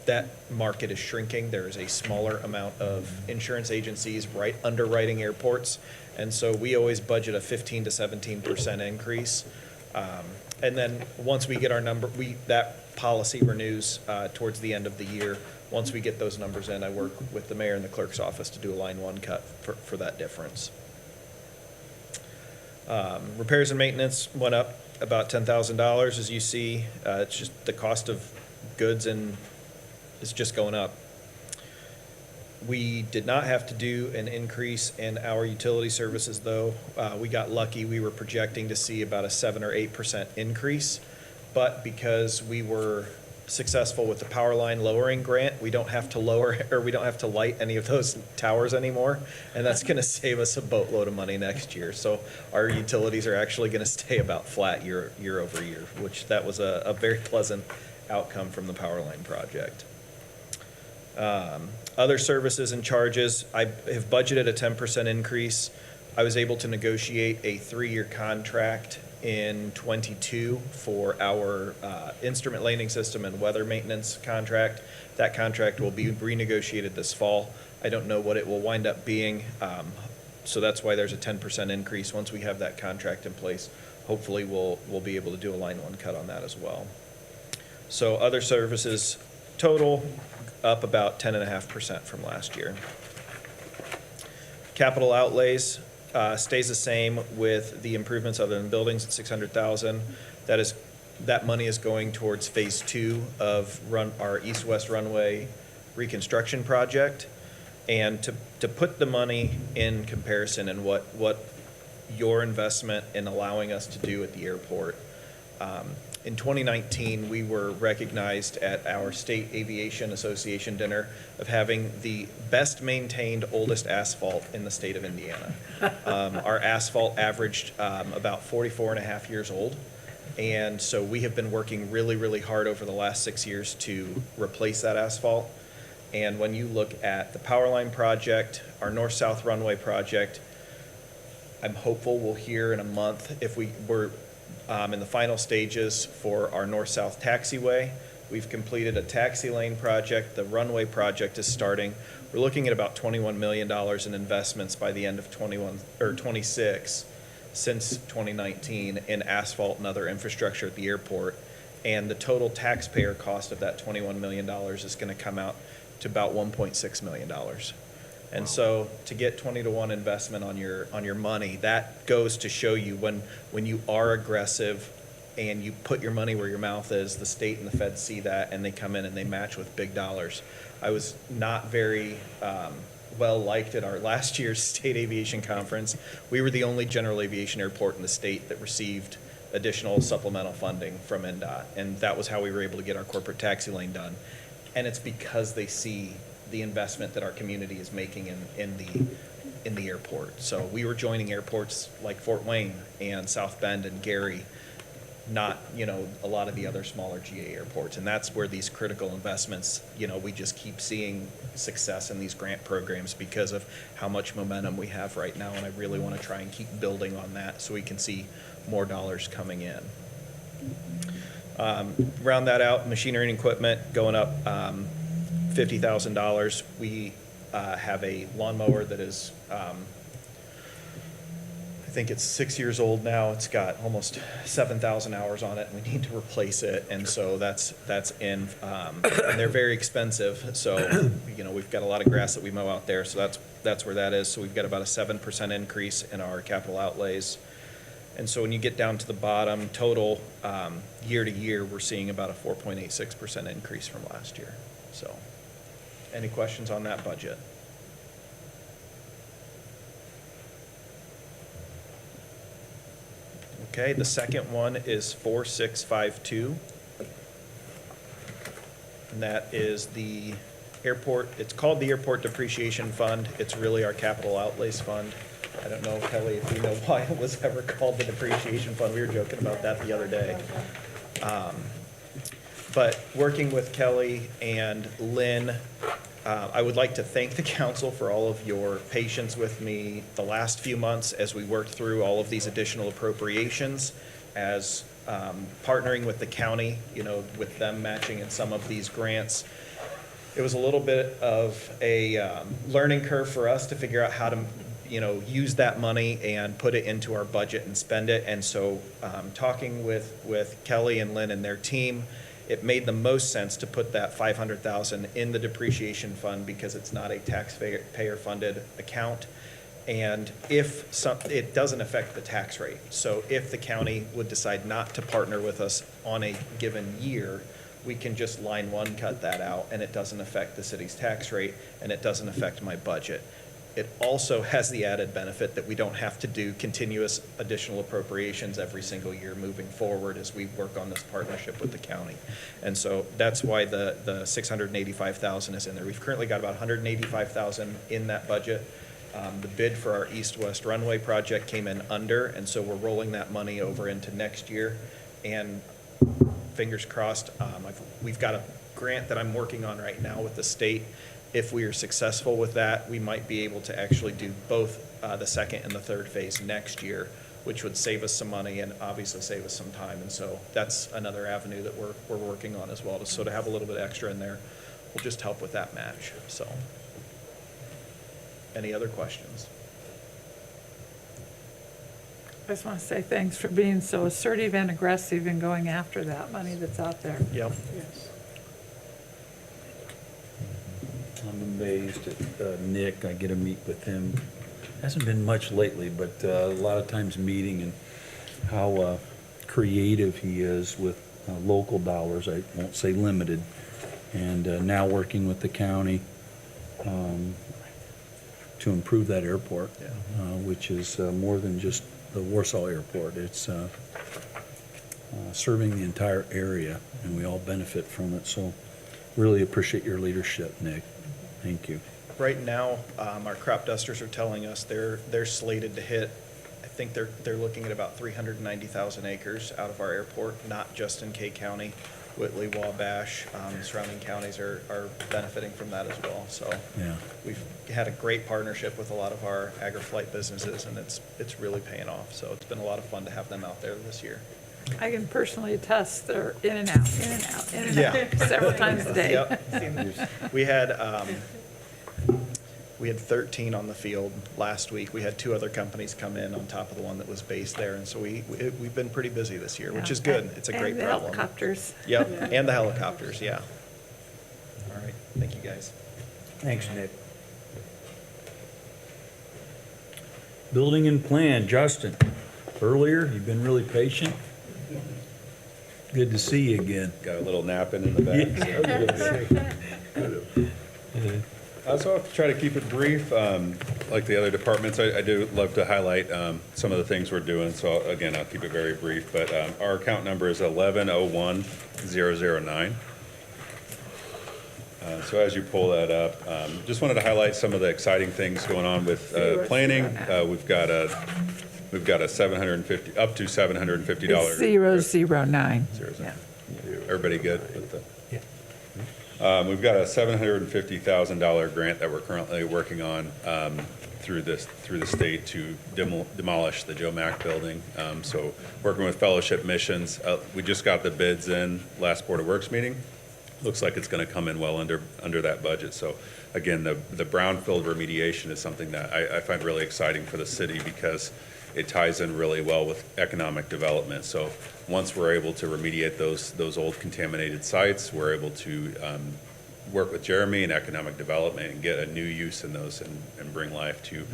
That market is shrinking. There is a smaller amount of insurance agencies underwriting airports. And so we always budget a 15 to 17% increase. And then once we get our number, that policy renews towards the end of the year. Once we get those numbers in, I work with the mayor and the clerk's office to do a line one cut for that difference. Repairs and maintenance went up about $10,000, as you see. It's just the cost of goods and it's just going up. We did not have to do an increase in our utility services, though. We got lucky. We were projecting to see about a 7 or 8% increase, but because we were successful with the power line lowering grant, we don't have to light any of those towers anymore, and that's going to save us a boatload of money next year. So our utilities are actually going to stay about flat year over year, which that was a very pleasant outcome from the power line project. Other services and charges, I have budgeted a 10% increase. I was able to negotiate a 3-year contract in '22 for our instrument landing system and weather maintenance contract. That contract will be renegotiated this fall. I don't know what it will wind up being, so that's why there's a 10% increase. Once we have that contract in place, hopefully we'll be able to do a line one cut on that as well. So other services total up about 10.5% from last year. Capital outlays stays the same with the improvements other than buildings at $600,000. That money is going towards phase 2 of our east-west runway reconstruction project. And to put the money in comparison and what your investment in allowing us to do at the airport, in 2019, we were recognized at our State Aviation Association dinner of having the best maintained, oldest asphalt in the state of Indiana. Our asphalt averaged about 44 and a half years old. And so we have been working really, really hard over the last 6 years to replace that asphalt. And when you look at the power line project, our north-south runway project, I'm hopeful we'll hear in a month if we're in the final stages for our north-south taxiway. We've completed a taxi lane project. The runway project is starting. We're looking at about $21 million in investments by the end of 26 since 2019 in asphalt and other infrastructure at the airport. And the total taxpayer cost of that $21 million is going to come out to about $1.6 million. And so to get 20-to-1 investment on your money, that goes to show you when you are aggressive and you put your money where your mouth is, the state and the feds see that, and they come in and they match with big dollars. I was not very well liked at our last year's state aviation conference. We were the only general aviation airport in the state that received additional supplemental funding from NDOT, and that was how we were able to get our corporate taxi lane done. And it's because they see the investment that our community is making in the airport. So we were joining airports like Fort Wayne and South Bend and Gary, not, a lot of the other smaller GA airports. And that's where these critical investments, we just keep seeing success in these grant programs because of how much momentum we have right now. And I really want to try and keep building on that so we can see more dollars coming in. Round that out, machinery and equipment going up $50,000. We have a lawnmower that is, I think it's 6 years old now. It's got almost 7,000 hours on it, and we need to replace it. And so that's in, and they're very expensive. So, we've got a lot of grass that we mow out there. So that's where that is. So we've got about a 7% increase in our capital outlays. And so when you get down to the bottom, total year to year, we're seeing about a 4.86% increase from last year. So, any questions on that budget? Okay, the second one is 4652. And that is the airport, it's called the Airport Depreciation Fund. It's really our capital outlays fund. I don't know, Kelly, if you know why it was ever called the depreciation fund. We were joking about that the other day. But working with Kelly and Lynn, I would like to thank the council for all of your patience with me the last few months as we worked through all of these additional appropriations, as partnering with the county, with them matching in some of these grants. It was a little bit of a learning curve for us to figure out how to use that money and put it into our budget and spend it. And so talking with Kelly and Lynn and their team, it made the most sense to put that $500,000 in the depreciation fund because it's not a taxpayer funded account. And it doesn't affect the tax rate. So if the county would decide not to partner with us on a given year, we can just line one cut that out, and it doesn't affect the city's tax rate, and it doesn't affect my budget. It also has the added benefit that we don't have to do continuous additional appropriations every single year moving forward as we work on this partnership with the county. And so that's why the $685,000 is in there. We've currently got about $185,000 in that budget. The bid for our east-west runway project came in under, and so we're rolling that money over into next year. And fingers crossed, we've got a grant that I'm working on right now with the state. If we are successful with that, we might be able to actually do both the second and the third phase next year, which would save us some money and obviously save us some time. And so that's another avenue that we're working on as well. So to have a little bit extra in there will just help with that match. So, any other questions? I just want to say thanks for being so assertive and aggressive in going after that money that's out there. Yep. Yes. I'm amazed at Nick. I get to meet with him. Hasn't been much lately, but a lot of times meeting and how creative he is with local dollars. I won't say limited. And now working with the county to improve that airport, which is more than just the Warsaw Airport. It's serving the entire area, and we all benefit from it. So really appreciate your leadership, Nick. Thank you. Right now, our crop dusters are telling us they're slated to hit, I think they're looking at about 390,000 acres out of our airport, not just in K County. Whitley, Wabash, surrounding counties are benefiting from that as well. So Yeah. we've had a great partnership with a lot of our agri-flight businesses, and it's really paying off. So it's been a lot of fun to have them out there this year. I can personally attest they're in and out, in and out, in and Yeah. out, several times a day. Yep. We had 13 on the field last week. We had 2 other companies come in on top of the one that was based there, and so we've been pretty busy this year, which is good. It's a great And the problem. helicopters. Yep, and the helicopters, yeah. All right, thank you, guys. Thanks, Nick. Building and plan, Justin. Earlier, you've been really patient. Good to see you again. Got a little nap in the back. So I'll try to keep it brief. Like the other departments, I do love to highlight some of the things we're doing. So again, I'll keep it very brief, but our account number is 1101009. So as you pull that up, just wanted to highlight some of the exciting things going on with planning. We've got a $750, up to $750. It's 009. Yeah. Everybody good with the? We've got a $750,000 grant that we're currently working on through the state to demolish the Joe Mack building. So working with Fellowship Missions, we just got the bids in last Board of Works meeting. Looks like it's going to come in well under that budget. So again, the brownfield remediation is something that I find really exciting for the city because it ties in really well with economic development. So once we're able to remediate those old contaminated sites, we're able to work with Jeremy in economic development and get a new use in those and bring life to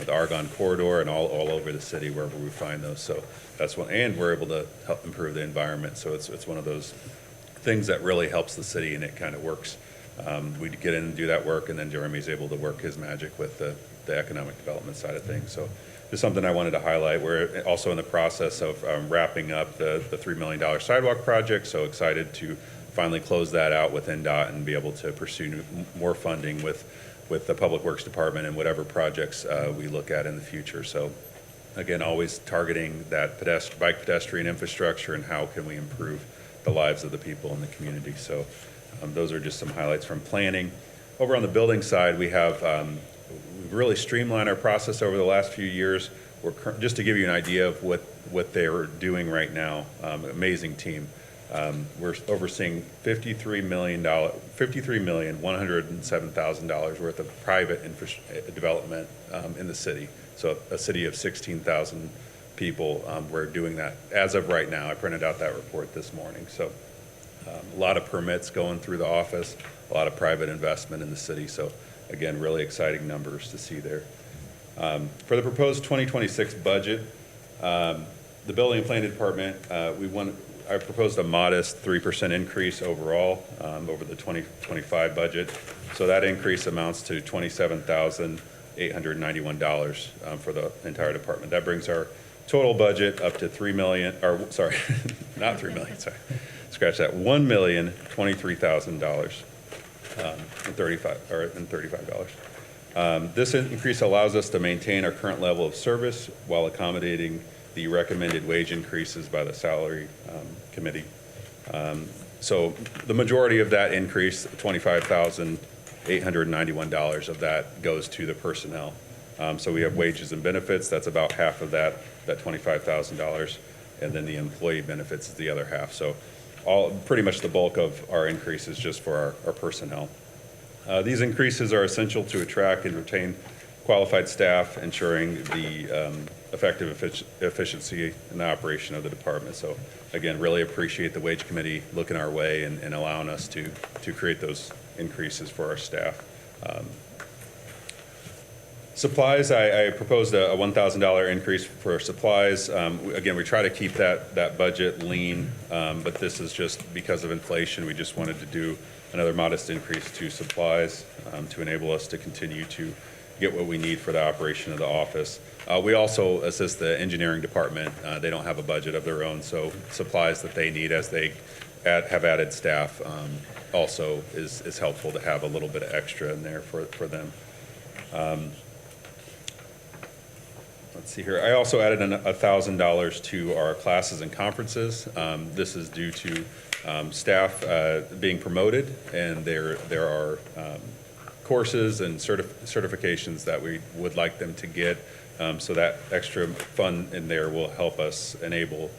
the Argonne corridor and all over the city wherever we find those. So that's one, and we're able to help improve the environment. So it's one of those things that really helps the city, and it kind of works. We get in and do that work, and then Jeremy's able to work his magic with the economic development side of things. So just something I wanted to highlight. We're also in the process of wrapping up the $3 million sidewalk project, so excited to finally close that out with NDOT and be able to pursue more funding with the Public Works Department and whatever projects we look at in the future. So again, always targeting that bike pedestrian infrastructure and how can we improve the lives of the people in the community. So those are just some highlights from planning. Over on the building side, we have we've really streamlined our process over the last few years. Just to give you an idea of what they're doing right now, amazing team. We're overseeing $53,107,000 worth of private development in the city. So a city of 16,000 people, we're doing that as of right now. I printed out that report this morning. So a lot of permits going through the office, a lot of private investment in the city. So again, really exciting numbers to see there. For the proposed 2026 budget, the Building and Planning Department, I proposed a modest 3% increase overall over the 2025 budget. So that increase amounts to $27,891 for the entire department. That brings our total budget up to $3 million, or sorry, not $3 million, sorry. Scratch that, $1,023,000 and $35. This increase allows us to maintain our current level of service while accommodating the recommended wage increases by the salary committee. So the majority of that increase, $25,891 of that goes to the personnel. So we have wages and benefits, that's about half of that $25,000, and then the employee benefits is the other half. So pretty much the bulk of our increase is just for our personnel. These increases are essential to attract and retain qualified staff, ensuring the effective efficiency in the operation of the department. So again, really appreciate the wage committee looking our way and allowing us to create those increases for our staff. Supplies, I proposed a $1,000 increase for supplies. Again, we try to keep that budget lean, but this is just because of inflation. We just wanted to do another modest increase to supplies to enable us to continue to get what we need for the operation of the office. We also assist the engineering department. They don't have a budget of their own, so supplies that they need as they have added staff also is helpful to have a little bit of extra in there for them. Let's see here. I also added $1,000 to our classes and conferences. This is due to staff being promoted, and there are courses and certifications that we would like them to get. So that extra fund in there will help us enable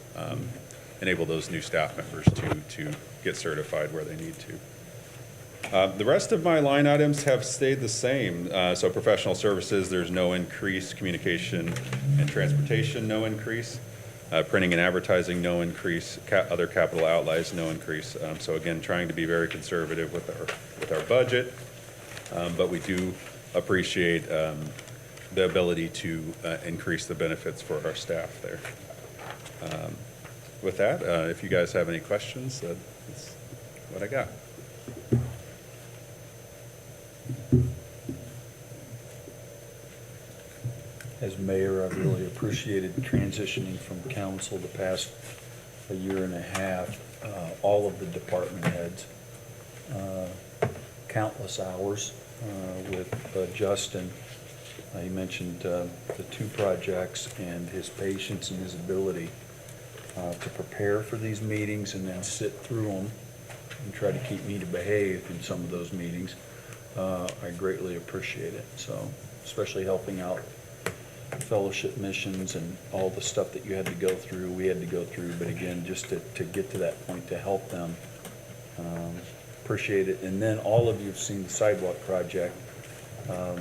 those new staff members to get certified where they need to. The rest of my line items have stayed the same. So professional services, there's no increase. Communication and transportation, no increase. Printing and advertising, no increase. Other capital outlays, no increase. So again, trying to be very conservative with our budget, but we do appreciate the ability to increase the benefits for our staff there. with that, if you guys have any questions, that's what I got. As mayor, I've really appreciated transitioning from council the past a year and a half, all of the department heads, countless hours with Justin. He mentioned the 2 projects and his patience and his ability to prepare for these meetings and then sit through them and try to keep me to behave in some of those meetings. I greatly appreciate it. So, especially helping out fellowship missions and all the stuff that you had to go through, we had to go through, but again, just to get to that point to help them, appreciate it. And then all of you have seen the sidewalk project. How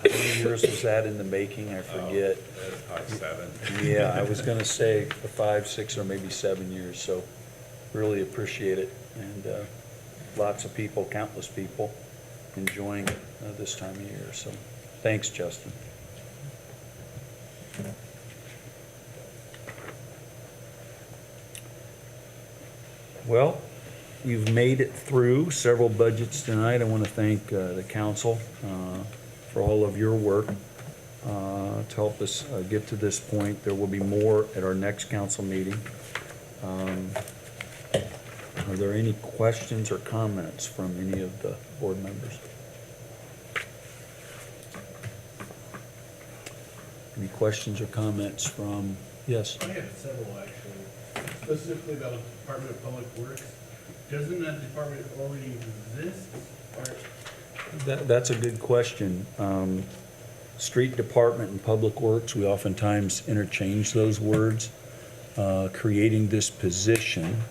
many years was that in the making? I forget. Probably 7. Yeah, I was gonna say 5, 6, or maybe 7 years, so really appreciate it. And lots of people, countless people enjoying it this time of year, so thanks, Justin. Well, we've made it through several budgets tonight. I want to thank the council for all of your work to help us get to this point. There will be more at our next council meeting. Are there any questions or comments from any of the board members? Any questions or comments from, yes? I have several, actually, specifically about the Department of Public Works. Doesn't that department already exist? Or That's a good question. Street Department and Public Works, we oftentimes interchange those words. Creating this position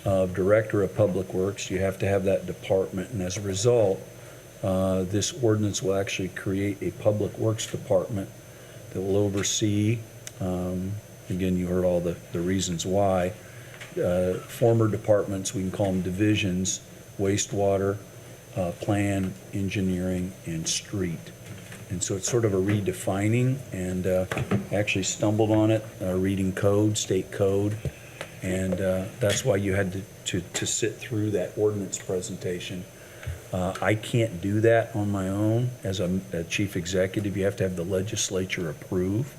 of Director of Public Works, you have to have that department, and as a result, this ordinance will actually create a Public Works Department that will oversee, again, you heard all the reasons why, former departments, we can call them divisions, wastewater, plan, engineering, and street. And so it's sort of a redefining, and actually stumbled on it, reading code, state code, and that's why you had to sit through that ordinance presentation. I can't do that on my own as a chief executive. You have to have the legislature approve.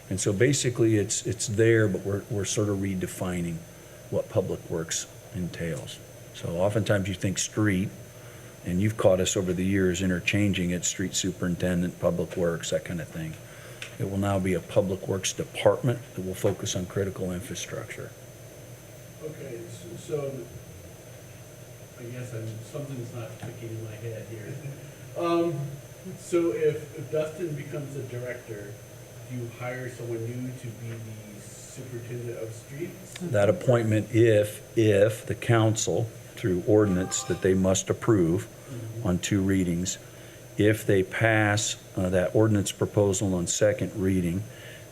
And so basically it's there, but we're sort of redefining what Public Works entails. So oftentimes you think street, and you've caught us over the years interchanging it, street superintendent, Public Works, that kind of thing. It will now be a Public Works Department that will focus on critical infrastructure. okay, so I guess something's not clicking in my head here. So if Dustin becomes a director, do you hire someone new to be the superintendent of streets? That appointment, if the council, through ordinance that they must approve on 2 readings, if they pass that ordinance proposal on 2nd reading,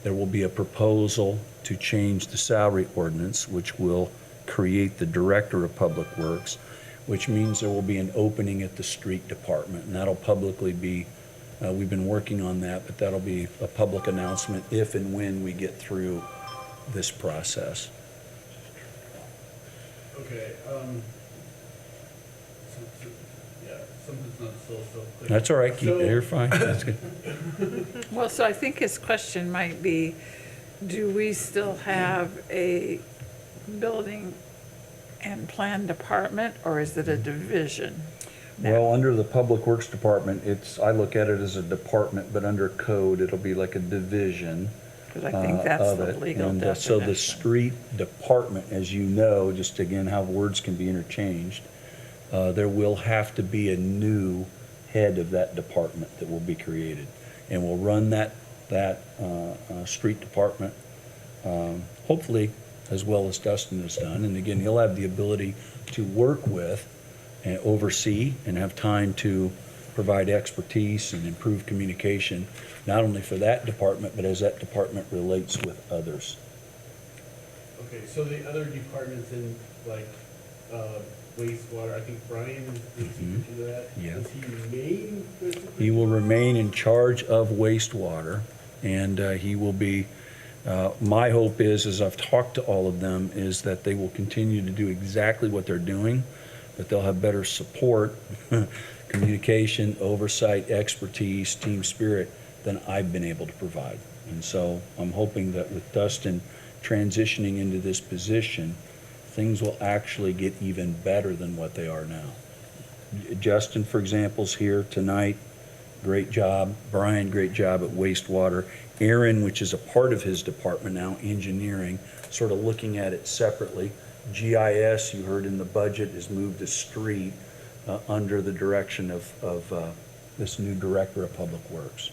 there will be a proposal to change the salary ordinance, which will create the Director of Public Works, which means there will be an opening at the street department, and that'll publicly be, we've been working on that, but that'll be a public announcement if and when we get through this process. Okay, yeah, something's not so clear. That's all right, So- you're fine, that's good. Well, so I think his question might be, do we still have a building and plan department, or is it a division? Well, under the Public Works Department, I look at it as a department, but under code, it'll be like a division Because I think that's of the it. legal And definition. so the street department, as you know, just again, how words can be interchanged, there will have to be a new head of that department that will be created. And we'll run that street department, hopefully as well as Dustin has done. And again, he'll have the ability to work with and oversee and have time to provide expertise and improve communication, not only for that department, but as that department relates with others. Okay, so the other departments in, like, wastewater, I think Brian is the superintendent of that. Yeah. Does he remain the superintendent? He will remain in charge of wastewater, and he will be My hope is, as I've talked to all of them, is that they will continue to do exactly what they're doing, but they'll have better support, communication, oversight, expertise, team spirit than I've been able to provide. And so I'm hoping that with Dustin transitioning into this position, things will actually get even better than what they are now. Justin, for example, is here tonight. Great job. Brian, great job at wastewater. Aaron, which is a part of his department now, engineering, sort of looking at it separately. GIS, you heard in the budget, is moved to street under the direction of this new director of public works.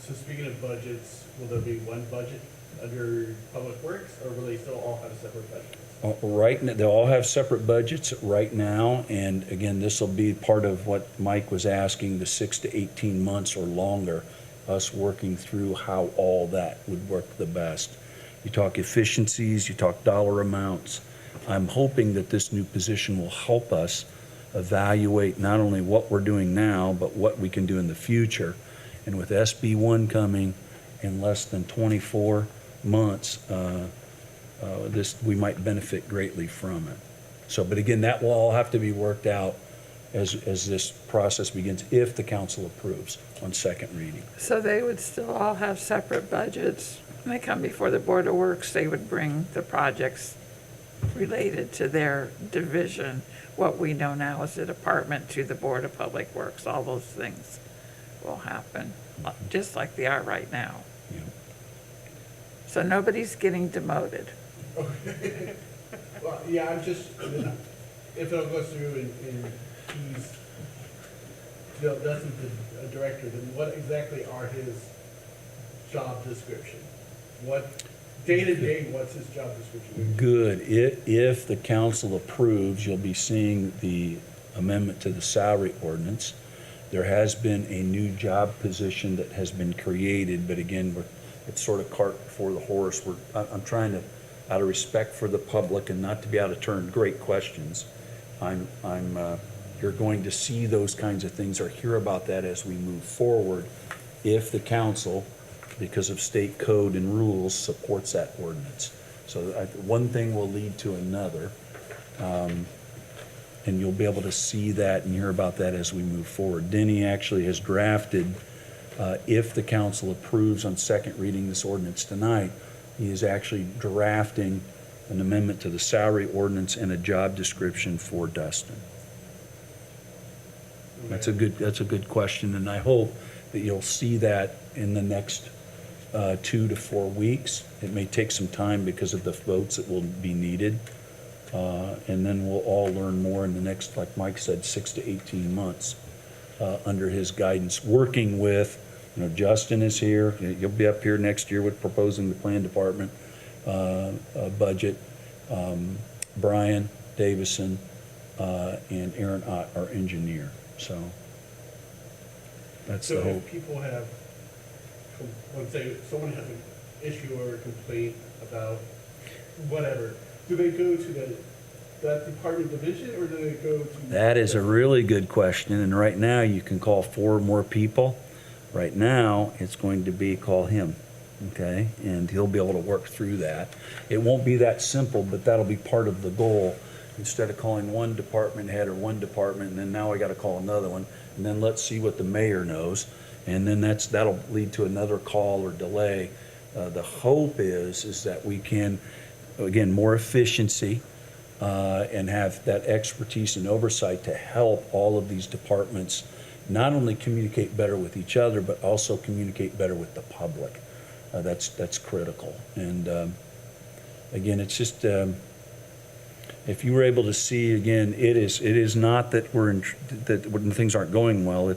So speaking of budgets, will there be one budget under Public Works, or will they still all have separate budgets? Right, they'll all have separate budgets right now, and again, this will be part of what Mike was asking, the 6 to 18 months or longer, us working through how all that would work the best. You talk efficiencies, you talk dollar amounts. I'm hoping that this new position will help us evaluate not only what we're doing now, but what we can do in the future. And with SB1 coming in less than 24 months, we might benefit greatly from it. So, but again, that will all have to be worked out as this process begins, if the council approves on second reading. So they would still all have separate budgets. When they come before the Board of Works, they would bring the projects related to their division, what we know now as the department, to the Board of Public Works. All those things will happen, just like they are right now. Yeah. So nobody's getting demoted. Well, yeah, I'm just, if it'll go through and he's, Dustin's the director, then what exactly are his job description? What, day-to-day, what's his job description? Good. If the council approves, you'll be seeing the amendment to the salary ordinance. There has been a new job position that has been created, but again, it's sort of cart before the horse. I'm trying to, out of respect for the public and not to be out of turn, great questions. You're going to see those kinds of things or hear about that as we move forward if the council, because of state code and rules, supports that ordinance. So one thing will lead to another, and you'll be able to see that and hear about that as we move forward. Denny actually has drafted, if the council approves on second reading this ordinance tonight, he is actually drafting an amendment to the salary ordinance and a job description for Dustin. That's a good question, and I hope that you'll see that in the next 2 to 4 weeks. It may take some time because of the votes that will be needed, and then we'll all learn more in the next, like Mike said, 6 to 18 months under his guidance, working with, Justin is here. You'll be up here next year with proposing the plan department budget. Brian Davison and Aaron Ott, our engineer. So that's the hope. If people have, let's say someone has an issue or a complaint about whatever, do they go to that department division, or do they go to? That is a really good question, and right now you can call 4 more people. Right now, it's going to be call him, okay? And he'll be able to work through that. It won't be that simple, but that'll be part of the goal. Instead of calling one department head or one department, and then now I got to call another one, and then let's see what the mayor knows, and then that'll lead to another call or delay. The hope is that we can, again, more efficiency, and have that expertise and oversight to help all of these departments not only communicate better with each other, but also communicate better with the public. That's critical. And again, it's just, if you were able to see, again, it is not that that when things aren't going well,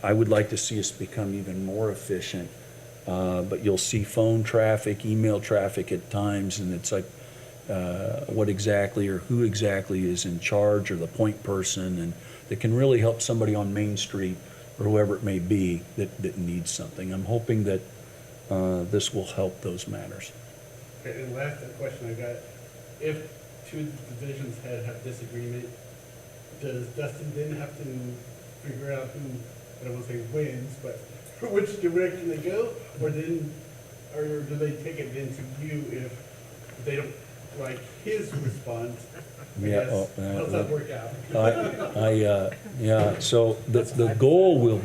I would like to see us become even more efficient, but you'll see phone traffic, email traffic at times, and it's like, what exactly or who exactly is in charge or the point person, and that can really help somebody on Main Street or whoever it may be that needs something. I'm hoping that this will help those matters. Okay, and last question I got, if 2 divisions have disagreement, does Dustin then have to figure out who, I don't want to say wins, but which direction they go, or then or do they take it into you if they don't like his response? I Yeah, guess. oh, How's that work out? Yeah, so the goal will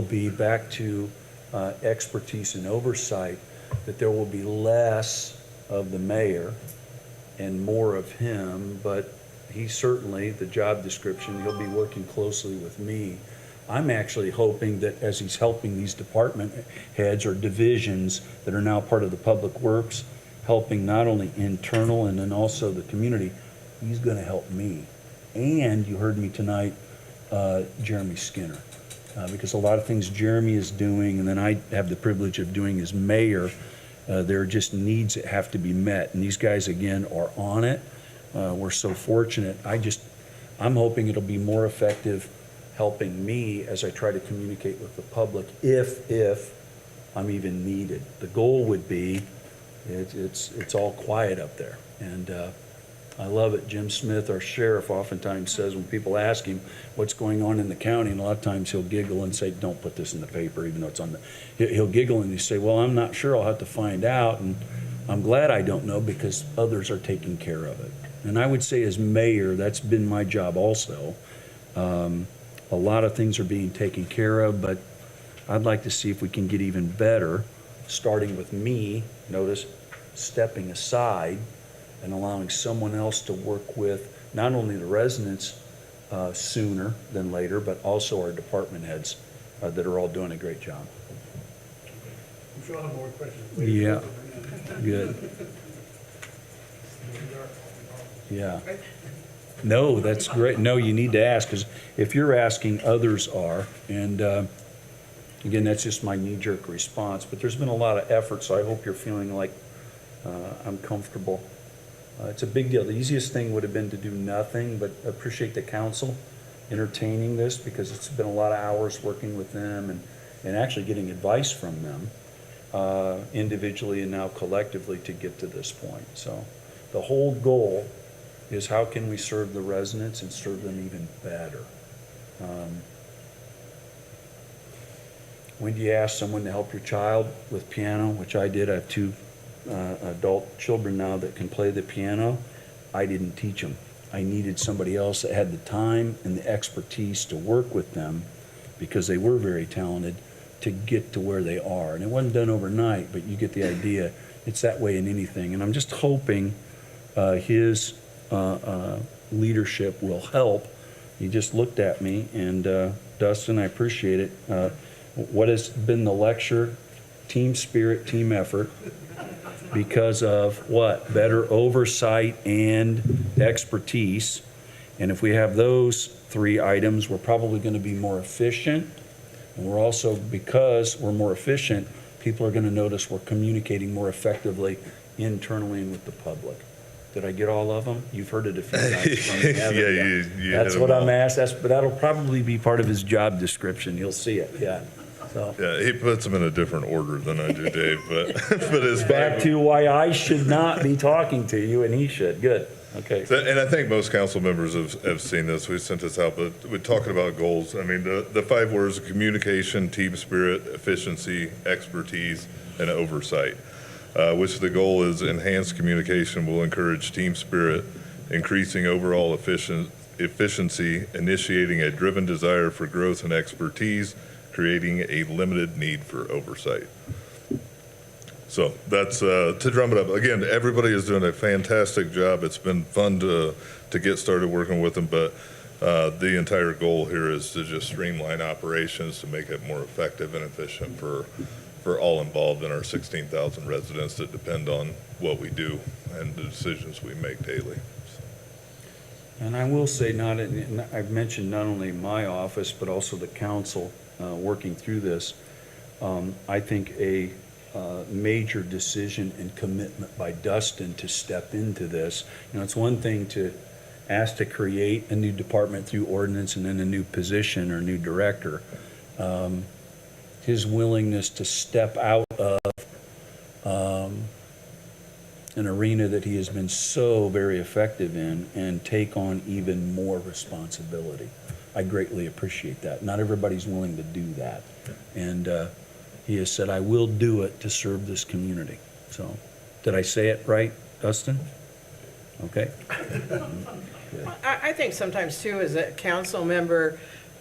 be back to expertise and oversight, that there will be less of the mayor and more of him, but he certainly, the job description, he'll be working closely with me. I'm actually hoping that as he's helping these department heads or divisions that are now part of the Public Works, helping not only internal and then also the community, he's gonna help me. And you heard me tonight, Jeremy Skinner. Because a lot of things Jeremy is doing, and then I have the privilege of doing as mayor, there are just needs that have to be met. And these guys, again, are on it. We're so fortunate. I'm hoping it'll be more effective helping me as I try to communicate with the public, if I'm even needed. The goal would be, it's all quiet up there. And I love it. Jim Smith, our sheriff, oftentimes says when people ask him what's going on in the county, and a lot of times he'll giggle and say, don't put this in the paper, even though it's on the, he'll giggle and he'll say, well, I'm not sure, I'll have to find out. And I'm glad I don't know, because others are taking care of it. And I would say as mayor, that's been my job also. A lot of things are being taken care of, but I'd like to see if we can get even better, starting with me, notice, stepping aside and allowing someone else to work with not only the residents sooner than later, but also our department heads that are all doing a great job. I'm sure I'll have more questions. Yeah, good. Yeah. No, that's great. No, you need to ask, because if you're asking, others are. And again, that's just my knee-jerk response. But there's been a lot of effort, so I hope you're feeling like I'm comfortable. It's a big deal. The easiest thing would have been to do nothing, but appreciate the council entertaining this, because it's been a lot of hours working with them and actually getting advice from them individually and now collectively to get to this point. So the whole goal is how can we serve the residents and serve them even better. When do you ask someone to help your child with piano, which I did? I have two adult children now that can play the piano. I didn't teach them. I needed somebody else that had the time and the expertise to work with them, because they were very talented, to get to where they are. And it wasn't done overnight, but you get the idea. It's that way in anything. And I'm just hoping his leadership will help. He just looked at me, and Dustin, I appreciate it. What has been the lecture? Team spirit, team effort. Because of what? Better oversight and expertise. And if we have those three items, we're probably going to be more efficient. And we're also, because we're more efficient, people are going to notice we're communicating more effectively internally and with the public. Did I get all of them? You've heard it a few times from me, haven't Yeah, you? you That's hit what them I'm all. asked. But that'll probably be part of his job description. You'll see it, yeah. So Yeah, he puts them in a different order than I do, Dave, but, but it's back to why I should not be talking to you and he should. Good. Okay. And I think most council members have seen this. We sent this out, but we're talking about goals. I mean, the 5 words: communication, team spirit, efficiency, expertise, and oversight. Which the goal is enhanced communication will encourage team spirit, increasing overall efficiency, initiating a driven desire for growth and expertise, creating a limited need for oversight. So that's to drum it up. Again, everybody is doing a fantastic job. It's been fun to get started working with them, but the entire goal here is to just streamline operations to make it more effective and efficient for all involved in our 16,000 residents that depend on what we do and the decisions we make daily. And I will say, I've mentioned not only my office, but also the council working through this. I think a major decision and commitment by Dustin to step into this. You know, it's one thing to ask to create a new department through ordinance and then a new position or new director. His willingness to step out of an arena that he has been so very effective in and take on even more responsibility. I greatly appreciate that. Not everybody's willing to do that. And he has said, I will do it to serve this community. So, did I say it right, Dustin? Okay? I think sometimes too, as a council member,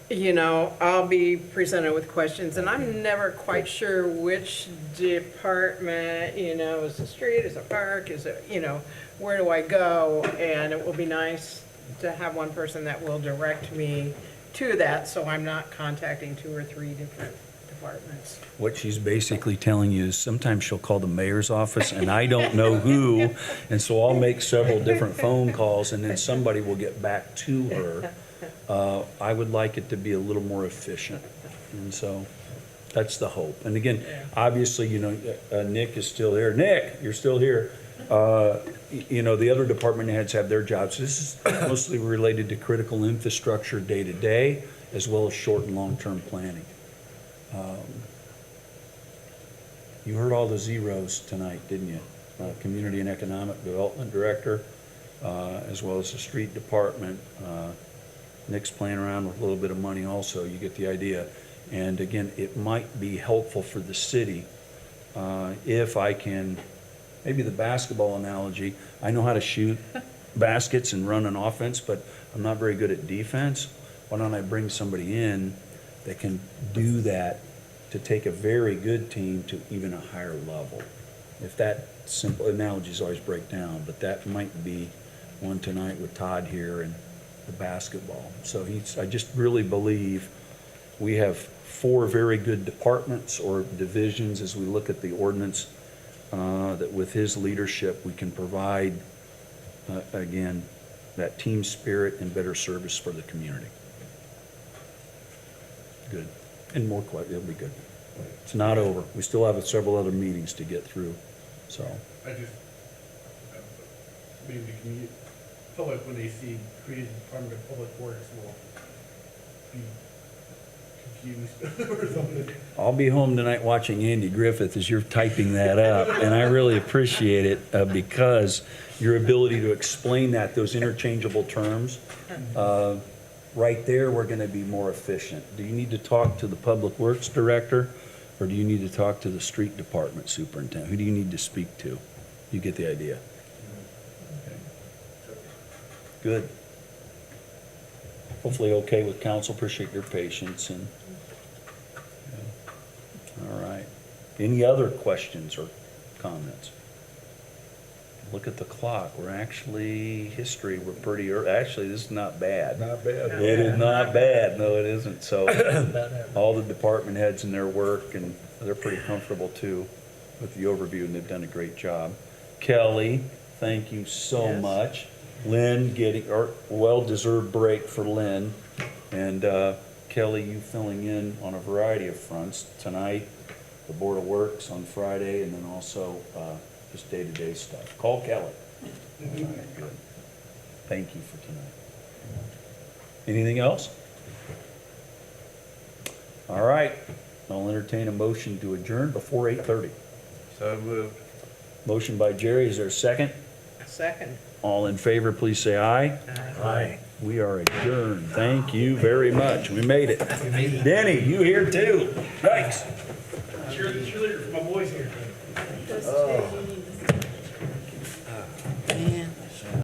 you know, I'll be presented with questions and I'm never quite sure which department, you know, is it street, is it park, is it, you know, where do I go? And it will be nice to have one person that will direct me to that, so I'm not contacting 2 or 3 different departments. What she's basically telling you is sometimes she'll call the mayor's office and I don't know who, and so I'll make several different phone calls and then somebody will get back to her. I would like it to be a little more efficient, and so that's the hope. And again, obviously, you know, Nick is still here. Nick, you're still here. You know, the other department heads have their jobs. This is mostly related to critical infrastructure day-to-day, as well as short and long-term planning. You heard all the zeros tonight, didn't you? Community and Economic Development Director, as well as the street department. Nick's playing around with a little bit of money also, you get the idea. And again, it might be helpful for the city if I can, maybe the basketball analogy, I know how to shoot baskets and run an offense, but I'm not very good at defense. Why don't I bring somebody in that can do that to take a very good team to even a higher level? If that simple analogies always break down, but that might be one tonight with Todd here and the basketball. So I just really believe we have 4 very good departments or divisions as we look at the ordinance, that with his leadership, we can provide, again, that team spirit and better service for the community. Good. And more, it'll be good. It's not over. We still have several other meetings to get through, so. I just, maybe the community, public, when they see created Department of Public Works, will be confused or something. I'll be home tonight watching Andy Griffith as you're typing that up, and I really appreciate it because your ability to explain that, those interchangeable terms, right there, we're going to be more efficient. Do you need to talk to the Public Works Director, or do you need to talk to the Street Department Superintendent? Who do you need to speak to? You get the idea. Okay. Good. Hopefully okay with council. Appreciate your patience and. All right. Any other questions or comments? Look at the clock. We're actually, history, we're pretty early. Actually, this is not bad. Not bad. It is not bad. No, it isn't. So all the department heads and their work, and they're pretty comfortable too with the overview, and they've done a great job. Kelly, thank you so much. Lynn, getting, or well-deserved break for Lynn. And Kelly, you filling in on a variety of fronts tonight, the Board of Works on Friday, and then also just day-to-day stuff. Call Kelly. All right, good. Thank you for tonight. Anything else? All right, I'll entertain a motion to adjourn before 8:30. So moved. Motion by Jerry, is there a second? Second. All in favor, please say aye. Aye. We are adjourned. Thank you very much. We made it. Denny, you here too? Thanks.